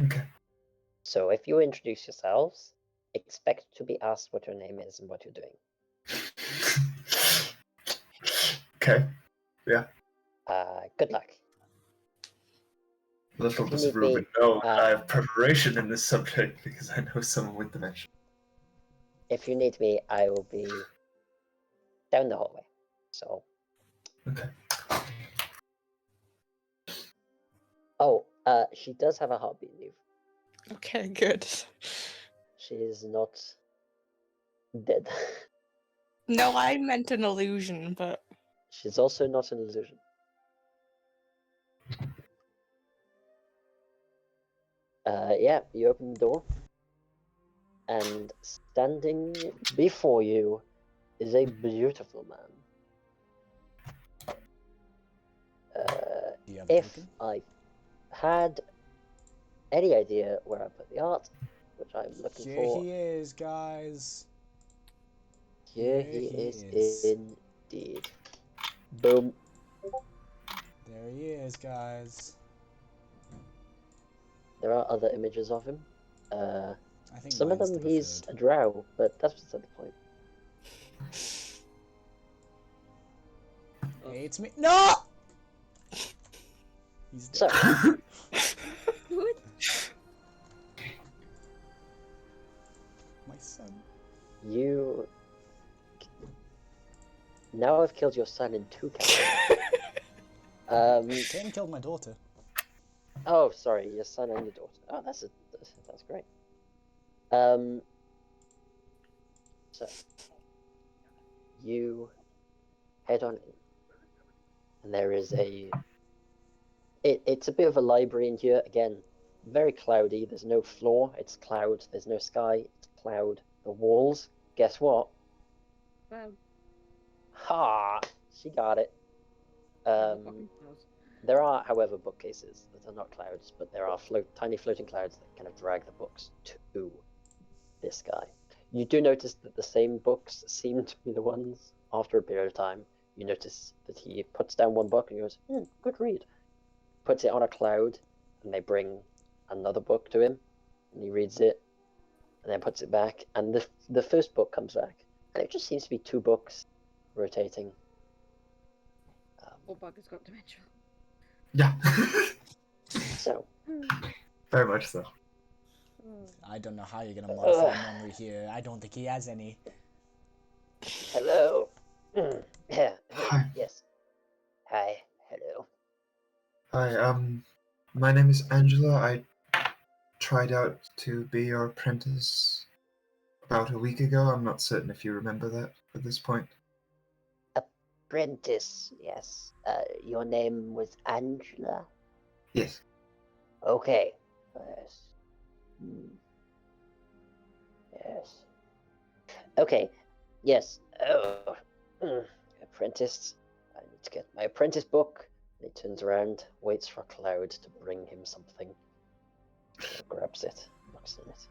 Okay. So if you introduce yourselves, expect to be asked what your name is and what you're doing. Okay. Yeah. Good luck. Little If you does need Ruben me, know I have preparation in this subject because I know someone with dementia. If you need me, I will be down the hallway. So. Okay. Oh, she does have a heartbeat move. Okay, good. She is not Dead. No, I meant an illusion, but She's also not an illusion. Yeah, you open the door, and standing before you is a beautiful man. Do you have If token? I had any idea where I put the art, which I'm looking Here for, he is, guys. here he is indeed. Boom. There he is, guys. There are other images of him. I think Some of mine's them the he's preferred. a drow, but that's beside the point. Hey, it's me. No! He's So, dead. What? My son. you now I've killed your son in 2 counts. Kane killed my daughter. Oh, sorry, your son and your daughter. Oh, that's great. So you head on in, and there is it's a bit of a library in here. Again, very cloudy. There's no floor. It's cloud. There's no sky. It's cloud. The walls. Guess what? Wow. Ha! She got it. There are, however, bookcases that are not clouds, but there are tiny floating clouds that kind of drag the books to this guy. You do notice that the same books seem to be the ones after a period of time. You notice that he puts down one book and goes, good read. Puts it on a cloud, and they bring another book to him, and he reads it, and then puts it back, and the first book comes back, and it just seems to be 2 books rotating. Or bug has got dementia. Yeah. So, Very much so. I don't know how you're gonna modify memory here. I don't think he has any. hello. Yeah. Hi. Yes. Hi. Hello. Hi, my name is Angela. I tried out to be your apprentice about a week ago. I'm not certain if you remember that at this point. Apprentice. Yes. Your name was Angela. Yes. Okay. Yes. Yes. Okay. Yes. Oh. Apprentice. I need to get my apprentice book. And he turns around, waits for Cloud to bring him something. Grabs it, looks in it.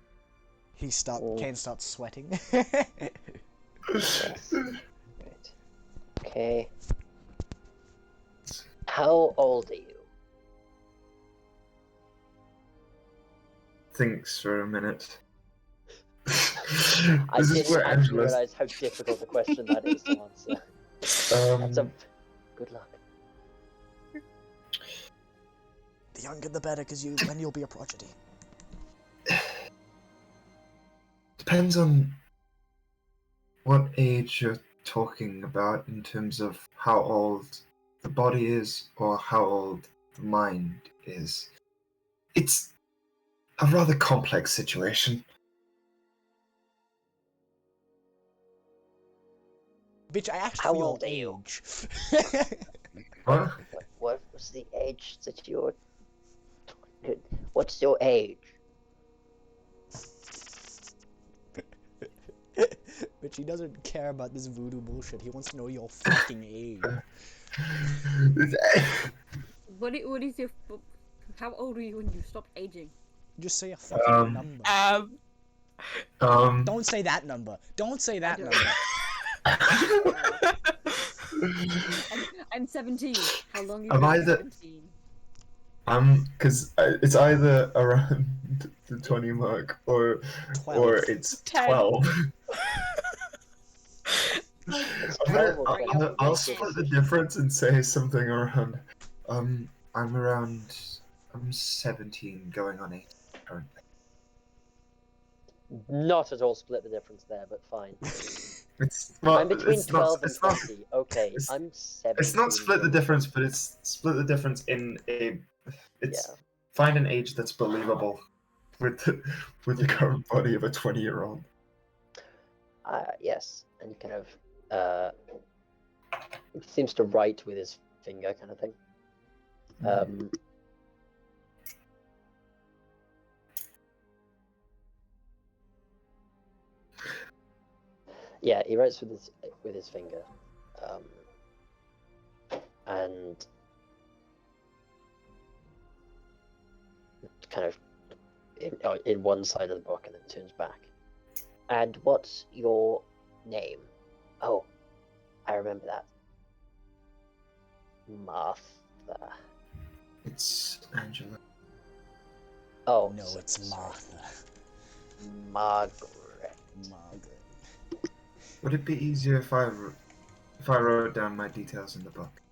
Kane starts sweating. Yes. Right. Okay. How old are you? Thinks for a minute. I This is didn't where actually Angela's. realize how difficult a question that is to answer. That's a good luck. The younger the better, because then you'll be a prodigy. Depends on what age you're talking about in terms of how old the body is or how old the mind is. It's a rather complex situation. Bitch, I asked How for your old are you? age. What? What was the age that you're... What's your age? Bitch, he doesn't care about this voodoo bullshit. He wants to know your fucking age. What is your... How old were you when you stopped aging? Just say a fucking number. Don't say that number. Don't say that number. I'm 17. How long Am have I you the- been 17? Because it's either around the 20 mark or 12. it's 10. 12. It's I'm gonna- 12 or Right, 20. I'll split the difference and say something around. I'm 17 going on 8 currently. Not at all split the difference there, but fine. It's well, I'm between it's 12 not, and it's not, 20. Okay, it's- I'm 17. it's not split the difference, but it's split the difference in a. It's Yeah. find an age that's believable with the current body of a 20-year-old. Yes, and he kind of he seems to write with his finger, kind of thing. Yeah, he writes with his finger, and kind of in one side of the book, and then turns back. And what's your name? Oh, I remember that. Martha. It's Angela. Oh, No, it's sorry. Martha. Margaret. Margaret. Would it be easier if I wrote down my details in the book?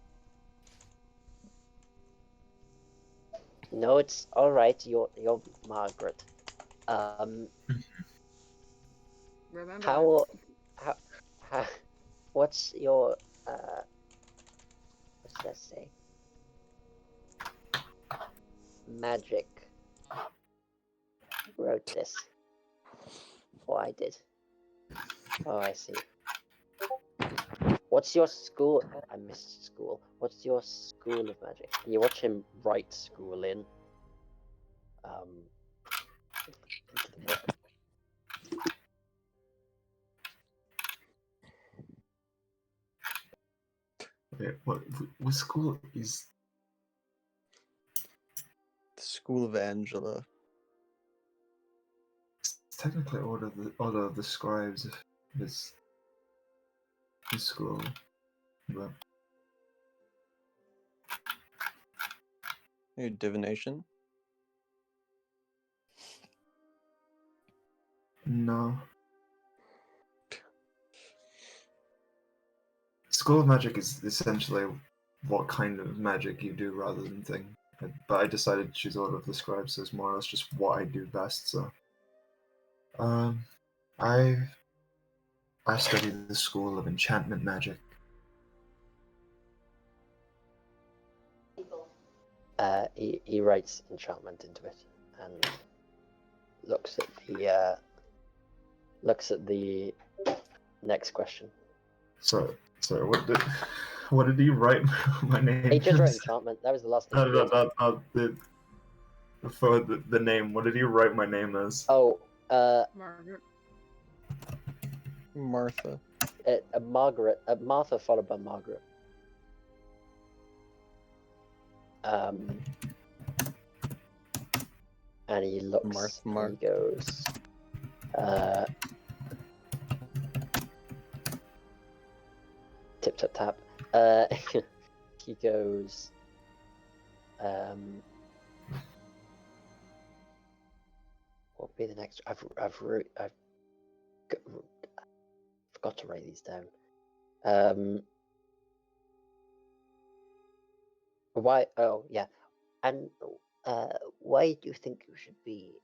No, it's all right. You're Margaret. Remember How what's your what should I say? Magic. Wrote this. Oh, I did. Oh, I see. What's your school? I missed school. What's your school of magic? And you watch him write school in. Into the book. Okay, what school is? The School of Angela. It's technically order of the scribes. This school, but Your divination. no. School of Magic is essentially what kind of magic you do rather than thing. But I decided to choose Order of the Scribes, so it's more or less just what I do best. So, I study the School of Enchantment Magic. He writes enchantment into it and looks at the next question. So what did he write my name? He just wrote as? enchantment. That was the last thing. No, for the name. What did he write my name as? Oh, Margaret. Martha. Margaret. Martha followed by Margaret. And he looks. And he goes. Tip tap tap. He goes. What would be the next? I've forgot to write these down. Why? Oh, yeah. And why do you think you should be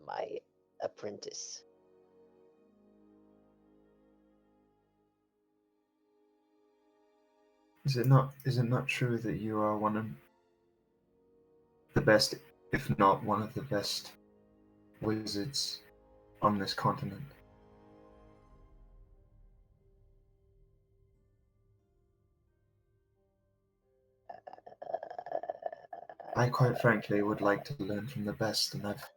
my apprentice? Is it not true that you are one of the best, if not one of the best, wizards on this continent? I quite frankly would like to learn from the best, and I've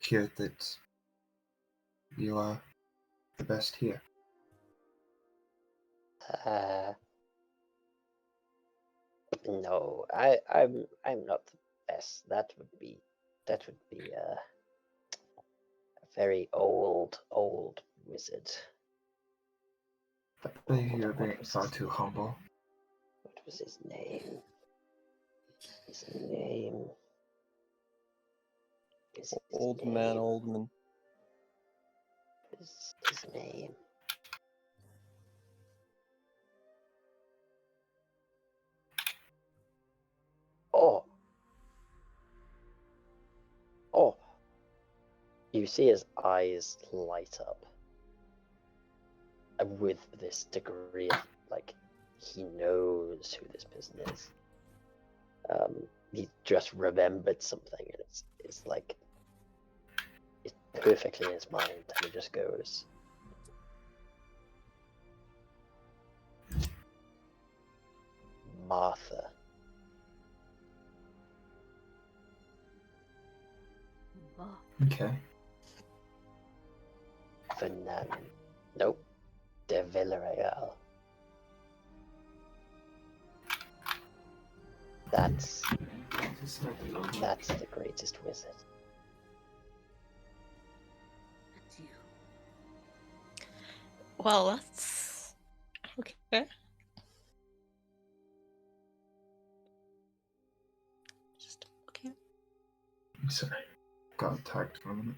heard that you are the best here. No, I'm not the best. That would be a very old wizard. I believe you're being far too humble. What was his name? His name. Old man. His name. Oh. You see his eyes light up with this degree of, like, he knows who this person is. He just remembered something, and it's like it's perfectly in his mind, and he just goes, Martha. Okay. Fernand. Nope. De Villarreal. That's the greatest wizard. That's you. Well, that's okay. Just okay. I'm sorry. Got attacked for a minute.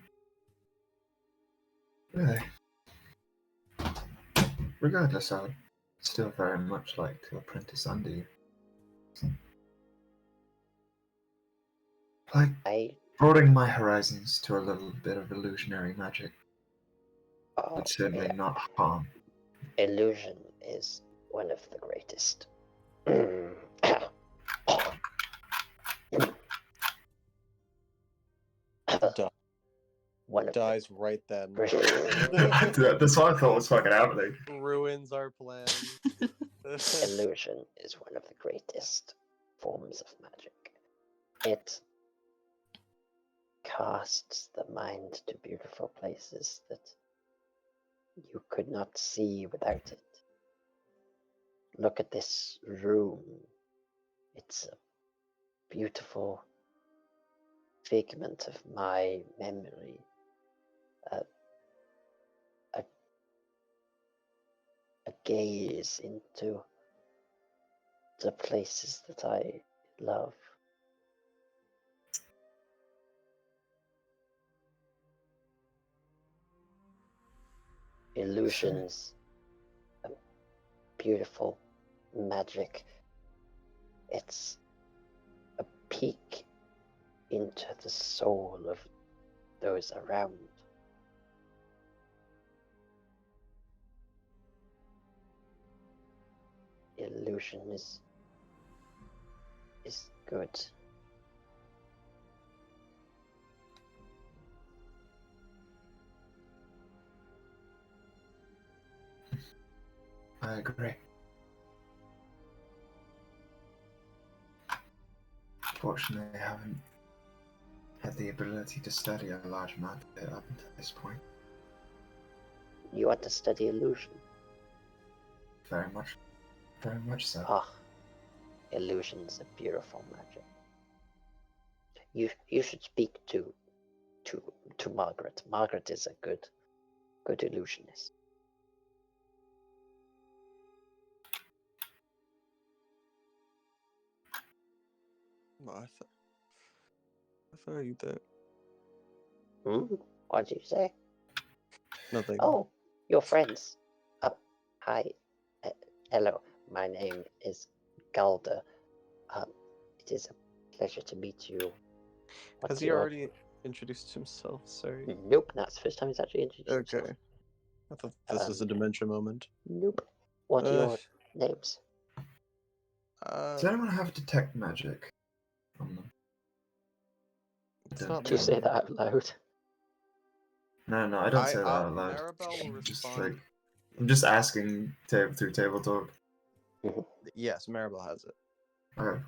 Really? Regardless, I would still very much like to apprentice under you. Like, broadening my horizons to a little bit of illusionary magic would certainly not harm. Illusion is one of the greatest. One of Dies right then. That's what I thought was fucking happening. Ruins our plan. Illusion is one of the greatest forms of magic. It casts the mind to beautiful places that you could not see without it. Look at this room. It's a beautiful figment of my memory. A gaze into the places that I love. Illusions, beautiful magic. It's a peek into the soul of those around. Illusion is good. I agree. Fortunately, I haven't had the ability to study a large amount of it up until this point. You want to study illusion? Very much so. Ah, illusion's a beautiful magic. You should speak to Margaret. Margaret is a good illusionist. Martha. Martha, are you there? What did you say? Nothing. Oh, you're friends. Hi. Hello. My name is Galder. It is a pleasure to meet you. Has he already introduced himself? Sorry. Nope, that's the first time he's actually introduced himself. Okay. I thought this was a dementia moment. Nope. What are your names? Does anyone have detect magic on them? It's not Do you say that out loud? No, I don't say that out loud. Maribel will respond. I'm just asking through table talk. Yes, Maribel has it. Okay.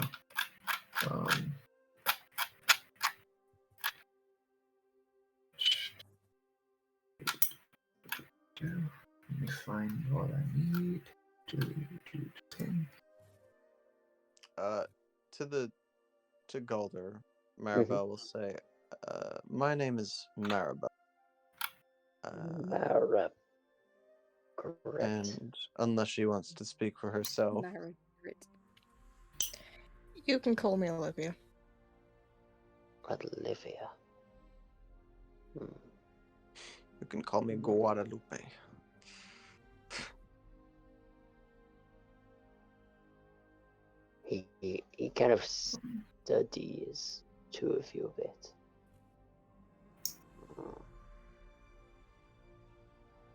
Let me find what I need. To Galder, Maribel will say, my name is Maribel. Maribel. And unless she wants to speak for herself. You can call me Olivia. Olivia. You can call me Guadalupe. He kind of studies two of you a bit.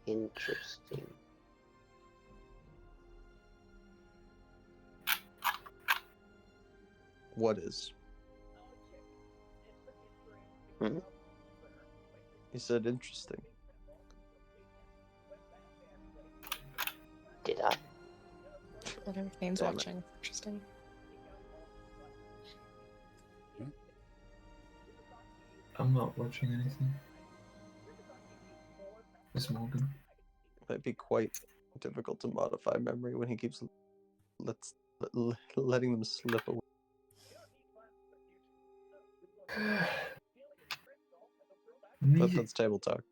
Interesting. What is? He said interesting. Did I? Whatever Fane's watching. Interesting. I'm not watching anything. Miss Morgan. It might be quite difficult to modify memory when he keeps letting them slip away. But that's table talk.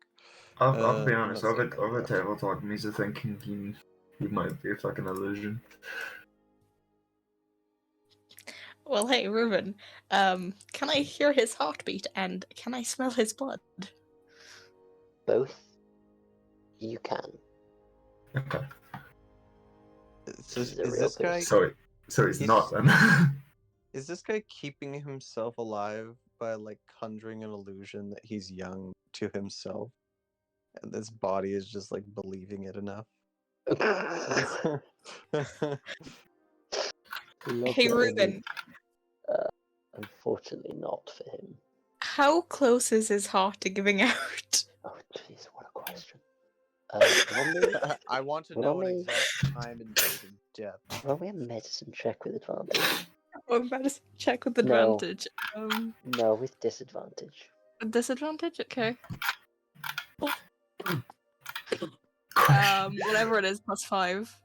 I'll be honest, let's see, other table talk means are thinking he might be a fucking illusion. Well, hey, Reuben, can I hear his heartbeat and can I smell his blood? Both you can. Okay. So He's a is real this guy? person. So he's He's- not then. Is this guy keeping himself alive by like conjuring an illusion that he's young to himself, and this body is just like believing it enough? Hey, Reuben, Unfortunately, not for him. how close is his heart to giving out? Oh, jeez, what a question. Roll me, I want to know an exact time and date and depth. roll me a medicine check with advantage. Oh, medicine check with No. advantage. No, with disadvantage. Disadvantage? Okay. Whatever it is, +5.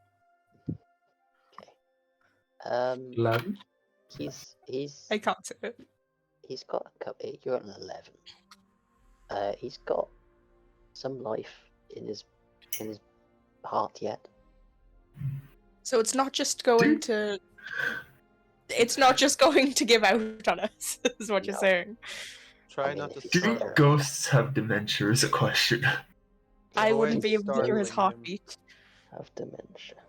Okay. 11. He's I can't say it. he's got a couple. You're at an 11. He's got some life in his heart yet. So it's not just going to. It's not just going to give out on us, is what you're No. saying. Try I mean, not if to he's Do start. ghosts have dementia? Is a question. I Avoid wouldn't be able to hear his startling him. heartbeat. Have dementia.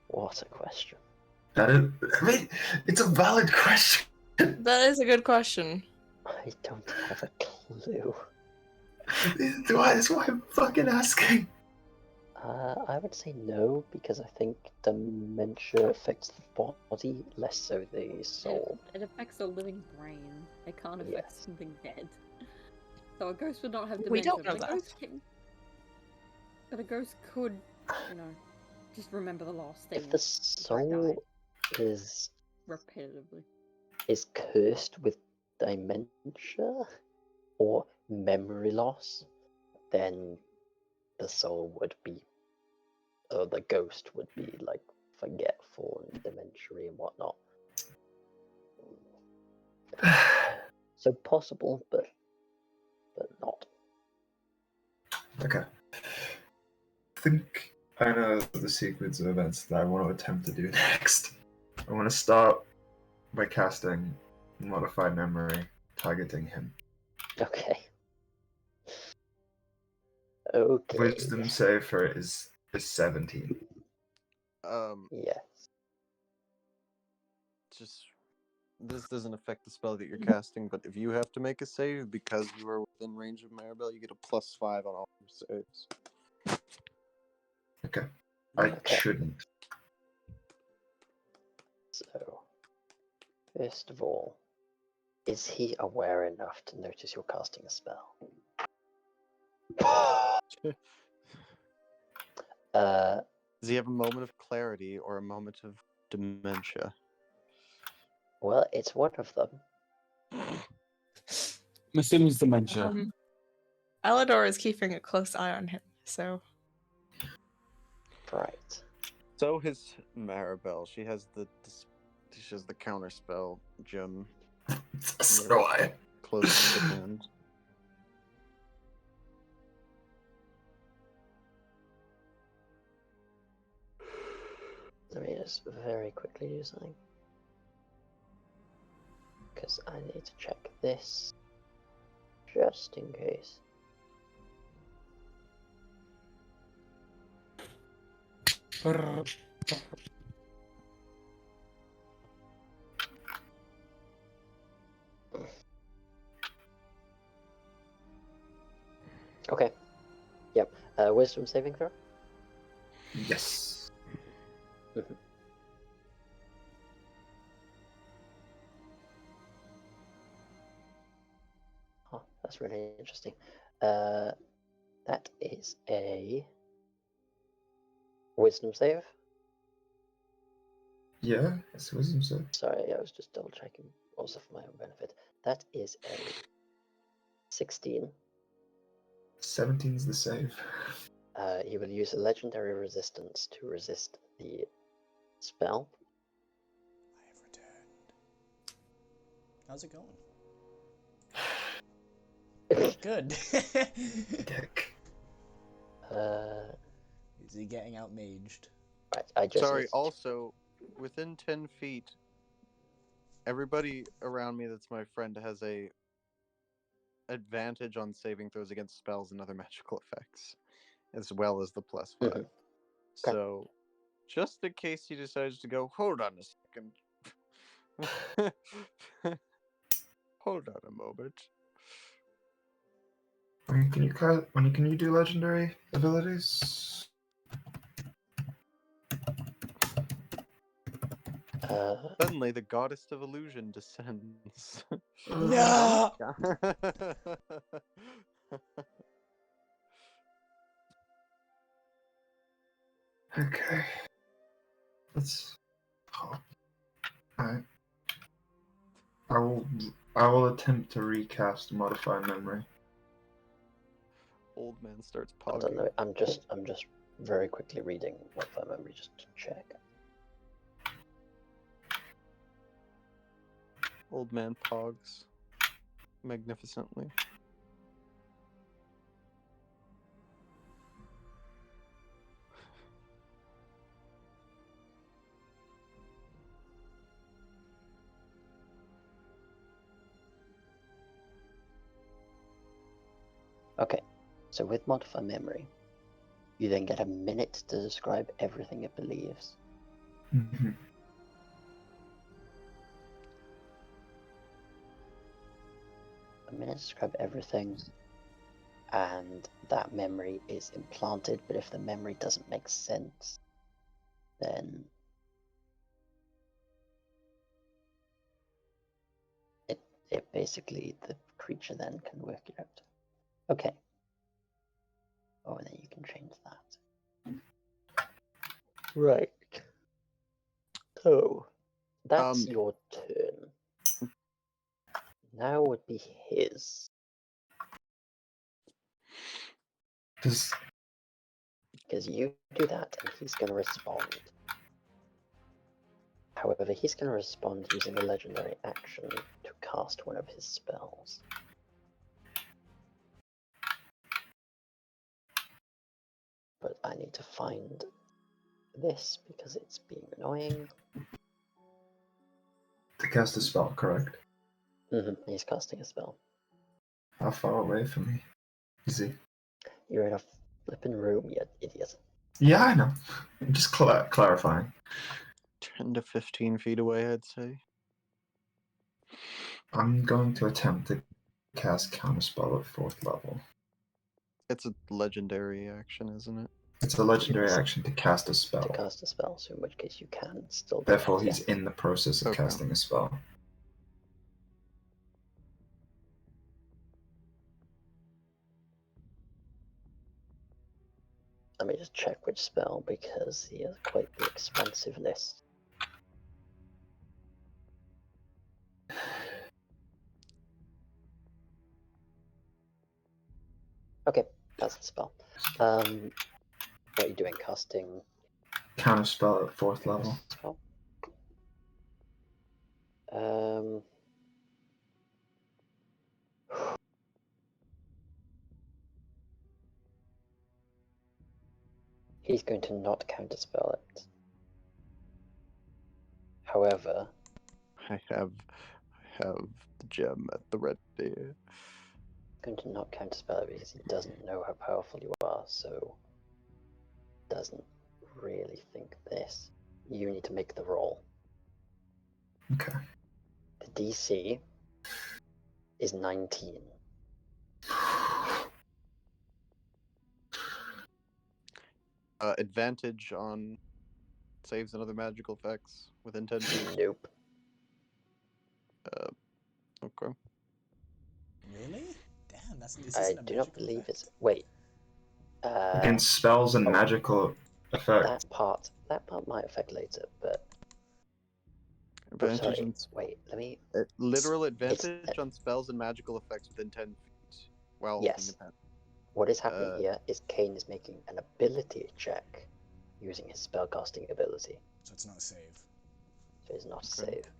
What a question. That is, I mean, it's a valid question. That is a good question. I don't have a clue. That's why I'm fucking asking. I would say no, because I think dementia affects the body less so the soul. It affects a living brain. It can't affect Yes. something dead. So a ghost would not have dementia. We don't know but a that. ghost but a ghost could, just remember the last thing. If the soul is repetitively. cursed with dementia or memory loss, then the soul would be, or the ghost would be like forgetful and dementia and whatnot. So possible, but not. Okay. I think I know the sequence of events that I want to attempt to do next. I want to start by casting Modified Memory, targeting him. Okay. Okay. Wisdom save for it is 17. Yes. Just this doesn't affect the spell that you're casting, but if you have to make a save because you are within range of Maribel, you get a +5 on all your saves. Okay. I Okay. shouldn't. So, first of all, is he aware enough to notice you're casting a spell? Does he have a moment of clarity or a moment of dementia? Well, it's one of them. I'm assuming it's dementia. Elador is keeping a close eye on him, so. Right. So has Maribel. She has the counter spell gem So do I. close to hand. Let me just very quickly do something. Because I need to check this. Just in case. Okay. Yep. Wisdom saving throw? Yes. Mhm. Oh, that's really interesting. That is a wisdom save. Yeah, it's wisdom save. Sorry, I was just double checking also for my own benefit. That is a 16. 17's the save. He will use a legendary resistance to resist the spell. I have returned. How's it going? Good. Dick. Is he getting outmaged? Right, I just Sorry, need to- also, within 10 feet, everybody around me that's my friend has a advantage on saving throws against spells and other magical effects, as well as the +5. Mhm. So, just in case he decides to go, hold on a second. Hold on a moment. When can you do legendary abilities? Uh, Suddenly, the goddess of illusion descends. No! Okay. Let's. Oh. Alright. I will attempt to recast modify memory. Old man starts I don't know. pogging. I'm just very quickly reading Modify Memory just to check. Old man pogs magnificently. Okay, so with Modify Memory, you then get a minute to describe everything it believes. Mhm. A minute to describe everything, and that memory is implanted, but if the memory doesn't make sense, then it basically, the creature then can work it out. Okay. Oh, and then you can change that. Right. So, that's your turn. Now would be his. Does Because you do that and he's going to respond. However, he's going to respond using a legendary action to cast one of his spells. But I need to find this because it's being annoying. to cast a spell, correct? He's casting a spell. How far away from me is he? You're in a flippin' room, you idiot. Yeah, I know. I'm just clarifying. 10 to 15 feet away, I'd say. I'm going to attempt to cast counterspell at 4th level. It's a legendary action, isn't it? It's a legendary Yes. action to cast a spell. To cast a spell, so in which case you can still do Therefore, that, he's yeah. in the process of Okay. casting a spell. Let me just check which spell because he has quite the expansive list. Okay, that's the spell. What are you doing? Casting Counterspell at 4th level. spell? He's going to not counterspell it. However, I have the gem at the ready. he's going to not counterspell it because he doesn't know how powerful you are, so doesn't really think this. You need to make the roll. Okay. The DC is 19. Advantage on saves and other magical effects within 10 feet. Nope. Okay. Really? Damn, this I isn't a do not magical believe effect. it's. Wait. Against spells and oh. magical effects. That part might affect later, but Oh, Advantage sorry. on Wait, let me. literal advantage on spells and magical effects within 10 feet. Well, Yes. independent. What is happening Uh, here is Kane is making an ability check using his spellcasting ability. So it's not a save. So it's not a Okay. save.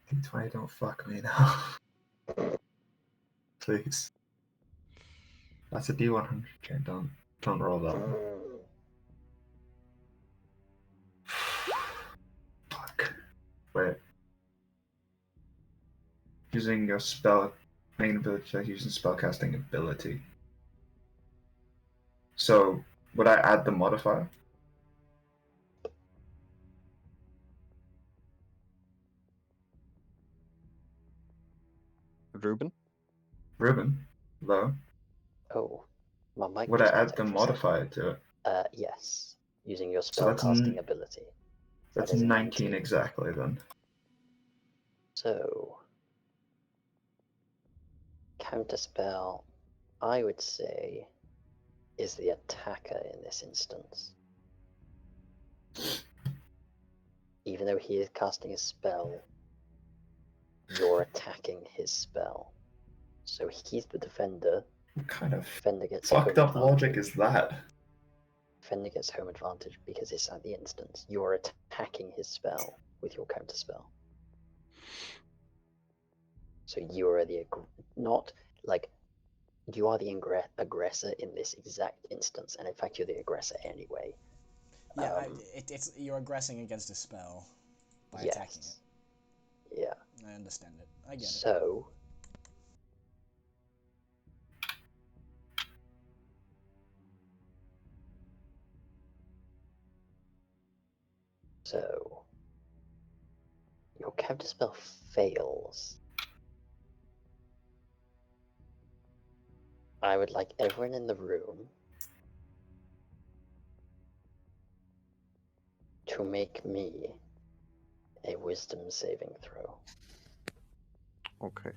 D20, don't fuck me now. Please. That's a D100. Okay, don't roll that one. Fuck. Wait. Using your main ability check using spellcasting ability. So, would I add the modifier? Ruben? Ruben? Hello? Oh, my mic. Would I just add got the extra modifier to it? Yes, using your So that's spellcasting ability. That's That is 19 exactly then. So, counterspell, I would say, is the attacker in this instance. Even though he is casting a spell, you're attacking his spell. So he's the defender. What kind of Defender gets fucked home up logic advantage. is that? Defender gets home advantage because it's at the instance. You're attacking his spell with your counterspell. So you are not like you are the aggressor in this exact instance, and in fact you're the aggressor anyway. Yeah, it's you're aggressing against a spell by attacking it. Yeah. I understand it. I get it. So your counterspell fails. I would like everyone in the room to make me a wisdom saving throw. Okay.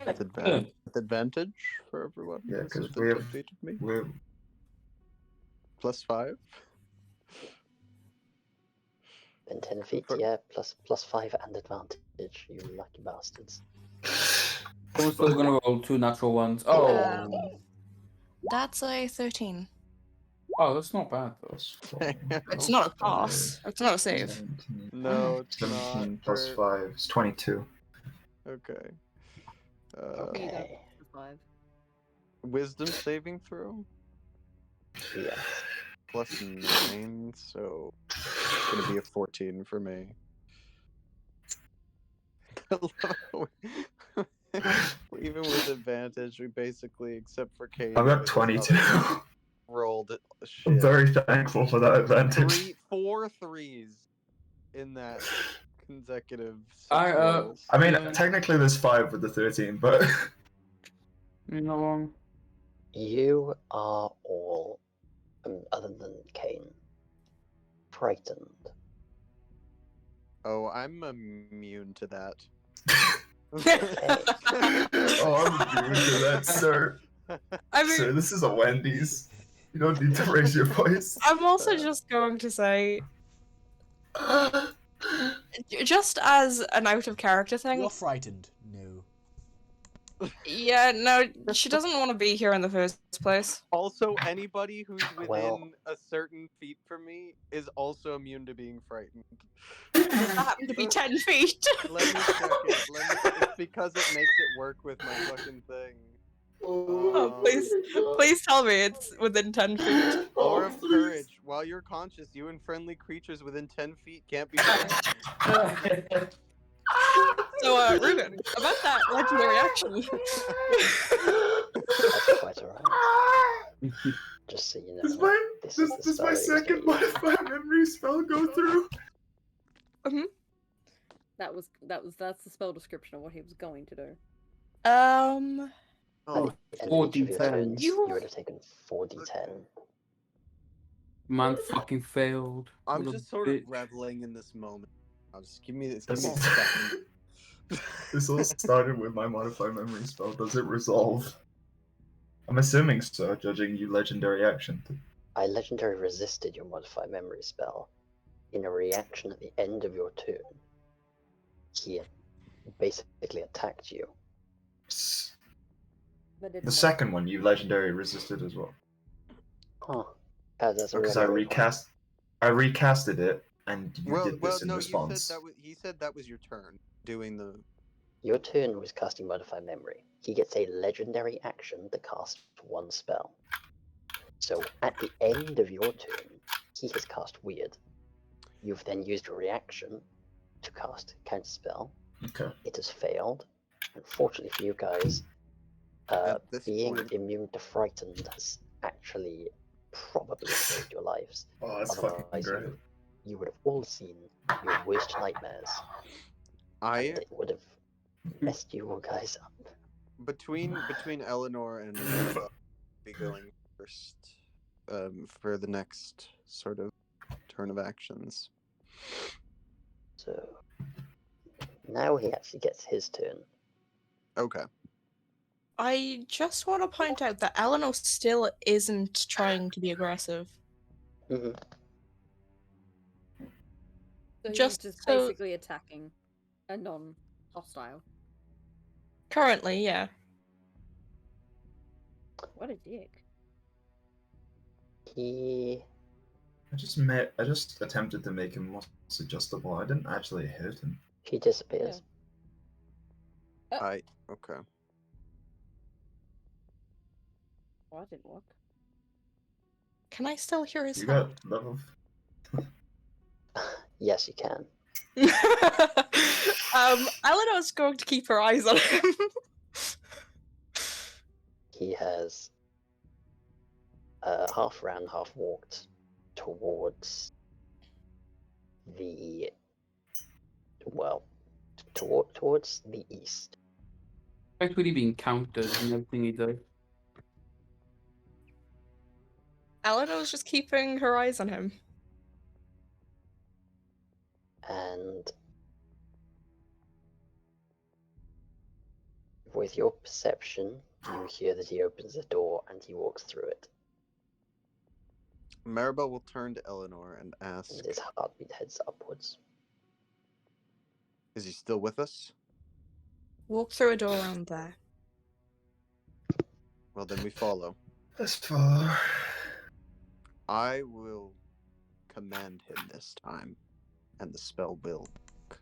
With advantage for everyone? Yeah, who's because within 10 feet of me? we're +5? Then 10 feet, yeah, plus 5 and advantage, you lucky bastards. We're still gonna roll 2 natural ones. Oh, That's a 13. oh, that's not bad though. It's not a pass. It's not a save. 17. No, it's 17 not. plus 5 is 22. Okay. Okay. 5. Wisdom saving throw? Yes. +9, so it's gonna be a 14 for me. Even with advantage, we basically, except for Kane, I'm at 22. rolled shit. I'm very thankful for that advantage. 4 threes in that consecutive 6 I rolls. I mean, technically there's 5 with the 13, but You know, You are all, other than Kane, frightened. Oh, I'm immune to that. oh, I'm immune to that, sir. I mean, Sir, this is a Wendy's. You don't need to raise your voice. I'm also just going to say, just as an out of character thing. You're frightened. No. Yeah, no, she doesn't want to be here in the first place. Also, anybody who's within a certain feet from me is also immune to being frightened. That happened to be 10 feet. Let me check it. It's because it makes it work with my fucking thing. Oh, please tell me it's within 10 feet. Aura of courage. While you're conscious, you and friendly creatures within 10 feet can't be frightened. So, Ruben, about that legendary action. That's quite alright. Just so you know. Does my second modified memory spell go through? That's the spell description of what he was going to do. Oh, 4d10. You would have taken 4d10. Man fucking failed. I'm What a just sort of bitch. reveling in this moment. I'll just give me a second. This all started with my modify memory spell. Does it resolve? I'm assuming so, judging you legendary action. I legendary resisted your modify memory spell. In a reaction at the end of your turn, he basically attacked you. But didn't The work. second one you legendary resisted as well. Huh. How does Because I recasted it, and you did this in no, response. he said that was your turn doing the. Your turn was casting modify memory. He gets a legendary action to cast one spell. So at the end of your turn, he has cast weird. You've then used a reaction to cast counterspell. Okay. It has failed. Unfortunately for you guys, At this being point- immune to frightened has actually probably saved your lives. Oh, that's fucking Otherwise, great. you would have all seen your worst nightmares, I and it would have messed you all guys up. between Eleanor and Maribel, be going first for the next sort of turn of actions. So now he actually gets his turn. Okay. I just want to point out that Eleanor still isn't trying to be aggressive. Mm-hmm. So he's Just just so- basically attacking a non-hostile. Currently, yeah. What a dick. He I just attempted to make him more suggestible. I didn't actually hurt him. disappears. Okay. Oh, that didn't work. Can I still hear his You heart? got level. Yes, you can. Eleanor's going to keep her eyes on him. He has half ran, half walked towards the towards the east. Actually being counted and everything he does. Eleanor's just keeping her eyes on him. And with your perception, you hear that he opens the door and he walks through it. Maribel will turn to Eleanor and ask, And his heartbeat heads upwards. "Is he still with us?" Walk through a door around there. Well, then we follow. Let's follow. I will command him this time, and the spell will work.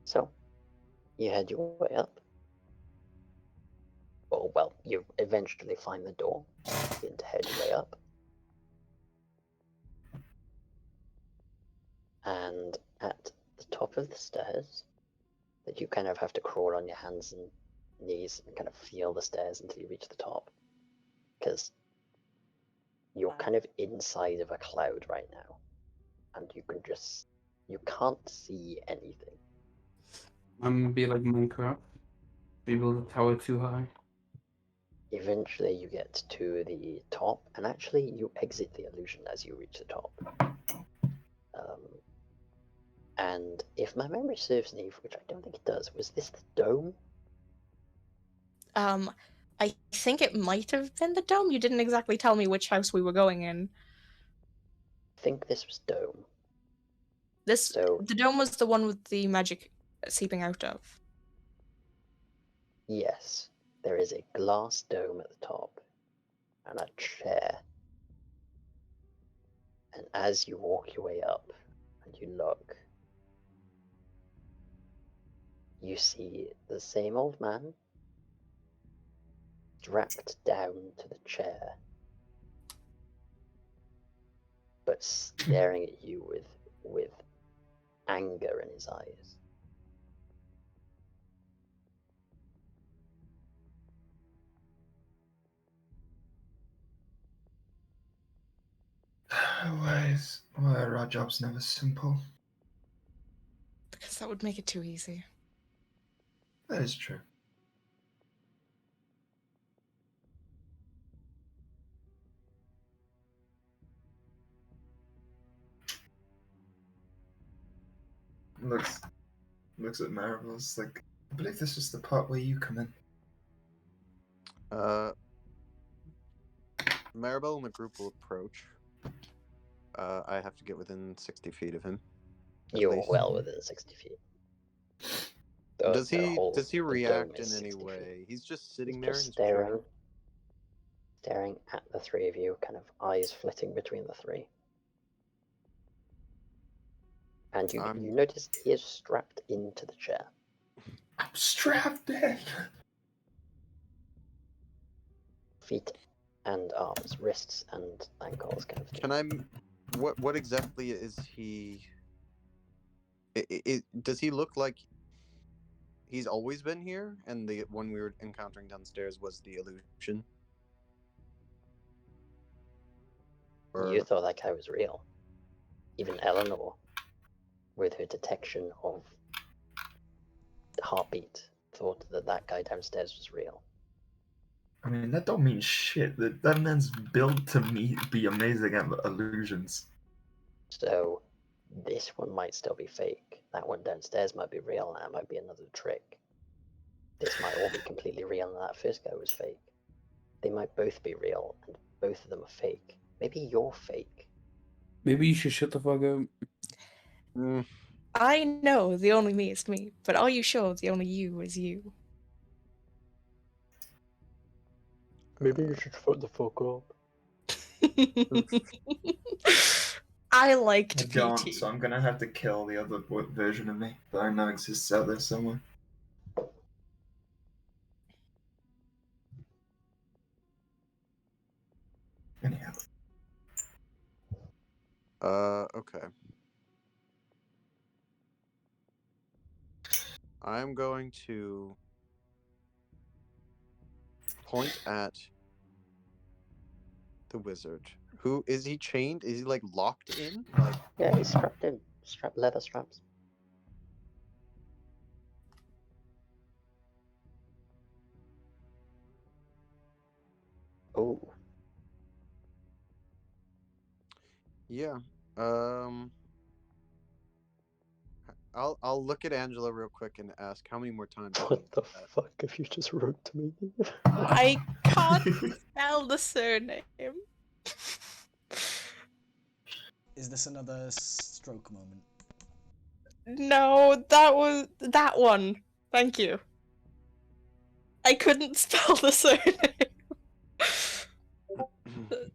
So, you head your way up. Oh, well, you eventually find the door. Begin to head your way up. And at the top of the stairs, that you kind of have to crawl on your hands and knees and kind of feel the stairs until you reach the top. Because you're kind of inside of a cloud right now. And you can't see anything. I'm gonna be like Minecraft. We build a tower too high. Eventually you get to the top, and actually you exit the illusion as you reach the top. And if my memory serves me, which I don't think it does, was this the dome? I think it might have been the dome. You didn't exactly tell me which house we were going in. I think this was dome. The dome was the one with the magic seeping out of. Yes, there is a glass dome at the top, and a chair. And as you walk your way up, and you look, you see the same old man strapped down to the chair, but staring at you with anger in his eyes. Why are our jobs never simple? Because that would make it too easy. That is true. looks at Maribel. It's like, I believe this is the part where you come in. Maribel and the group will approach. I have to get within 60 feet of him. at You're least. well within 60 feet. Does he the react dome is in any 60 feet. way? He's just sitting He's there just and he's chilling. staring at the three of you, kind of eyes flitting between the three. And you notice he is strapped into the chair. I'm strapped in. Feet and arms, wrists and ankles, kind of thing. Can I? What exactly is he? Does he look like he's always been here, and the one we were encountering downstairs was the illusion? You thought that guy was real. Even Eleanor, with her detection of the heartbeat, thought that that guy downstairs was real. I mean, that don't mean shit. That man's built to be amazing at illusions. So, this one might still be fake. That one downstairs might be real, and that might be another trick. This might all be completely real, and that first guy was fake. They might both be real, and both of them are fake. Maybe you're fake. Maybe you should shut the fuck up. I know the only me is me, but are you sure the only you is you? Maybe you should shut the fuck up. I liked I don't, PT. so I'm gonna have to kill the other version of me that I know exists out there somewhere. Anyhow. Okay. I'm going to point at the wizard. Who is he chained? Is he like locked in? Like Yeah, he's strapped in. Leather straps. Oh. yeah. I'll look at Angela real quick and ask how many more times. What the fuck have you just wrote to me? I can't spell the surname. Is this another stroke moment? No, that was that one. Thank you. I couldn't spell the surname.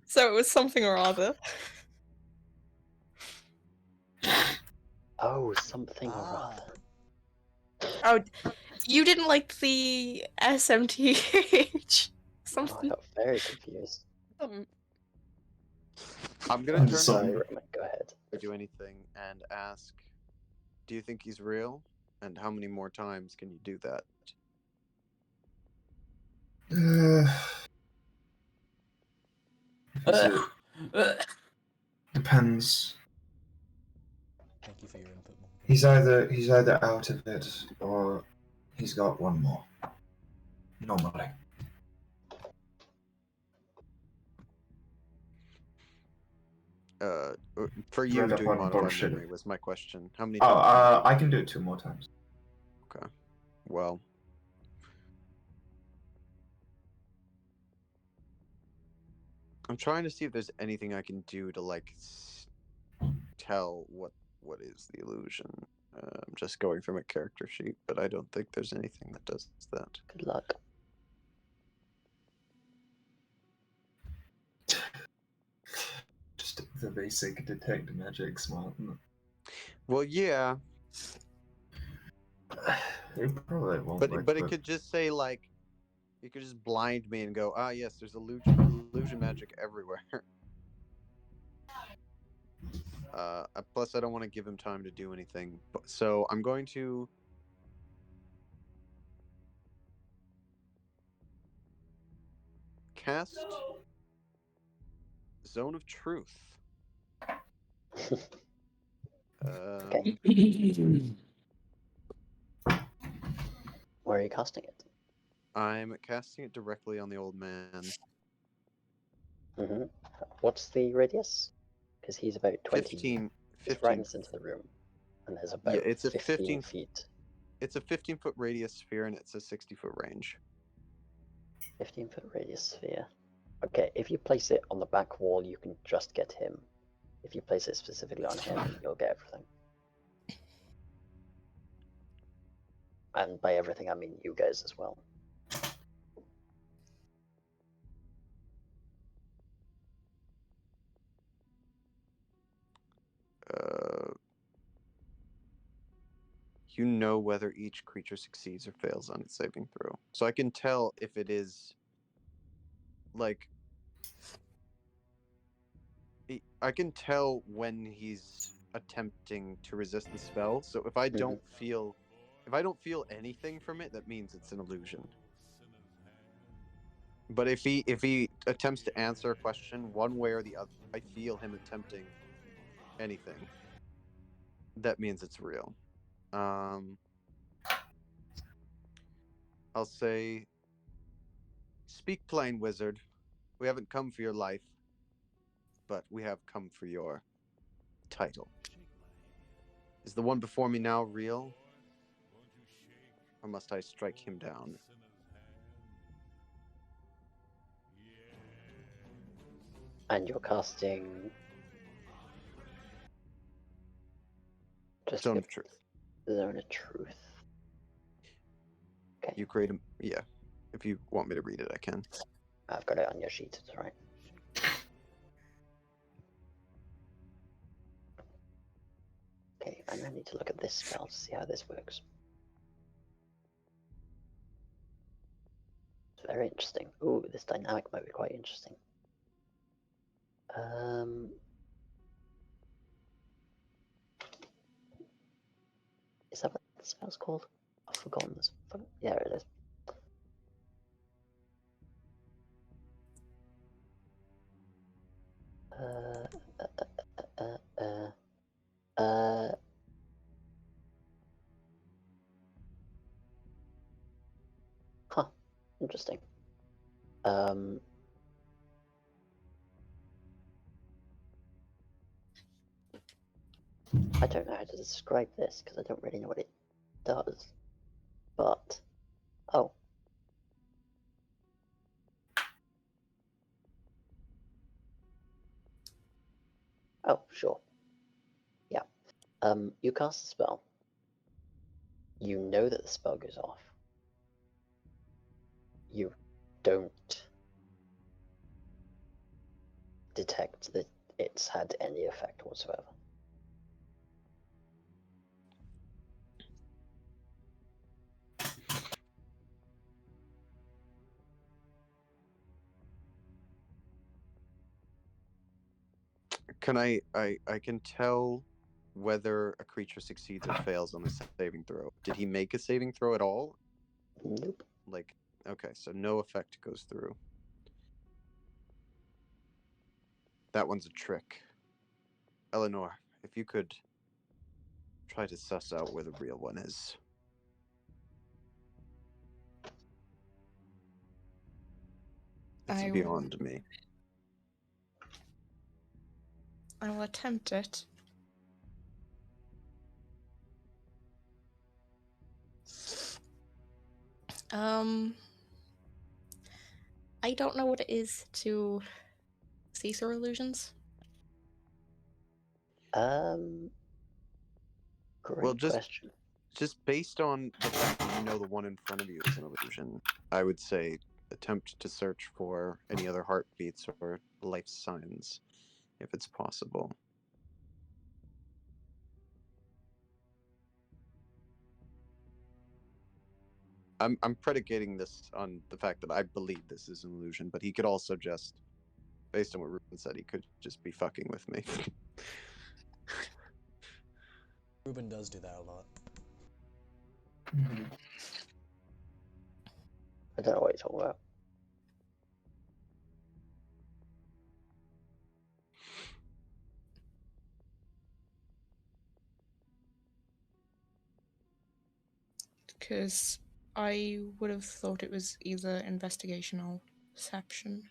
So it was something or other. Oh, something or other. Oh, you didn't like the SMTH? Oh, I Something. got very confused. I'm gonna I'm turn sorry. to Roman, go ahead. or do anything and ask, do you think he's real? And how many more times can you do that? Depends. Thank you for your input. Mom. He's either out of it or he's got one more. Normally. For you, Read up doing on modified bullshit. memory was my question. How many Oh, times? I can do it 2 more times. Okay. Well. I'm trying to see if there's anything I can do to like tell what is the illusion. I'm just going from a character sheet, but I don't think there's anything that does that. Good luck. Just the basic detect magic smart. Well, yeah, It probably won't work, but it could just say like, you could just blind me and go, ah, yes, there's illusion magic everywhere. Plus, I don't want to give him time to do anything. So I'm going to cast Zone of Truth. Okay. Where are you casting it? I'm casting it directly on the old man. Mm-hmm. What's the radius? Because he's about 20. 15 He's right into the room. And there's about Yeah, it's a 15 feet. It's a 15-foot radius sphere, and it's a 60-foot range. 15-foot radius sphere. Okay, if you place it on the back wall, you can just get him. If you place it specifically on him, you'll get everything. And by everything, I mean you guys as well. You know whether each creature succeeds or fails on its saving throw. So I can tell if it is like I can tell when he's attempting to resist the spell. So if I don't feel anything from it, that means it's an illusion. But if he attempts to answer a question one way or the other, I feel him attempting anything. That means it's real. I'll say, speak plain, wizard. We haven't come for your life, but we have come for your title. Is the one before me now real? Or must I strike him down? And you're casting... Just Stone of Truth. Zone of Truth. Okay. You create him. Yeah. If you want me to read it, I can. I've got it on your sheet, it's right. Okay, and I need to look at this spell to see how this works. It's very interesting. Ooh, this dynamic might be quite interesting. Is that what the spell's called? I've forgotten this. Yeah, it is. Huh. Interesting. I don't know how to describe this because I don't really know what it does. But oh. Oh, sure. Yeah. You cast a spell. You know that the spell goes off. You don't detect that it's had any effect whatsoever. Can I can tell whether a creature succeeds or fails on a saving throw. Did he make a saving throw at all? Nope. Like, okay, so no effect goes through. That one's a trick. Eleanor, if you could try to suss out where the real one is. It's beyond me. I will attempt it. I don't know what it is to see through illusions. Great question. Just based on the fact that you know the one in front of you is an illusion, I would say attempt to search for any other heartbeats or life signs, if it's possible. I'm predicating this on the fact that I believe this is an illusion, but he could also just, based on what Ruben said, he could just be fucking with me. Ruben does do that a lot. I don't know what you're talking about. Because I would have thought it was either investigation or perception.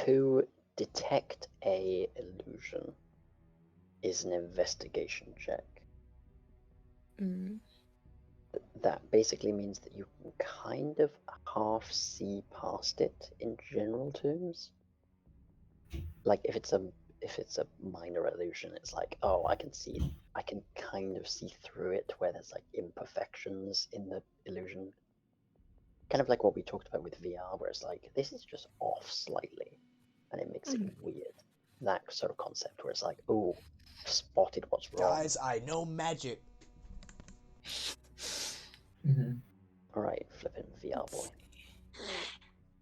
To detect a illusion is an investigation check. Mm. That basically means that you can kind of half see past it in general terms. Like if it's a minor illusion, it's like, oh, I can kind of see through it where there's like imperfections in the illusion. Kind of like what we talked about with VR, where it's like, this is just off slightly, and it makes it weird. That sort of concept where it's like, oh, I've spotted what's wrong. Guys, I know magic. Mhm. Alright, flipping VR boy.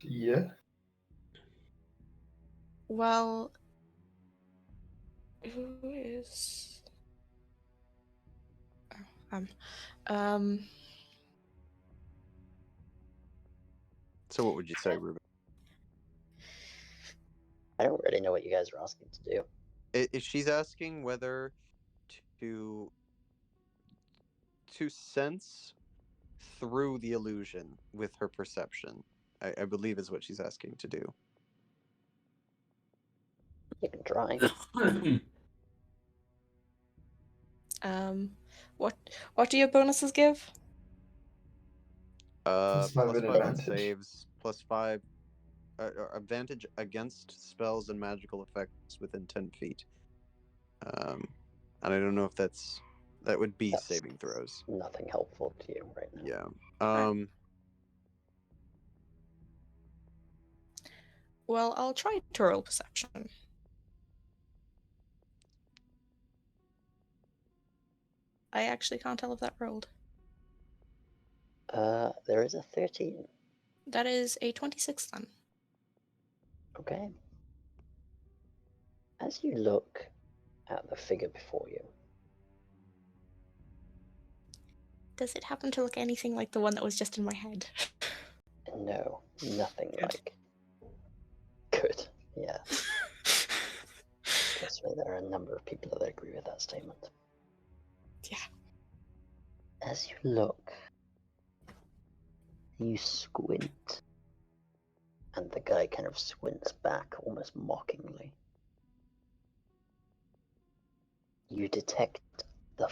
Yeah. Well, who is? Oh, So what would you say, Ruben? I don't really know what you guys are asking to do. If she's asking whether to sense through the illusion with her perception, I believe is what she's asking to do. You can try. What do your bonuses give? Plus five Plus and 5 on advantage. saves, plus 5 advantage against spells and magical effects within 10 feet. And I don't know if that would be That's saving throws. Nothing helpful to you right now. Yeah. Well, I'll try to roll perception. I actually can't tell if that rolled. There is a 13. That is a 26 then. Okay. As you look at the figure before you, Does it happen to look anything like the one that was just in my head? no, nothing Good. like. Good. Yeah. Trust me, there are a number of people that agree with that statement. Yeah. As you look, you squint, and the guy kind of squints back almost mockingly. You detect the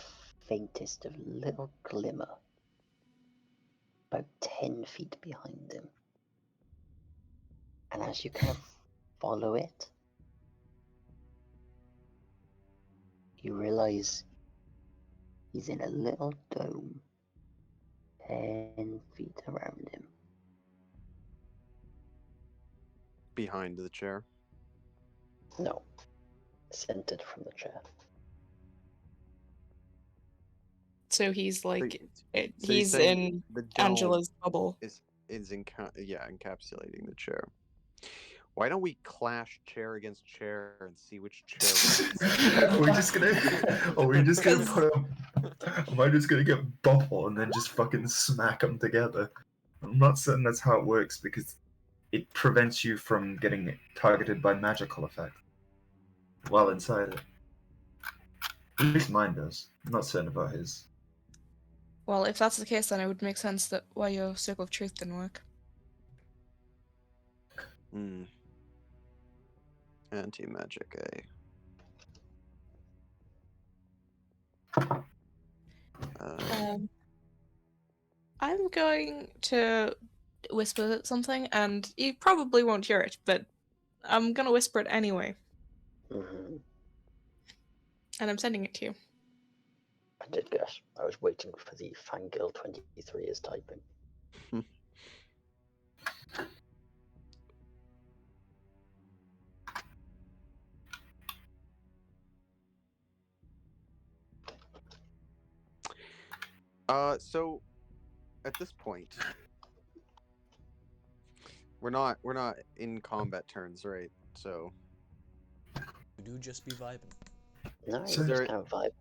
faintest of little glimmer about 10 feet behind him. And as you kind of follow it, you realize he's in a little dome 10 feet around him. Behind the chair. No, centered from the chair. So he's like, So you're he's saying in the dome Angela's bubble. is encapsulating the chair. Why don't we clash chair against chair and see which chair wins? Are we just gonna? Are we just gonna put them? Am I just gonna get bubble and then just fucking smack them together? I'm not certain that's how it works because it prevents you from getting targeted by magical effect while inside it. At least mine does. I'm not certain about his. Well, if that's the case, then it would make sense that why your Circle of Truth didn't work. Anti-magic, I'm going to whisper something, and you probably won't hear it, but I'm gonna whisper it anyway. Mm-hmm. And I'm sending it to you. I did guess. I was waiting for the Fangirl 23 is typing. So at this point, we're not in combat turns, right? So We do just be vibing. No, So you there- just kind of vibe.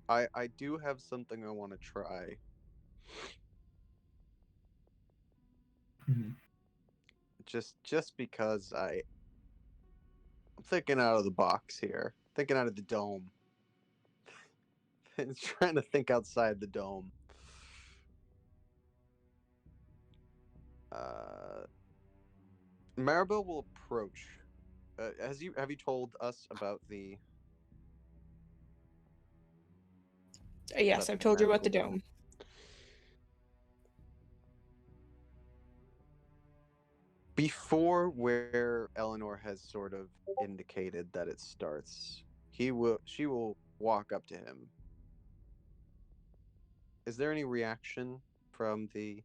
I do have something I want to try. Mhm. Just because I'm thinking out of the box here, thinking out of the dome, and trying to think outside the dome. Maribel will approach have you told us about the? Yes, About I've the told you about the magical dome. Before where Eleanor has sort of indicated that it starts, she will walk up to him. Is there any reaction from the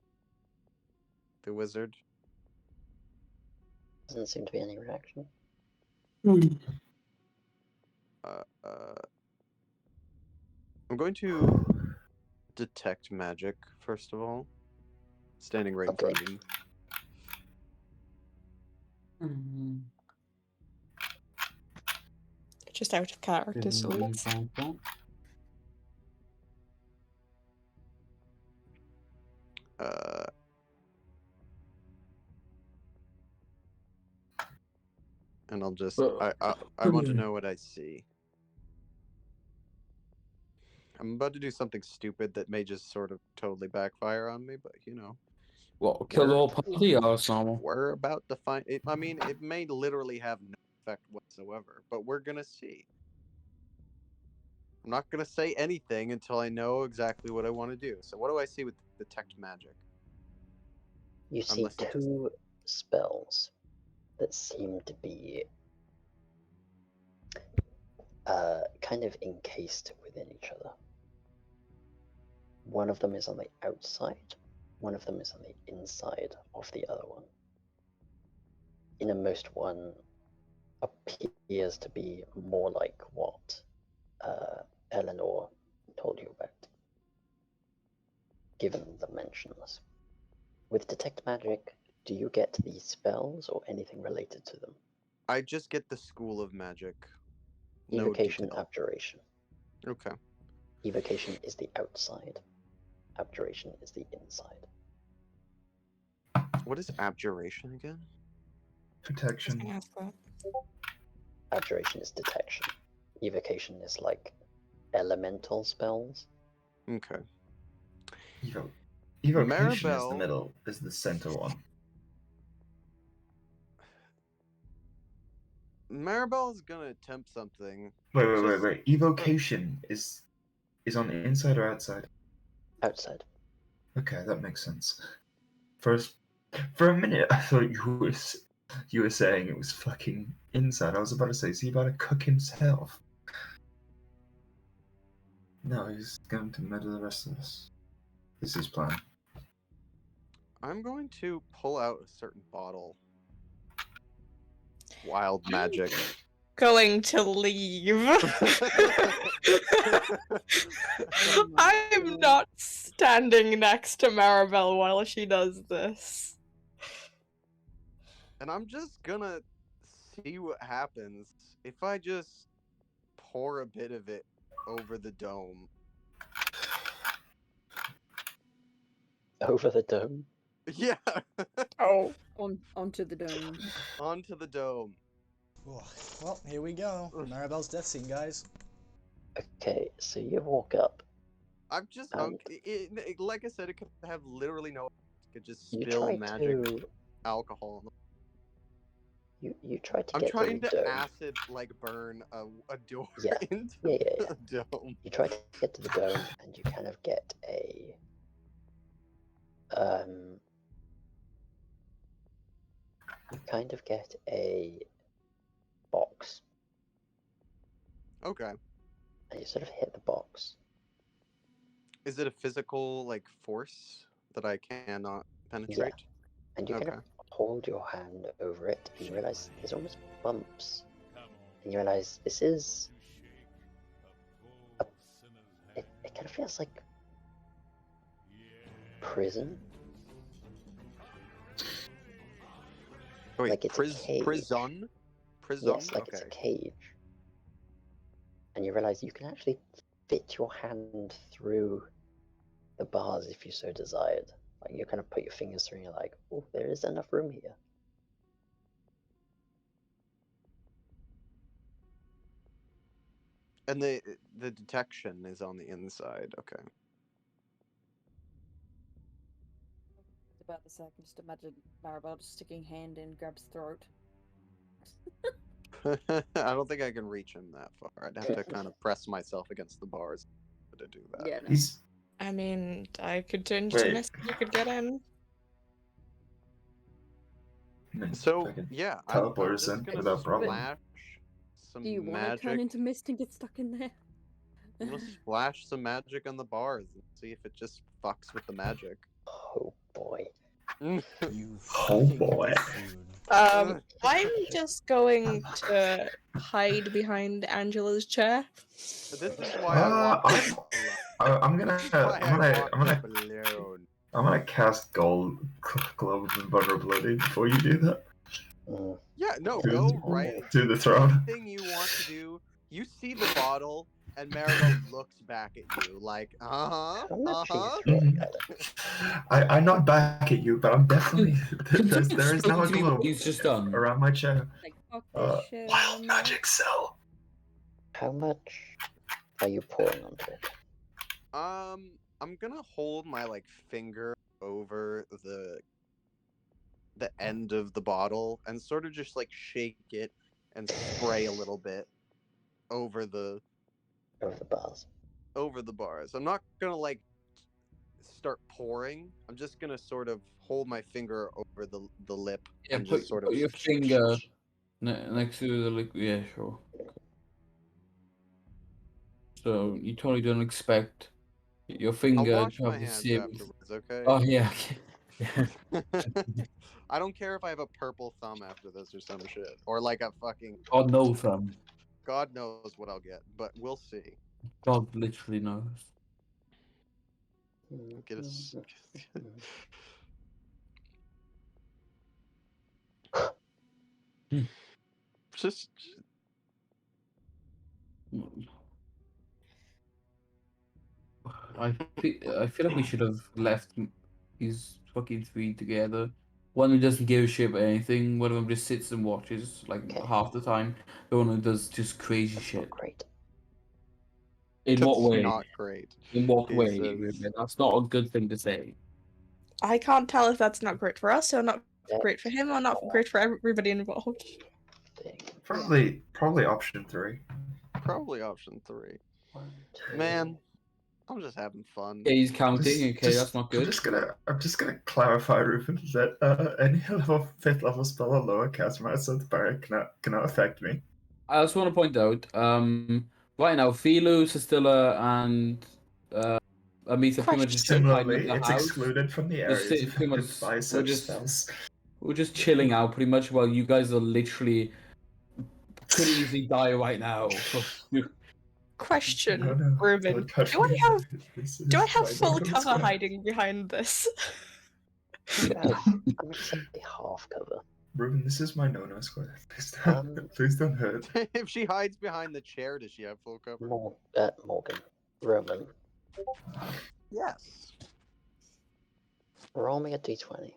wizard? Doesn't seem to be any reaction. I'm going to detect magic first of all. Standing right in Okay. front of him. Just out of character, so it's... And I'll just I want to know what I see. I'm about to do something stupid that may just sort of totally backfire on me, but you know. What, kill the whole party or normal? We're about to find it. I mean, it may literally have no effect whatsoever, but we're gonna see. I'm not gonna say anything until I know exactly what I want to do. So what do I see with detect magic? You see two spells that seem to be kind of encased within each other. One of them is on the outside, one of them is on the inside of the other one. Innermost one appears to be more like what Eleanor told you about, given the mentions. With detect magic, do you get these spells or anything related to them? I just get the school of magic. No Evocation, detail. abjuration. Okay. Evocation is the outside. Abjuration is the inside. What is abjuration again? Protection. Abjuration is detection. Evocation is like elemental spells. Okay. Evocation is the Maribel... middle, is the center one. Maribel is gonna attempt something. Wait. Evocation is on the inside or outside? Outside. Okay, that makes sense. For a minute, I thought you were saying it was fucking inside. I was about to say, is he about to cook himself? No, he's going to murder the rest of us. This is his plan. I'm going to pull out a certain bottle. Wild magic. Going to leave. I'm not standing next to Maribel while she does this. And I'm just gonna see what happens if I just pour a bit of it over the dome. Over the dome? Yeah. Oh. Onto the dome. Onto the dome. Well, here we go. Maribel's death scene, guys. Okay, so you walk up. I'm just like I said, it could have literally no. It could just You spill try magic to- alcohol. You try to I'm get trying to the to dome. acid like burn a door Yeah. into Yeah. the dome. You try to get to the dome, and you kind of get a you kind of get a box. Okay. And you sort of hit the box. Is it a physical like force that I cannot penetrate? Yeah. And you kind of hold your hand over it, and you realize there's almost bumps. And you realize this is it kind of feels like prison. Wait, like it's a cage. prison? Yes, like okay. it's a cage. And you realize you can actually fit your hand through the bars if you so desired. Like you kind of put your fingers through and you're like, oh, there is enough room here. And the detection is on the inside. Okay. About the second, just imagine Maribel just sticking hand in, grabs throat. I don't think I can reach him that far. I'd have to kind of press myself against the bars to do that. Yeah, no. He's I mean, I could change Wait. to miss. You could get in. So fucking yeah, teleport I'm us just in gonna without problem. splash some Do you want to magic. turn into mist and get stuck in there? I'm gonna splash some magic on the bars and see if it just fucks with the magic. Oh boy. You Oh, fucking boy. buffoon. I'm just going to hide behind Angela's chair. This is why I walk I'm gonna alone. I'm gonna cast gold globe of invulnerability before you do that. Mm. Yeah, no, To- go right to the throne. Anything you want to do. You see the bottle, and Maribel looks back at you like, How much are uh-huh. you throwing at it? I not back at you, but I'm definitely there is now a globe He's just done. around my chair. Like, fuck this shit. Wild magic cell. How much are you pouring onto it? I'm gonna hold my like finger over the end of the bottle and sort of just like shake it and spray a little bit over the bars. Over the bars. I'm not gonna like start pouring. I'm just gonna sort of hold my finger over the lip Yeah, and put, just sort put of your finger next to the liquid. Yeah, sure. So you totally don't expect your I'll finger wash to my have the hands same. afterwards, okay? Oh yeah. Okay. I don't care if I have a purple thumb after this or some shit. Or like a fucking Oh no, thumb. God knows what I'll get, but we'll see. God literally knows. Get us. Just I feel like we should have left these fucking three together. One who doesn't give a shit about anything. One of them just sits and watches like Okay. half the time. The one who does just crazy That's shit. not great. In what That's way? not great. In what He way? says- Ruben? That's not a good thing to say. I can't tell if that's not great for us, or not Yeah. great for him, or not great for everybody involved. Thing. Probably option 3. Probably option 3. 1, 2. Man, I'm just having fun. Okay, he's counting. Okay, that's not good. I'm just gonna clarify, Ruben, that any level 5th level spell or lower cast from outside the barrier cannot affect me. I just want to point out, right now, Philo, Sestilla, and Amitha pretty much just hiding Similarly, in the it's house. excluded from the Just areas sit- pretty much- affected by we're such just- spells. We're just chilling out pretty much while you guys are literally could easily die right now. Question, No, no, Ruben. don't touch Do I me. have This do I is have my full golden cover square. hiding behind this? I'm exactly half cover. Ruben, this is my no-no square. Um, Please don't hurt. If she hides behind the chair, does she have full cover? Morgan. Roman. Yes. Roll me a d20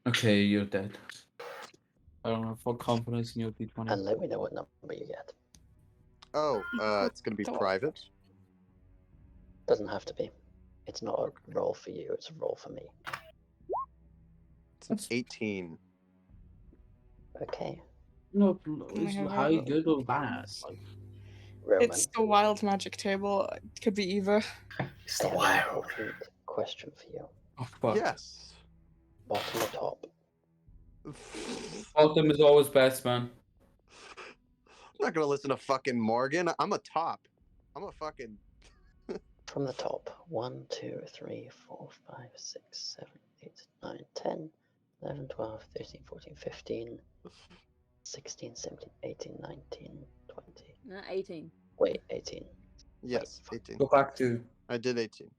Okay, you're dead. I don't have full confidence in your D20. and let me know what number you get. Oh, it's gonna be Don't- private. Doesn't have to be. It's not a roll for you, it's a roll for me. It's an 18. Okay. No, I it's have high, a- good or bad. Like, Roman, It's the wild magic table. It could be either. It's I the have an wild. important question for you. oh, fuck. Yes. Bottom or top? Bottom is always best, man. I'm not gonna listen to fucking Morgan. I'm a top. I'm a fucking. From the top. 1, 2, 3, 4, 5, 6, 7, 8, 9, 10, 11, 12, 13, 14, 15, 16, 17, 18, 19, 20. 18. Wait, 18. Yes, fuck. 18. Go back to. I did 18.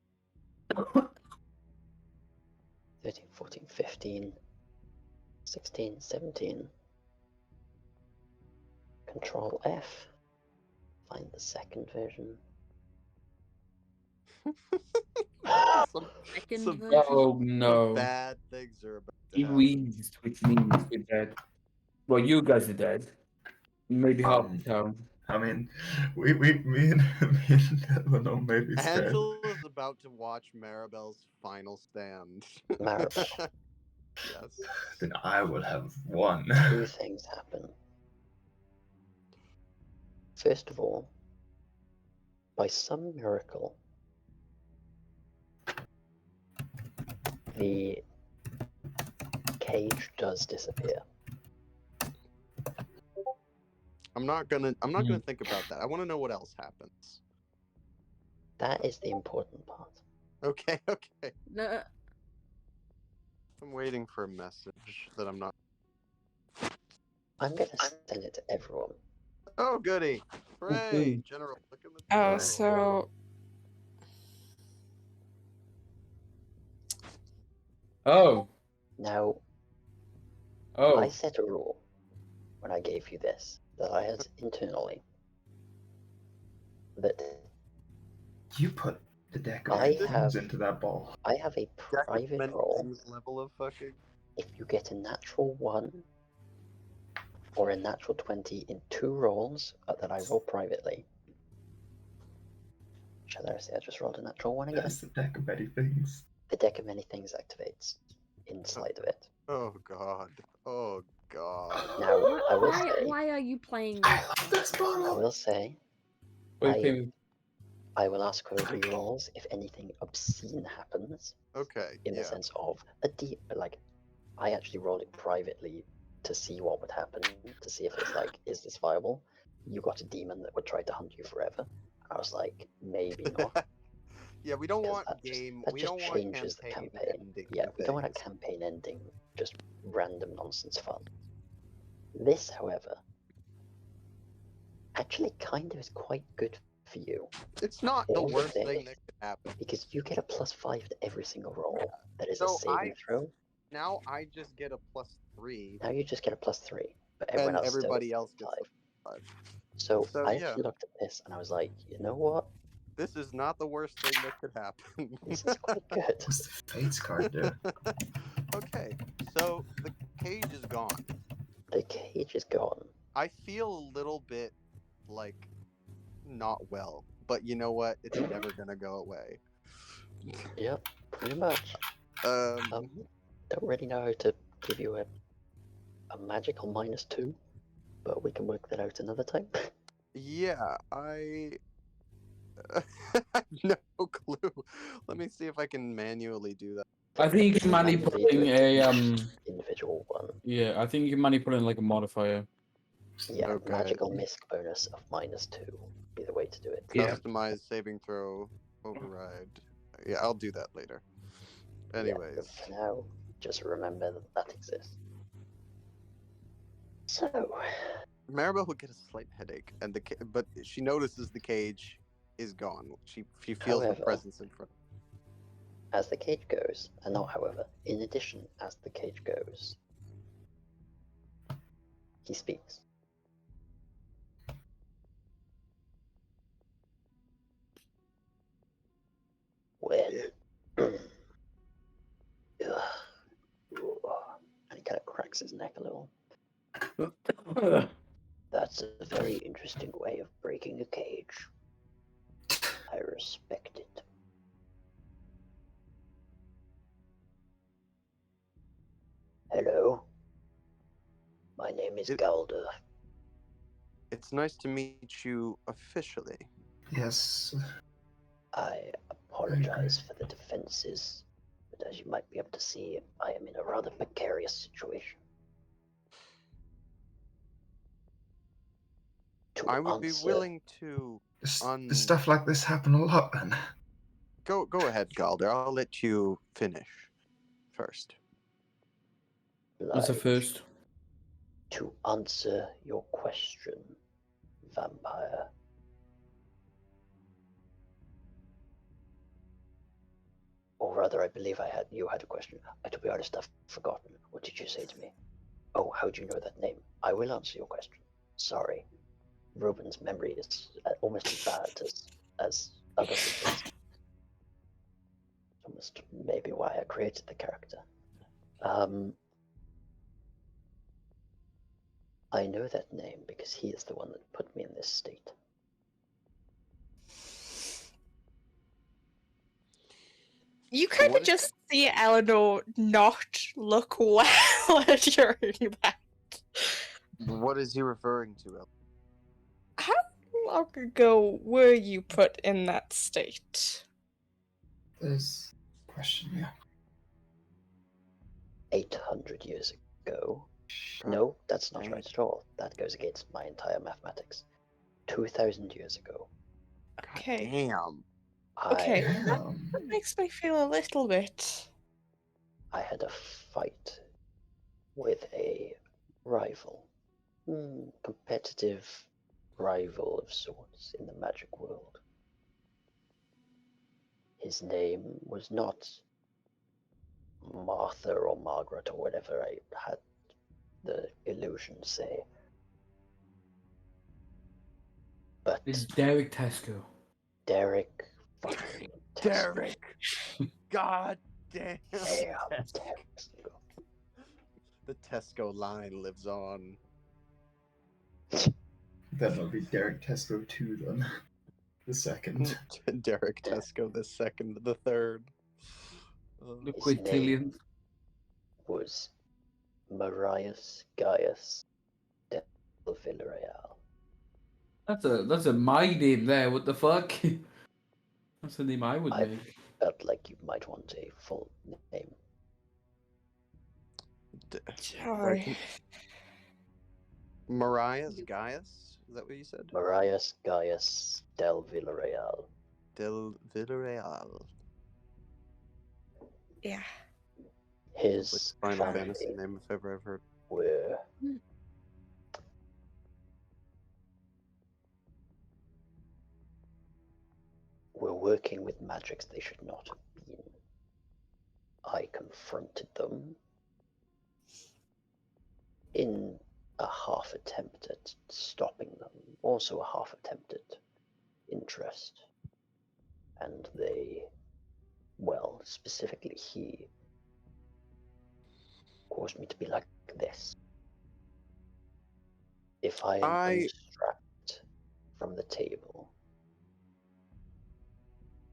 13, 14, 15, 16, 17. Control F. Find the second version. Some, Second some version. Oh no. bad things are about to He happen. wheezed, which means we're dead. Well, you guys are dead. Maybe half the town. I mean, me and Eleanor may be scared. Angela is about to watch Maribel's final stand. Maribel. Yes. Then I will have won. 2 things happen. First of all, by some miracle, the cage does disappear. I'm not gonna think about that. I want to know what else happens. That is the important part. Okay, okay. No, I'm waiting for a message that I'm not. I'm gonna send it to everyone. Oh, goody! Hooray, General! Look at the. Oh, so Oh. Now, I Oh. set a rule when I gave you this that I had internally that You put the deck of I things have- into that ball. I have a private Many role. things level of fucking. If you get a natural 1 or a natural 20 in 2 rolls that I roll privately. Shall I say I just rolled a natural 1 again? That's the deck of many things. The deck of many things activates inside of it. Oh god. Oh god. Now, I will why, say, why are you playing I this? love this I bottle. will say, Wait, I- Pim. I will ask for rerolls if anything obscene happens, Okay. in the Yeah. sense of like, I actually rolled it privately to see what would happen, to see if it's like, is this viable? You got a demon that would try to hunt you forever. I was like, maybe not. Yeah, we don't 'cause want that just- game. that we just don't want changes the campaign campaign. ending. Yeah, we don't want a things. campaign ending, just random nonsense fun. This, however, actually kind of is quite good for you, It's not the all the worst things. thing that could happen. because you get a +5 to every single roll that is a So saving throw. Now I just get a +3, Now you just get a +3, but and everyone else everybody still else gets gets 5. a 5. So So, I yeah. actually looked at this and I was like, you know what? This is not the worst thing that could happen. This is quite good. What's the Fates card do? Okay, so the cage is gone. The cage is gone. I feel a little bit like not well, but you know what? It's never gonna go away. Yep, pretty much. Um, Don't really know how to give you a magical -2, but we can work that out another time. yeah, I have no clue. Let me see if I can manually do that. I think you can Manually manipulate do it a to each individual one. Yeah, I think you can manipulate like a modifier. Yeah, Okay. magical misc bonus of -2 would be the way to do it. Yeah. Customize saving throw override. Yeah, I'll do that later. Yeah, Anyways, but for now, just remember that that exists. So, Maribel will get a slight headache, and but she notices the cage is gone. She feels the However- presence in front. as the cage goes, and not however, in addition, as the cage goes, he speaks. Well, and he kind of cracks his neck a little. That's a very interesting way of breaking a cage. I respect it. Hello. My name is Galder. It's nice to meet you officially. Yes. I apologize for the defenses, but as you might be able to see, I am in a rather precarious situation. To I would be answer- willing to Does stuff like this happen a lot then? go ahead, Galder. I'll let you finish first. That's the like, first. to answer your question, vampire. Or rather, I believe you had a question. To be honest, I've forgotten. What did you say to me? Oh, how do you know that name? I will answer your question. Sorry. Ruben's memory is almost as bad as other people's. Almost maybe why I created the character. I know that name because he is the one that put me in this state. You kind What of is- just see Eleanor not look well during that. What is he referring to? How long ago were you put in that state? There's a question, yeah. 800 years ago. God No, that's not dang right it. at all. That goes against my entire mathematics. 2,000 years ago. Okay. Damn. Okay, I, that makes me feel a little bit. I had a fight with a rival. Competitive rival of sorts in the magic world. His name was not Martha or Margaret or whatever I had the illusion say. But It's Derek Tesco. Derek fucking Tesco. Derek. God damn. Damn, Tesco. Tesco. The Tesco line lives on. That might be Derek Tesco 2 then. The second. Derek Tesco the second, the third. The His Quintillion. name was Marius Gaius de Villarreal. That's a my name there. What the fuck? That's the name I would I make. felt like you might want a full name. Sorry. Marius Gaius? Is that what you said? Marius Gaius del Villarreal. Del Villarreal. Yeah. His It's like Final family Fantasy name if ever I've heard. were working with magics they should not have been. I confronted them in a half attempt at stopping them, also a half attempt at interest. And they, well, specifically he, caused me to be like this. If I am unstrapped from the table,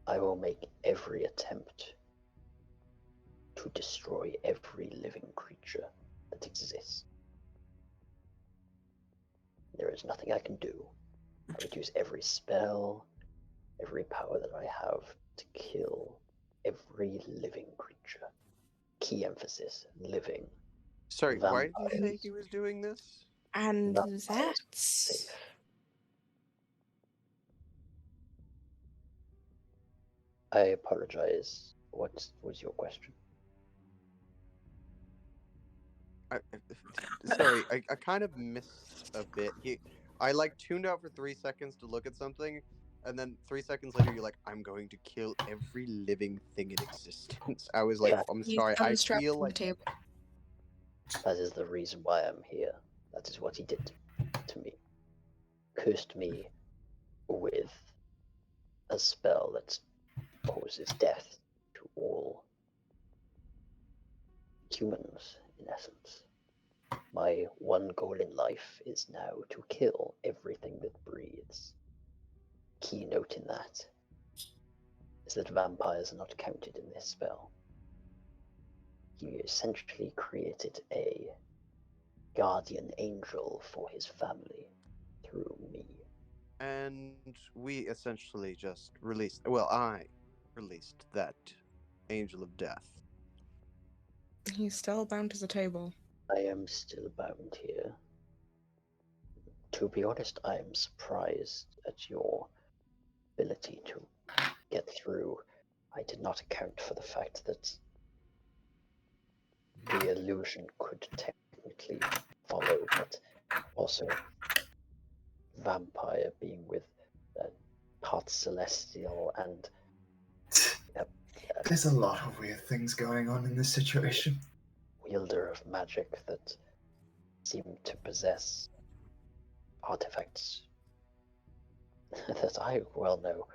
I will make every attempt to destroy every living creature that exists. There is nothing I can do. I would use every spell, every power that I have to kill every living creature. Key emphasis, living. Sorry, why did you say Vampires. he was doing this? And Vampires that's safe. I apologize. What was your question? Sorry, I kind of missed a bit. I like tuned out for 3 seconds to look at something, and then 3 seconds later you're like, I'm going to kill every living thing in existence. I was like, Yeah. I'm he's sorry, I unstrapped feel from the like table. That is the reason why I'm here. That is what he did to me. Cursed me with a spell that causes death to all humans, in essence. My one goal in life is now to kill everything that breathes. Keynote in that is that vampires are not counted in this spell. He essentially created a guardian angel for his family through me. and we essentially just released, well, I released that Angel of Death. He's still bound to the table. I am still bound here. To be honest, I am surprised at your ability to get through. I did not account for the fact that the illusion could technically follow, but also vampire being with part celestial and There's a lot of weird things going on in this situation. wielder of magic that seem to possess artifacts that I well know.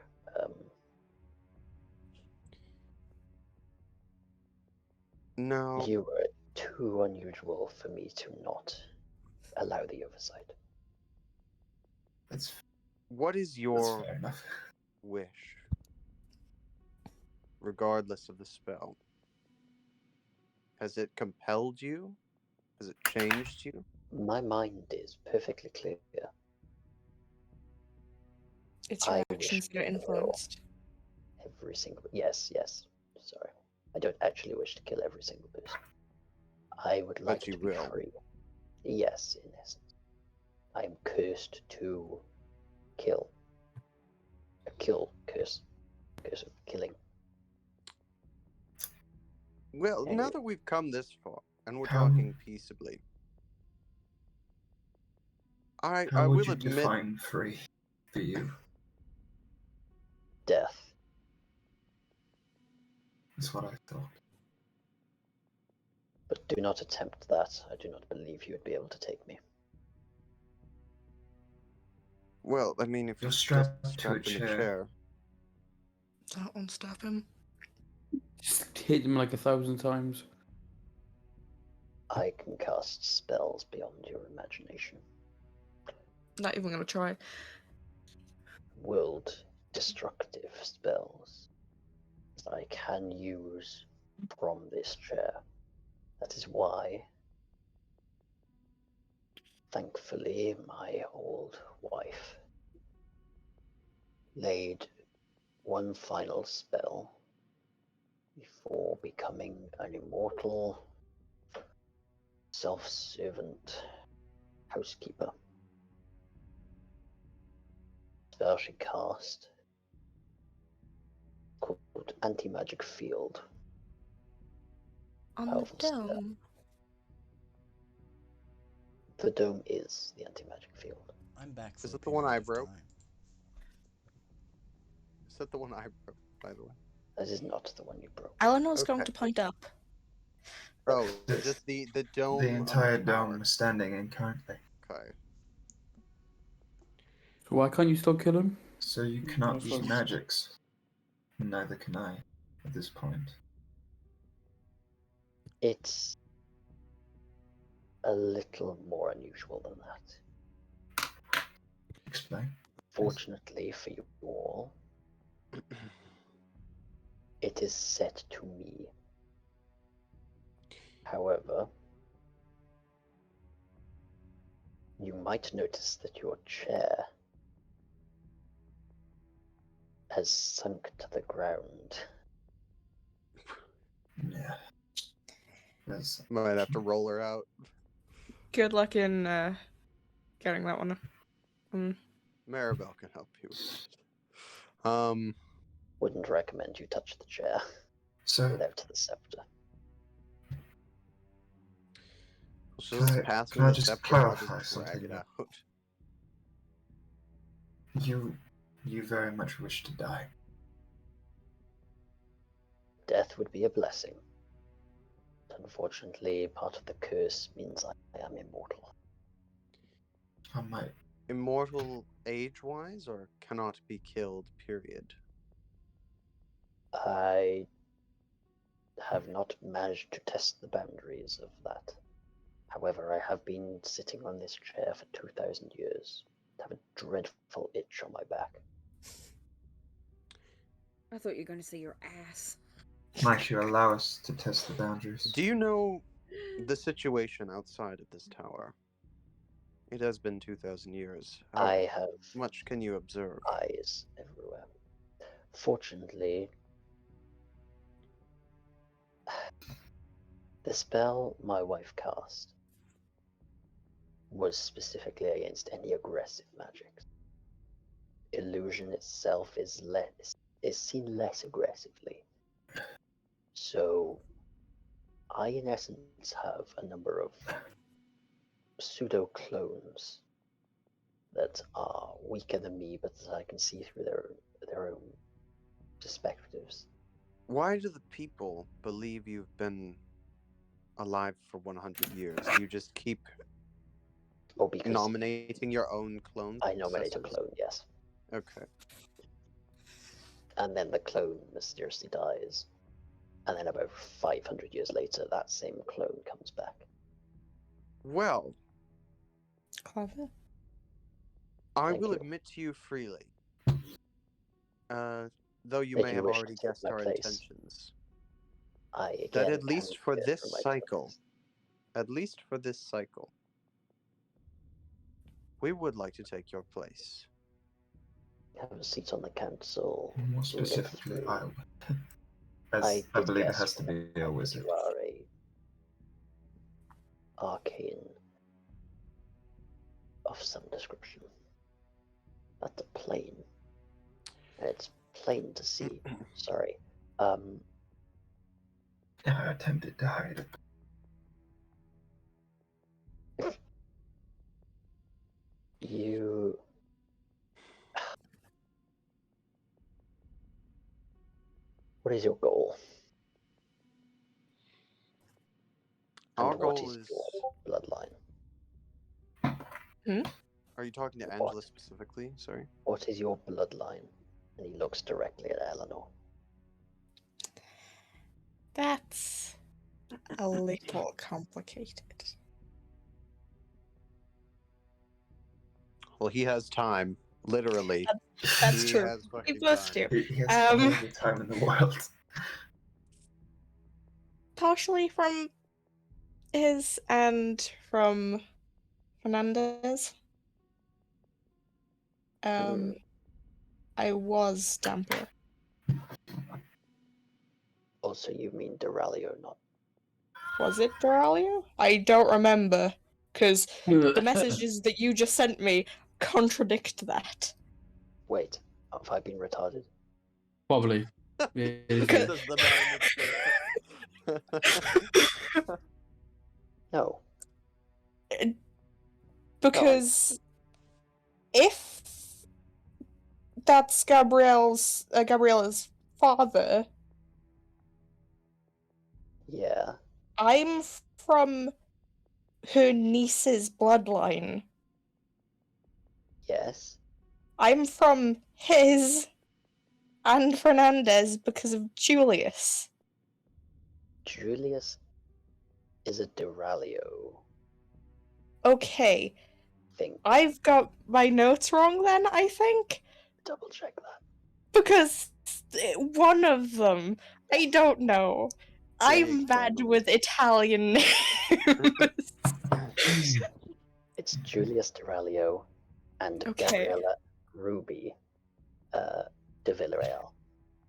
No, You were too unusual for me to not allow the oversight. That's what is your fair enough. wish, regardless of the spell? Has it compelled you? Has it changed you? My mind is perfectly clear. It's your I actions wish that are to kill influenced. every single. Yes, yes. Sorry, I don't actually wish to kill every single person. I would like But you to be will. free. Yes, in essence, I am cursed to kill. A kill curse. Curse of killing. Well, now Anyway. that we've come this far and we're How- talking peaceably, I How would will you admit define free for you? Death. That's what I thought. But do not attempt that. I do not believe you would be able to take me. well, I mean, if You're you're just strapped to a strapped in a chair. chair, That won't stop him. Just hit him like 1,000 times. I can cast spells beyond your imagination. Not even gonna try. World destructive spells that I can use from this chair. That is why, thankfully, my old wife laid one final spell before becoming an immortal, self-servant housekeeper. Spell she cast called Anti-Magic Field. On Powerful the spell. dome. The dome is the Anti-Magic Field. I'm back for Is a it the one I period of broke? time. is that the one I broke, by the way? That is not the one you broke. Eleanor's going Okay. to point up. Oh, This- just the dome. The of entire tower. dome is standing in currently, Okay. So why can't you still kill him? so you cannot That's use fine. magics. Neither can I at this point. It's a little more unusual than that. Explain. Fortunately for you all, it is set to me. However, you might notice that your chair has sunk to the ground. Yeah. That's Might have to roll her out. Good luck in getting that one. Maribel can help you. Wouldn't recommend you touch the chair so. without the scepter. She'll Can just I- pass can me I the just scepter. I'll clarify just drag something? it out. You very much wish to die. Death would be a blessing. But unfortunately, part of the curse means I am immortal. I might. Immortal age-wise, or cannot be killed, period? I have not managed to test the boundaries of that. However, I have been sitting on this chair for 2,000 years. I have a dreadful itch on my back. I thought you were going to say your ass. Might you allow us to test the boundaries? Do you know the situation outside of this tower? It has been 2,000 years. How I have much can you observe? eyes everywhere. Fortunately, the spell my wife cast was specifically against any aggressive magics. Illusion itself is seen less aggressively. So, I in essence have a number of pseudo clones that are weaker than me, but that I can see through their own perspectives. Why do the people believe you've been alive for 100 years? Do you just keep Oh, because nominating your own clones? I nominate a successors? clone, yes. Okay. And then the clone mysteriously dies. And then about 500 years later, that same clone comes back. Well, Clever. I Thank will you. admit to you freely, though you That may you have wish to already take guessed my our place. intentions, I again that at least can for fear this my cycle, choices. we would like to take your place. have a seat on the council. More to live specifically, through. I did believe it guess has to from be a wizard. You are a arcane of some description. That's a plane. And it's plain to see. Sorry. I attempted to hide it. You. What is your goal? Our And what goal is is. your bloodline? Are you talking to What? Angela specifically? Sorry. What is your bloodline? And he looks directly at Eleanor. That's a little complicated. Well, he has time. Literally. That's He true. has We fucking both time. do. He has all the time in the world. Partially from his and from Fernandez. I was Damper. Also, you mean Duralio, not. Was it Doralio? I don't remember, because the messages that you just sent me contradict that. Wait, have I been retarded? Probably. Yeah, Okay. Says the man with- No. Because if that's Gabriella's father, Yeah. I'm from her niece's bloodline. Yes. I'm from his and Fernandez because of Julius. Julius is a Duralio Okay, thing. I've got my notes wrong then, I think? Double check that. Because one of them, I don't know. I'm bad totally. with Italian names. It's Julius Duralio and Okay. Gabriella Ruby de Villarreal.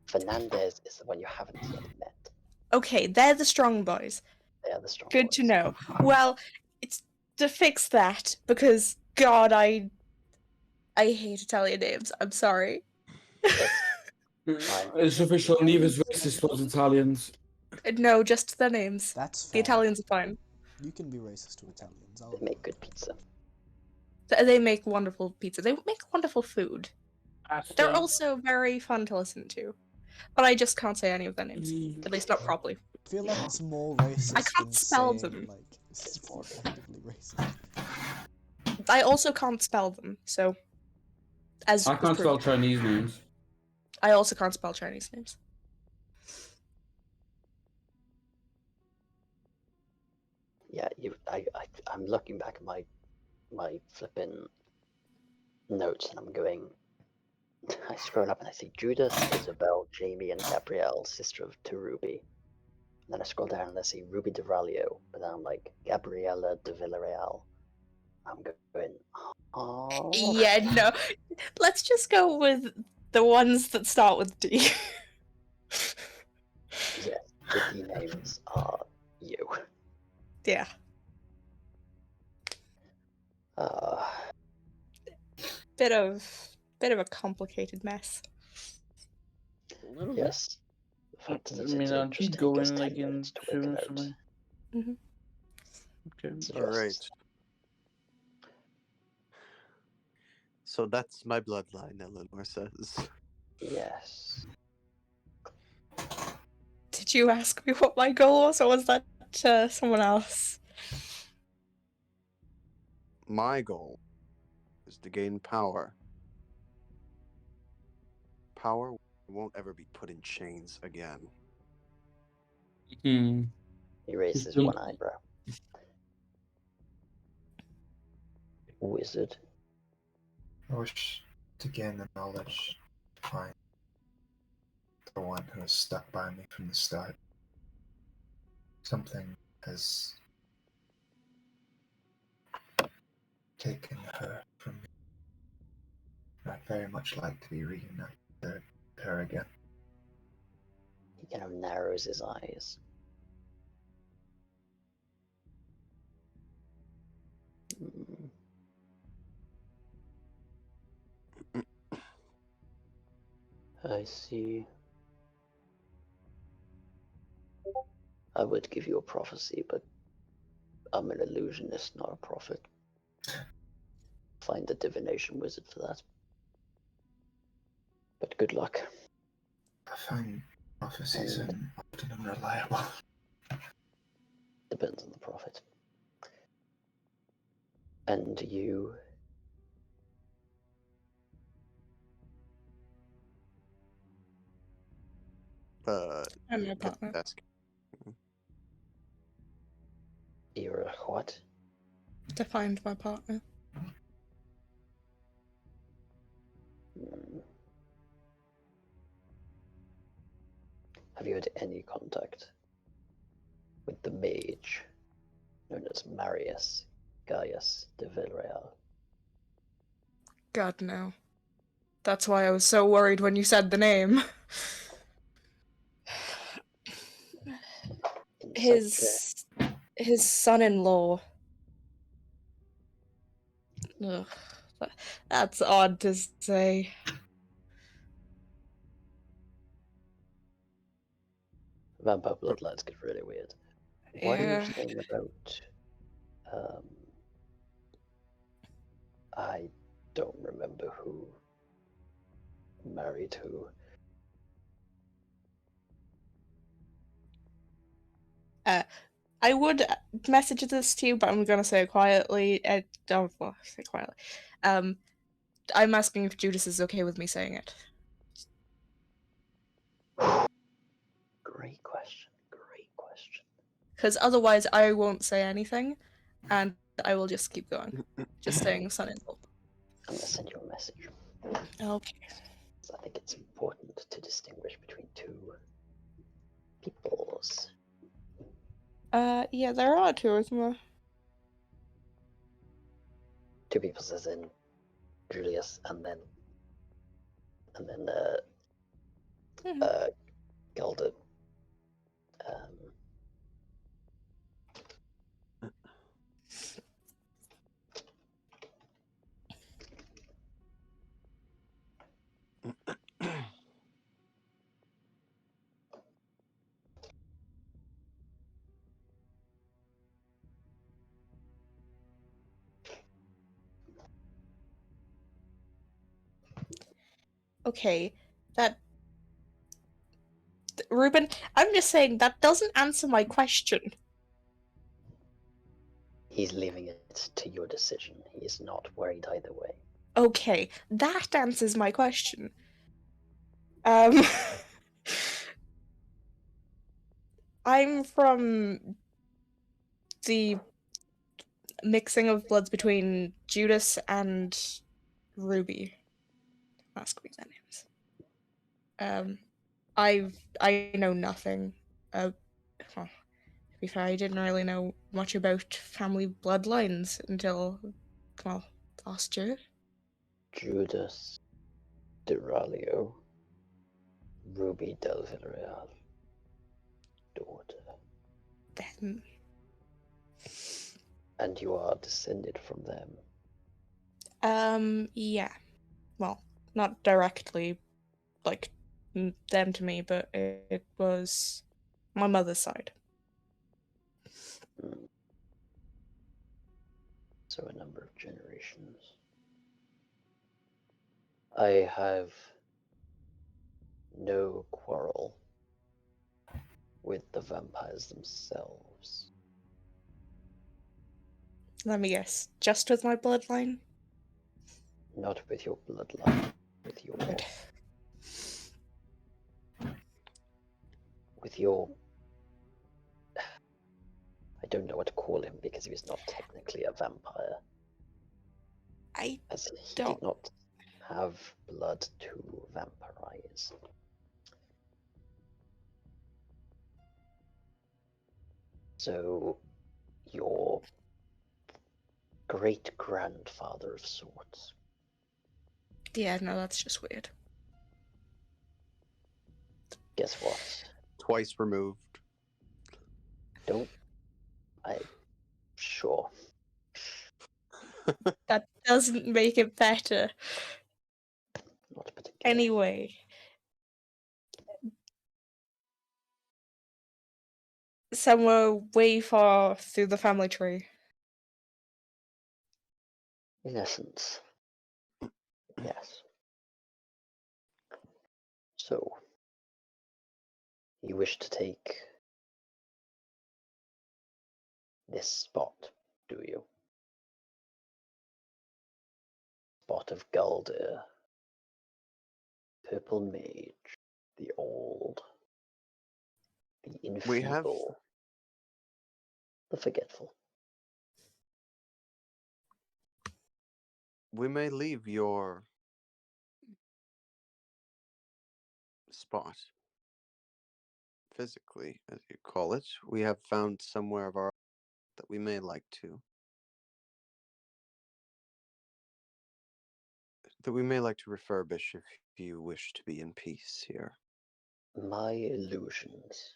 Fernandez is the one you haven't yet met. Okay, they're the strong boys. They are the strong Good boys. to know. Well, it's to fix that because God, I hate Italian names. I'm sorry. It's official. Neva's racist towards Italians. No, just their names. That's The fair. Italians are fine. You can be racist to Italians. They make good pizza. They make wonderful pizza. They make wonderful food. They're also very fun to listen to. But I just can't say any of their names. At least not properly. I feel like it's more racist I can't than spell saying, them. like, it's effectively racist. I also can't spell them, so... As I can't spell Chinese names. I also can't spell Chinese names. Yeah, I'm looking back at my flipping notes and I'm going. I scroll up and I see Judith, Isabel, Jamie, and Gabrielle, sister of Ruby. And then I scroll down and I see Ruby de Ralio, but then I'm like Gabriella de Villarreal. I'm going. Oh. Yeah, no. Let's just go with the ones that start with D. Yeah, the D names are you. Yeah. Bit of a complicated mess. Yes. The fact I that mean, it'll aren't you just take us going 10 like in minutes to work soon it or out. something? Mm-hmm. Okay. Suggests. All right. So that's my bloodline, Eleanor says. Yes. Did you ask me what my goal was, or was that someone else? My goal is to gain power. Power won't ever be put in chains again. Hmm. He raises Just don't- one eyebrow. Wizard. I wish to gain the knowledge to find the one who has stuck by me from the start. Something has taken her from me. I'd very much like to be reunited with her again. He kind of narrows his eyes. Hmm. I see. I would give you a prophecy, but I'm an illusionist, not a prophet. Find the divination wizard for that. But good luck. I find prophecies are often unreliable. Depends on the prophet. And you? And my partner. That's You're a what? To find my partner. Hmm. Have you had any contact with the mage known as Marius Gaius de Villarreal? God, no. That's why I was so worried when you said the name. His son-in-law. Ugh, that's odd to say. Vampire bloodlines get really weird. What are Yeah. you saying about? I don't remember who married who. I would message this to you, but I'm gonna say it quietly. Don't say it quietly. I'm asking if Judas is okay with me saying it. Great question. Great question. Because otherwise, I won't say anything, and I will just keep going, just saying son-in-law. I'm gonna send you a message. Okay. I think it's important to distinguish between two peoples. Yeah, there are two of them. Two peoples, as in Julius, and then Galda. Okay, that... Ruben, I'm just saying that doesn't answer my question. He's leaving it to your decision. He is not worried either way. Okay, that answers my question. I'm from the mixing of bloods between Judas and Ruby. Ask me their names. I know nothing. Well, to be fair, I didn't really know much about family bloodlines until, well, last year. Judas de Ralio, Ruby del Villarreal, daughter. Then, And you are descended from them. yeah. Well, not directly, like, them to me, but it was my mother's side. So a number of generations. I have no quarrel with the vampires themselves. Let me guess, just with my bloodline? Not with your bloodline, with your I don't know what to call him because he was not technically a vampire. As he did not have blood to vampirize. So, your great-grandfather of sorts. Yeah, no, that's just weird. Guess what? Twice removed. Sure. That doesn't make it better. Not particularly. Anyway. Somewhere way far through the family tree. In essence, yes. So, you wish to take this spot, do you? Spot of Galdir, Purple Mage, the old, the We have- enfeeble, the forgetful. We may leave your spot physically, as you call it. We have found somewhere of our that we may like to refurbish if you wish to be in peace here. My illusions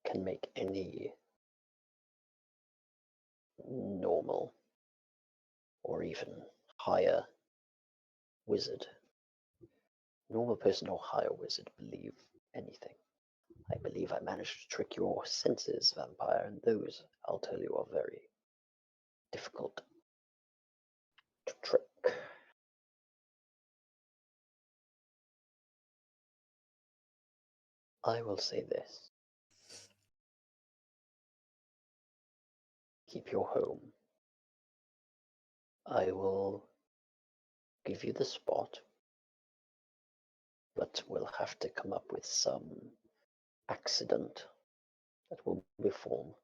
can make any normal or even higher wizard, normal person or higher wizard, believe anything. I believe I managed to trick your senses, vampire, and those, I'll tell you, are very difficult to trick. I will say this. Keep your home. I will give you the spot, but we'll have to come up with some accident that will befall.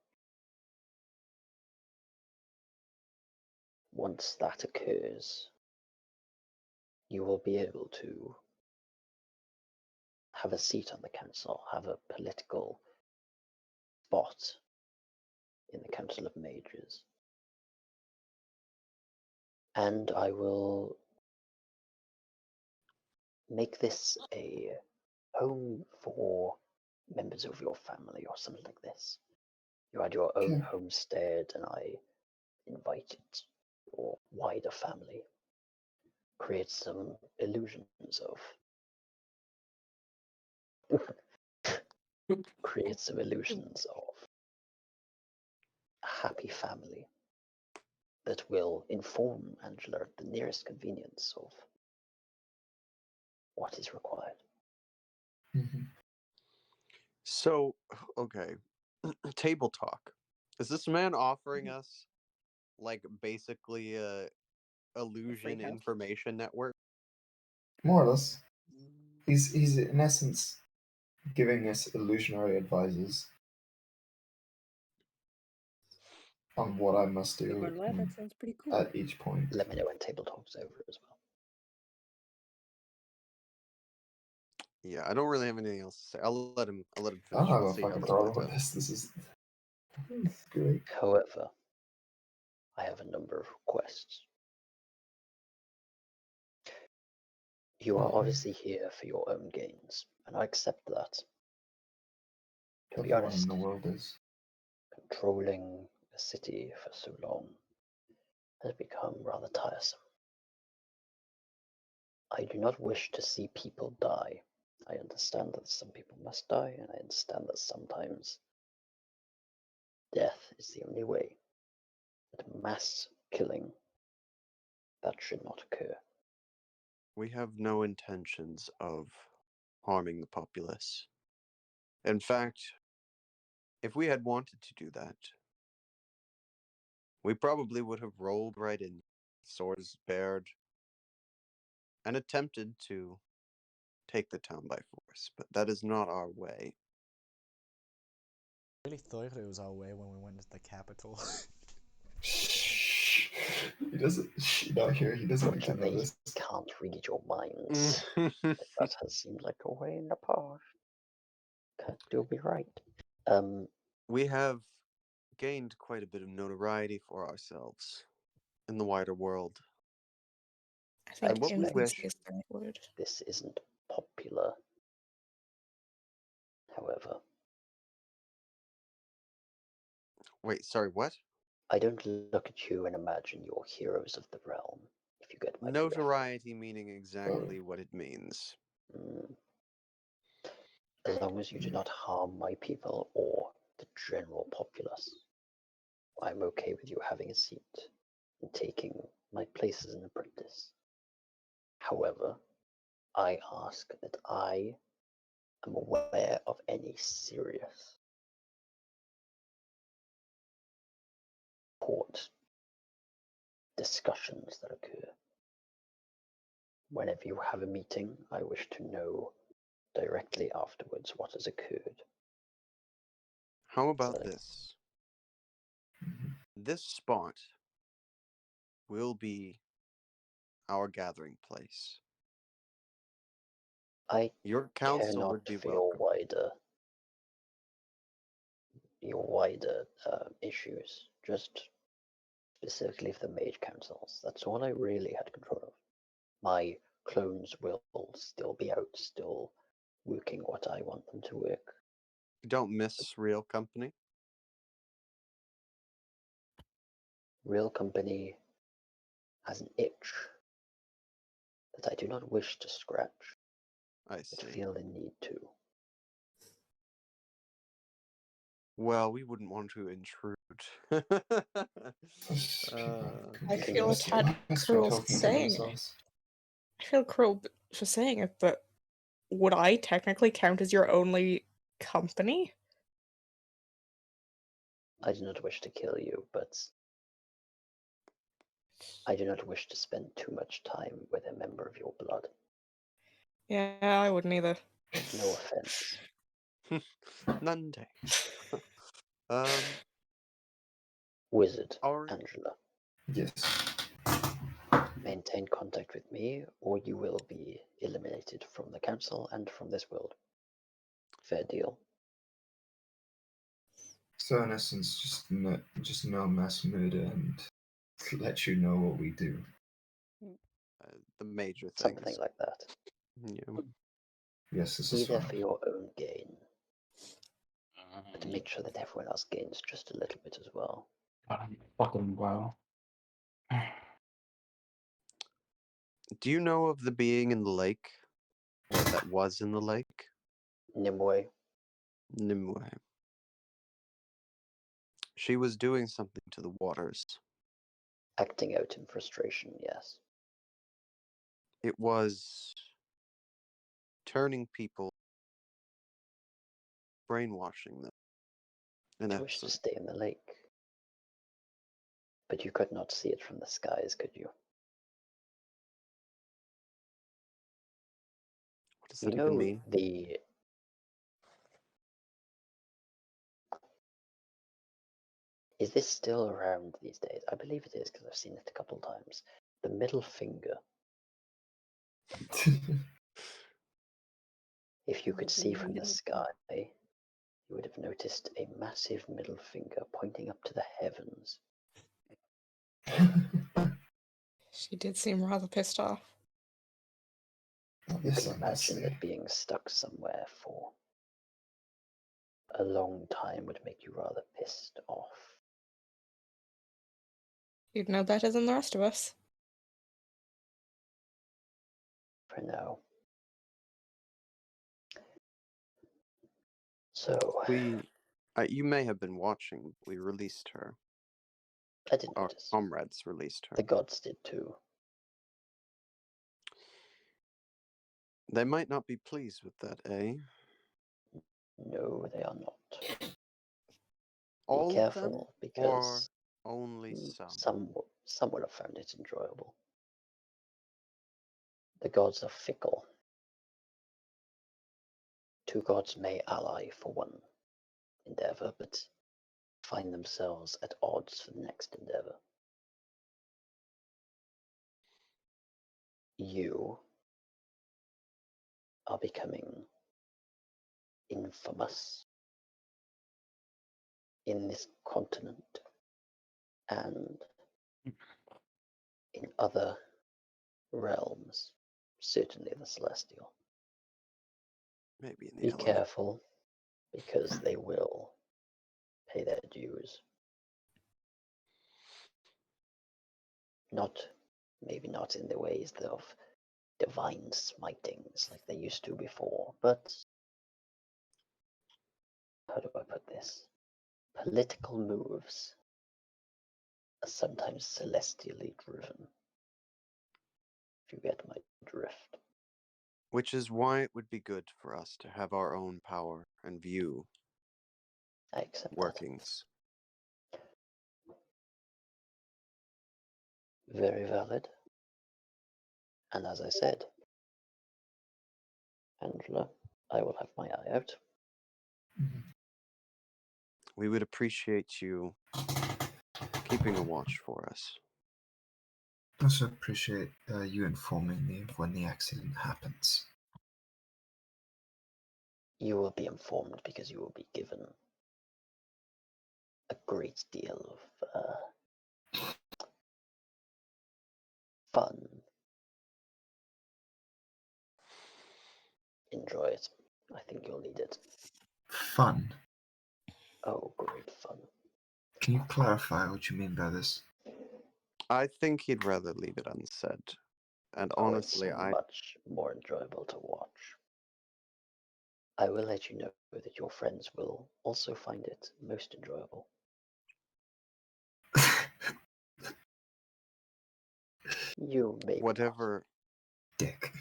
Once that occurs, you will be able to have a seat on the council, have a political spot in the Council of Mages. And I will make this a home for members of your family or something like this. You had your own homestead and I invited your wider family. Create some illusions of a happy family that will inform Angela at the nearest convenience of what is required. Mm-hmm. So, okay, table talk. Is this man offering us, like, basically a illusion house? information network? More or less. He's in essence giving us illusionary advices on what I must Not do gonna lie, that sounds pretty cool. at each point. Let me know when table talk's over as well. Yeah, I don't really have anything else to say. I'll let him I finish. don't have We'll a see how fucking this problem plays with out. this. This is great. However, I have a number of requests. You are obviously here for your own gains, and I accept that. To be Everyone honest, in the world is. controlling a city for so long has become rather tiresome. I do not wish to see people die. I understand that some people must die, and I understand that sometimes death is the only way. But mass killing, that should not occur. We have no intentions of harming the populace. In fact, if we had wanted to do that, we probably would have rolled right in, swords bared, and attempted to take the town by force. But that is not our way. I really thought it was our way when we went to the capital. Shh. He doesn't. Shh, not here. He doesn't need to know Unfortunately, this. can't read your minds. That has seemed like a way in the past. Can't do be right. We have gained quite a bit of notoriety for ourselves in the wider world. I think what we infancy wish- is the right word. This isn't popular. However, Wait, sorry, what? I don't look at you and imagine you're heroes of the realm, if you get my drift. Notoriety meaning exactly what it means. As long as you do not harm my people or the general populace, I'm okay with you having a seat and taking my place as an apprentice. However, I ask that I am aware of any serious court discussions that occur. Whenever you have a meeting, I wish to know directly afterwards what has occurred. How about Like- this? This spot will be our gathering place. I Your care council not would be for welcome. your wider issues, just specifically for the mage councils. That's all I really had control of. My clones will still be out, still working what I want them to work. You don't miss real company. Real company has an itch that I do not wish to scratch, I but see. feel the need to. Well, we wouldn't want to intrude. I feel a tad cruel for saying it. I feel cruel for saying it, but would I technically count as your only company? I do not wish to kill you, but I do not wish to spend too much time with a member of your blood. Yeah, I wouldn't either. No offense. None take. Wizard, Alright. Angela, Yes. maintain contact with me, or you will be eliminated from the council and from this world. Fair deal. So in essence, just no mass murder and let you know what we do. The major things. Something like that. Yeah. Yes, this is Either fine. for your own gain, but to make sure that everyone else gains just a little bit as well. Fucking wow. Do you know of the being in the lake? Or that was in the lake? Nimue, Nimue. She was doing something to the waters. acting out in frustration, yes. It was turning people, brainwashing them. In You wish to essence. stay in the lake. But you could not see it from the skies, could you? What does You that know even mean? the... Is this still around these days? I believe it is, because I've seen it a couple times. The middle finger. If you could see from the sky, you would have noticed a massive middle finger pointing up to the heavens. She did seem rather pissed off. You Yes, can imagine honestly. that being stuck somewhere for a long time would make you rather pissed off. You'd know better than the rest of us. For now. So, You may have been watching. We released her. I didn't Our notice. comrades released her. The gods did too. They might not be pleased with that, eh? No, they are not. All Be of them, careful, or because only some? some would have found it enjoyable. The gods are fickle. Two gods may ally for one endeavor, but find themselves at odds for the next endeavor. You are becoming infamous in this continent and in other realms, certainly the celestial. Maybe in the Be element. careful, because they will pay their dues. Maybe not in the ways of divine smitings like they used to before, but how do I put this? Political moves are sometimes celestially driven. If you get my drift. Which is why it would be good for us to have our own power and view I accept workings. that. Very valid. And as I said, Angela, I will have my eye out. We would appreciate you keeping a watch for us. Also appreciate you informing me of when the accident happens. You will be informed because you will be given a great deal of fun. Enjoy it. I think you'll need it. Fun? Oh, great fun. Can you clarify what you mean by this? I think he'd rather leave it unsaid. And honestly, it's much more enjoyable to watch. I will let you know that your friends will also find it most enjoyable. You may whatever dick.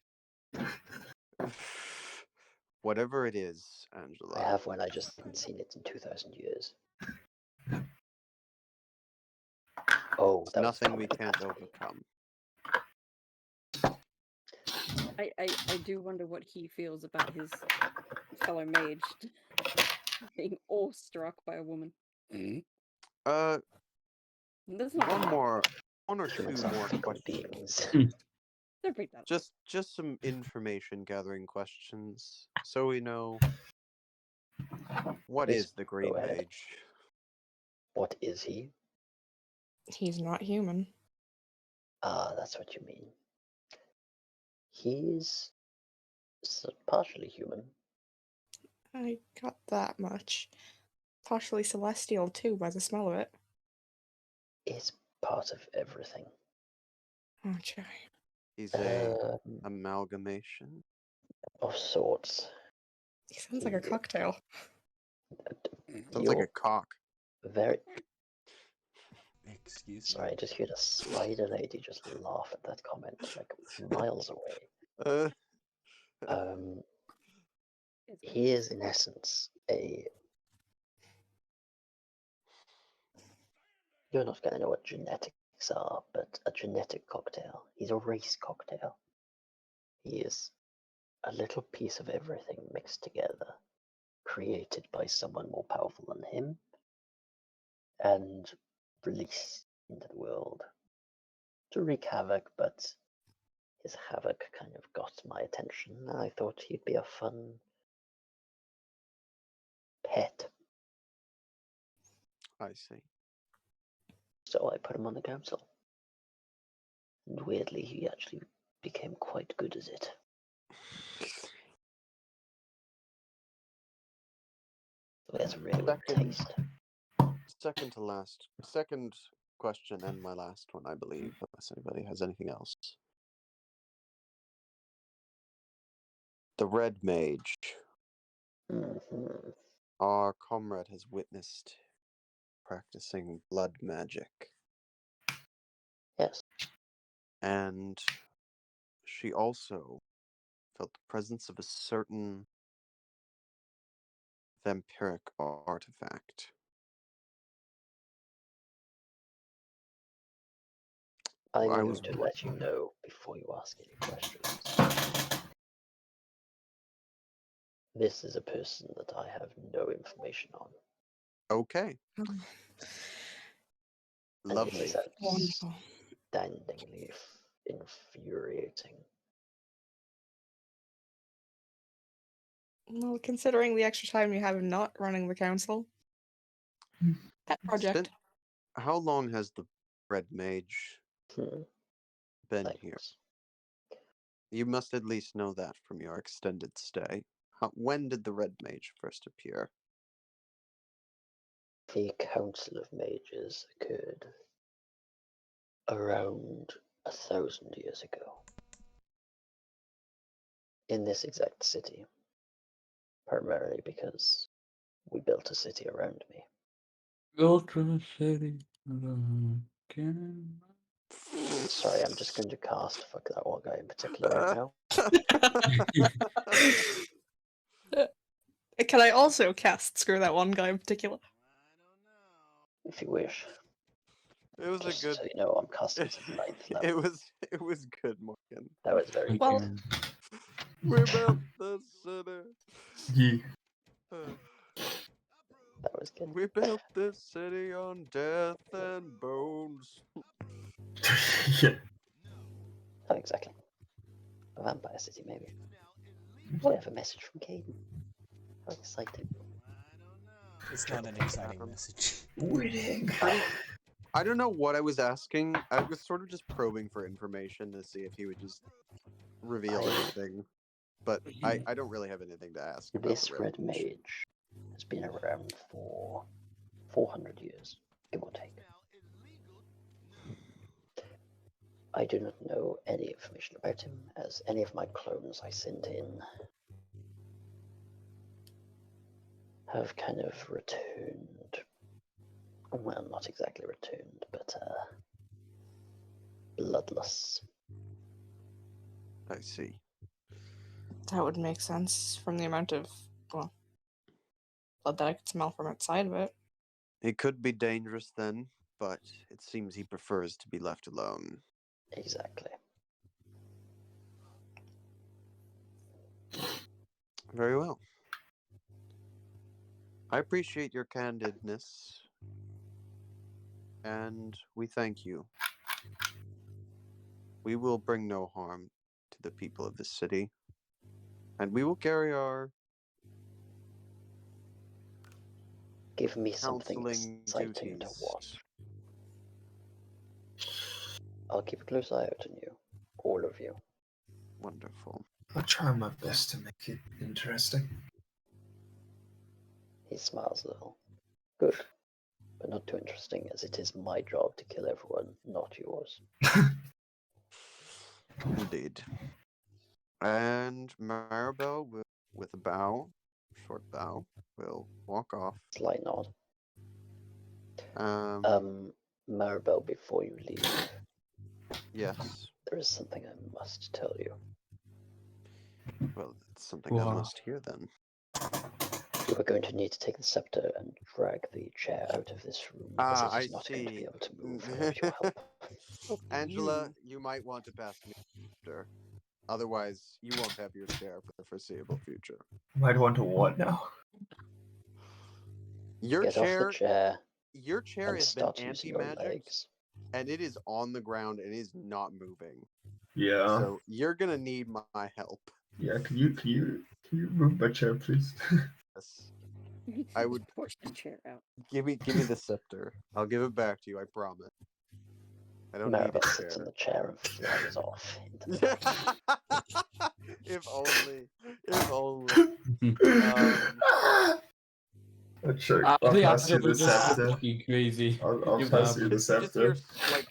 Whatever it is, Angela. I have when I just haven't seen it in 2,000 years. Oh, it's nothing we can't overcome. I do wonder what he feels about his fellow mage being awestruck by a woman. That's not one or two more questions. Just some information gathering questions, so we know what is the Green Mage. What is he? He's not human. Ah, that's what you mean. He's partially human. I got that much. Partially celestial too, by the smell of it. It's part of everything. Okay. He's a amalgamation of sorts. He sounds like a cocktail. Sounds like a cock. Very. Excuse me. Sorry, I just heard a spider lady just laugh at that comment, like miles away. He is in essence You're not going to know what genetics are, but a genetic cocktail. He's a race cocktail. He is a little piece of everything mixed together, created by someone more powerful than him, and released into the world to wreak havoc, but his havoc kind of got my attention, and I thought he'd be a fun pet. I see. So I put him on the council. And weirdly, he actually became quite good at it. So he has a really good taste. Second question, and my last one, I believe, unless anybody has anything else. The Red Mage. Mm-hmm. Our comrade has witnessed practicing blood magic. Yes. And she also felt the presence of a certain vampiric artifact. I'm going to let you know before you ask any questions. This is a person that I have no information on. Okay. Lovely. This is outstandingly infuriating. Well, considering the extra time you have not running the council, that project. How long has the Red Mage been here? You must at least know that from your extended stay. When did the Red Mage first appear? The Council of Mages occurred around 1,000 years ago. In this exact city. Primarily because we built a city around me. Ultra City. Sorry, I'm just going to cast fuck that one guy in particular right now. Can I also cast screw that one guy in particular? If you wish. It was Just a good. so you know, I'm casting to 9th level. It was good, Morgan. That was very Well, good. We built the city. Yeah. That was good. We built this city on death and bones. Yeah. Not exactly. A vampire city, maybe. We have a message from Caden. How exciting. It's not an exciting message. Winning. I don't know what I was asking. I was sort of just probing for information to see if he would just reveal anything. But I don't really have anything to ask about This the Red Mage has been around for 400 years, give or take. I do not know any information about him, as any of my clones I sent in have kind of returned. Well, not exactly returned, but bloodless. I see. that would make sense from the amount of, well, blood that I could smell from outside of it. He could be dangerous then, but it seems he prefers to be left alone. Exactly. Very well. I appreciate your candidness, and we thank you. We will bring no harm to the people of this city, and we will carry our Give me something counseling exciting duties. to watch. I'll keep a close eye out on you, all of you. Wonderful. I'll try my best to make it interesting. He smiles a little. Good, but not too interesting, as it is my job to kill everyone, not yours. Indeed. And Maribel, with a bow, short bow, will walk off. Slight nod. Maribel, before you leave, Yes. there is something I must tell you. Well, it's something I Wow. must hear then. You are going to need to take the scepter and drag the chair out of this room, as it is not going to be able to move without your help. Angela, you might want to pass me after. Otherwise, you won't have your chair for the foreseeable future. Might want to what now? Your Get chair, off the chair your chair and has been start using your anti-magic, legs. and it is on the ground and is not moving. Yeah. So you're gonna need my help. Yeah. Can you move my chair, please? Yes. I would push the chair out. give me the scepter. I'll give it back to you. I promise. I don't need Maribel a sits on the chair and flies off into the chair. If only. If only. Sure. I I'll think pass you Angela the just scepter. fucking crazy. I'll Give pass that. you the Just scepter. hear like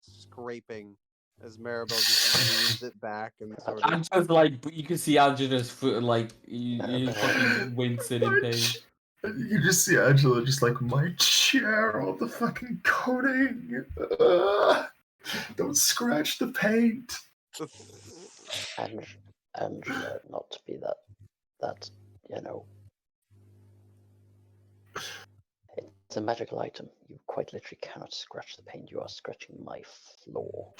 scraping as Maribel just leans it back and sort of. Angela's like, you can see Angela's foot, like, he's fucking wincing in pain. You can just see Angela just like, my chair, all the fucking coating. Don't scratch the paint. Angela, not to be that, you know. It's a magical item. You quite literally cannot scratch the paint. You are scratching my floor.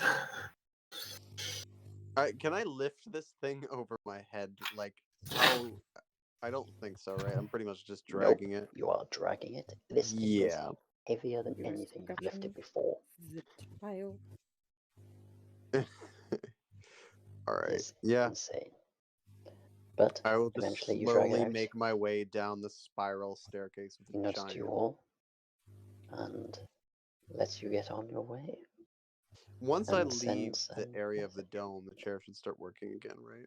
Alright, can I lift this thing over my head? Like, how? I don't think so, right? I'm pretty much just dragging it. You are dragging it. This thing is Yeah. heavier than You are anything you've lifted scratching before. The tile. Alright. It's Yeah. insane. But I will just eventually you drag it slowly out. make my way down the spiral staircase with He the nods to giant. you all and lets you get on your way. Once I And leave sends the an area of the message. dome, the chair should start working again, right?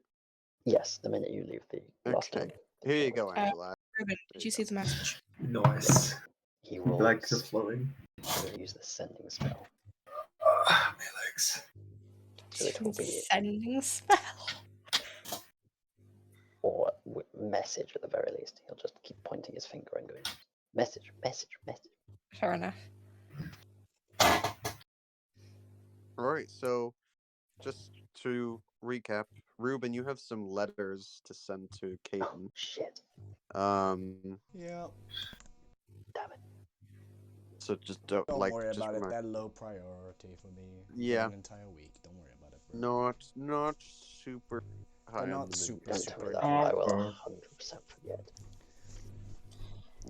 Yes, the minute you leave the last Okay. one. Here you go, Angela. Ruben, did you see the message? Nice. He will, Legs are flowing. he will use the sending spell. My legs. So it will be, Sending spell. or message at the very least. He'll just keep pointing his finger and going, message, message, message. Fair enough. Alright, so just to recap, Ruben, you have some letters to send to Caden. Shit. Yeah. Damn it. So just don't Don't like worry just about it. remind- They're low priority for me. Yeah. For an entire week. Don't worry about it. Bro. not super high They're on not the super, Don't list. tell super me that. important. I will 100% forget.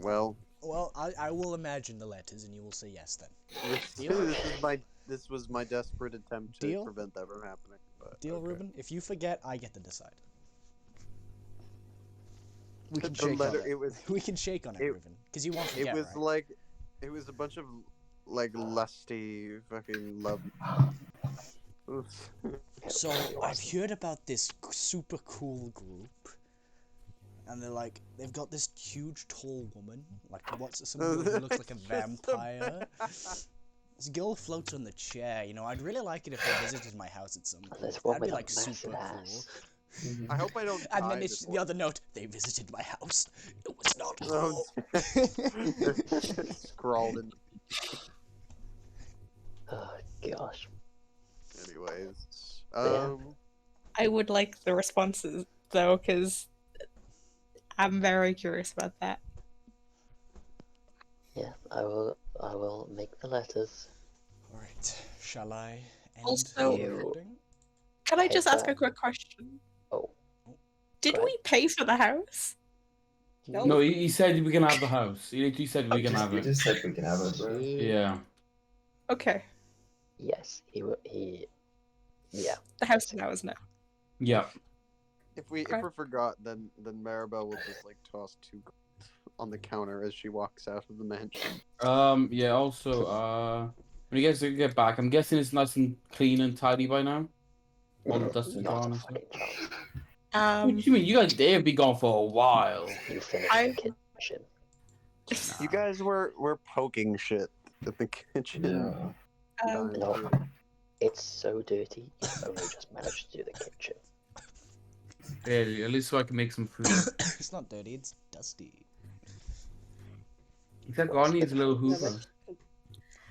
Well, Well, I will imagine the letters and you will say yes then. this was my desperate attempt to Deal? prevent that from happening. But Deal, okay. Ruben? If you forget, I get to decide. We can The shake letter- on it. it was- We can shake on it, it- Ruben. Because you won't It forget, was right? like, it was a bunch of like lusty fucking love. Oof. So, I've heard about this super cool group. And they're like, they've got this huge tall woman. Like, what's some girl who looks like a It's just vampire? This girl floats on the chair, you know, I'd really like it if they visited my house at some point. There's one That'd be with a like massive super cool. ass. I hope I don't. And die then it's before- the other note, they visited my house. It was not Oh, cool. scrawled in. Oh, gosh. Anyways, Yeah. I would like the responses though, because I'm very curious about that. Yeah, I will make the letters. Alright, shall I end Also- the recording? Can I just Head ask a back. quick question? Oh. Did Go we pay for the house? No, he said we can have the house. He said we can have You it. just said we can have it, bro. Yeah. Okay, Yes, he. Yeah. the house is ours now. Yeah. if we forgot, then Maribel will just like toss 2 gold on the counter as she walks out of the mansion. Yeah, also, when you guys get back, I'm guessing it's nice and clean and tidy by now? All the dust is Not gone a and stuff. fucking chance. What do you mean? You guys, they've been gone for a while. You finished I- the kitchen. You guys were poking shit at the kitchen. Yeah. Um, No, it's so dirty. You only just managed to do the kitchen. Yeah, at least so I can make some food. It's not dirty, it's dusty. Except God needs a little hoover.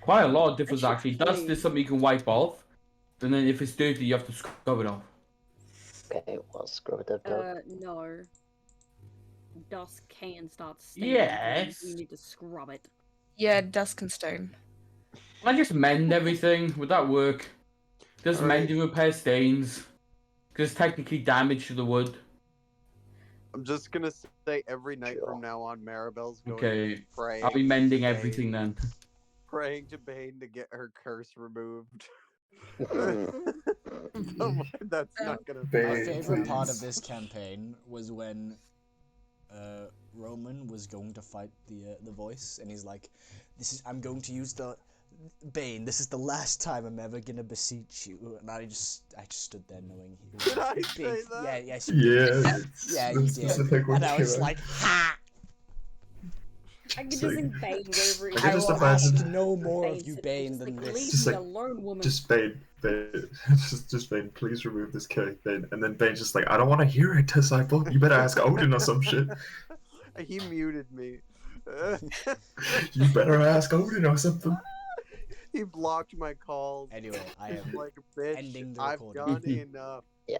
Quite a lot of difference actually. Dust is something you can wipe off. And then if it's dirty, you have to scrub it off. Okay, well, scrub it up. No. Dust can start staining. Yes. You need to scrub it. yeah, dust and stone. Can I just mend everything? Would that work? Does Alright. mending repair stains? Because technically damage to the wood. I'm just gonna say every night Sure. from now on, Maribel's going Okay, to pray. I'll be mending to everything Bane- then. Praying to Bane to get her curse removed. Mm. That's not gonna. Bane. My Hey, favorite part of please. this campaign was when Roman was going to fight the voice, and he's like, I'm going to use the Bane. This is the last time I'm ever gonna beseech you." And I just stood there knowing he was Did I big. say that? Yeah, yes, you did. Yeah. Yeah, you the did. specific one And I was came out. like, ha! I could So- just invade over it. I can I just will imagine- ask no more Bane of you, said, Bane, just than like, this. Leave Just me like- alone, woman. Just Bane, just Bane, please remove this cake, Bane. And then Bane's just like, I don't want to hear it, disciple. You better ask Odin or some shit. He muted me. You better ask Odin or something. He blocked my calls. Anyway, I He's am like, bitch, ending the I've recording. done enough. Yeah,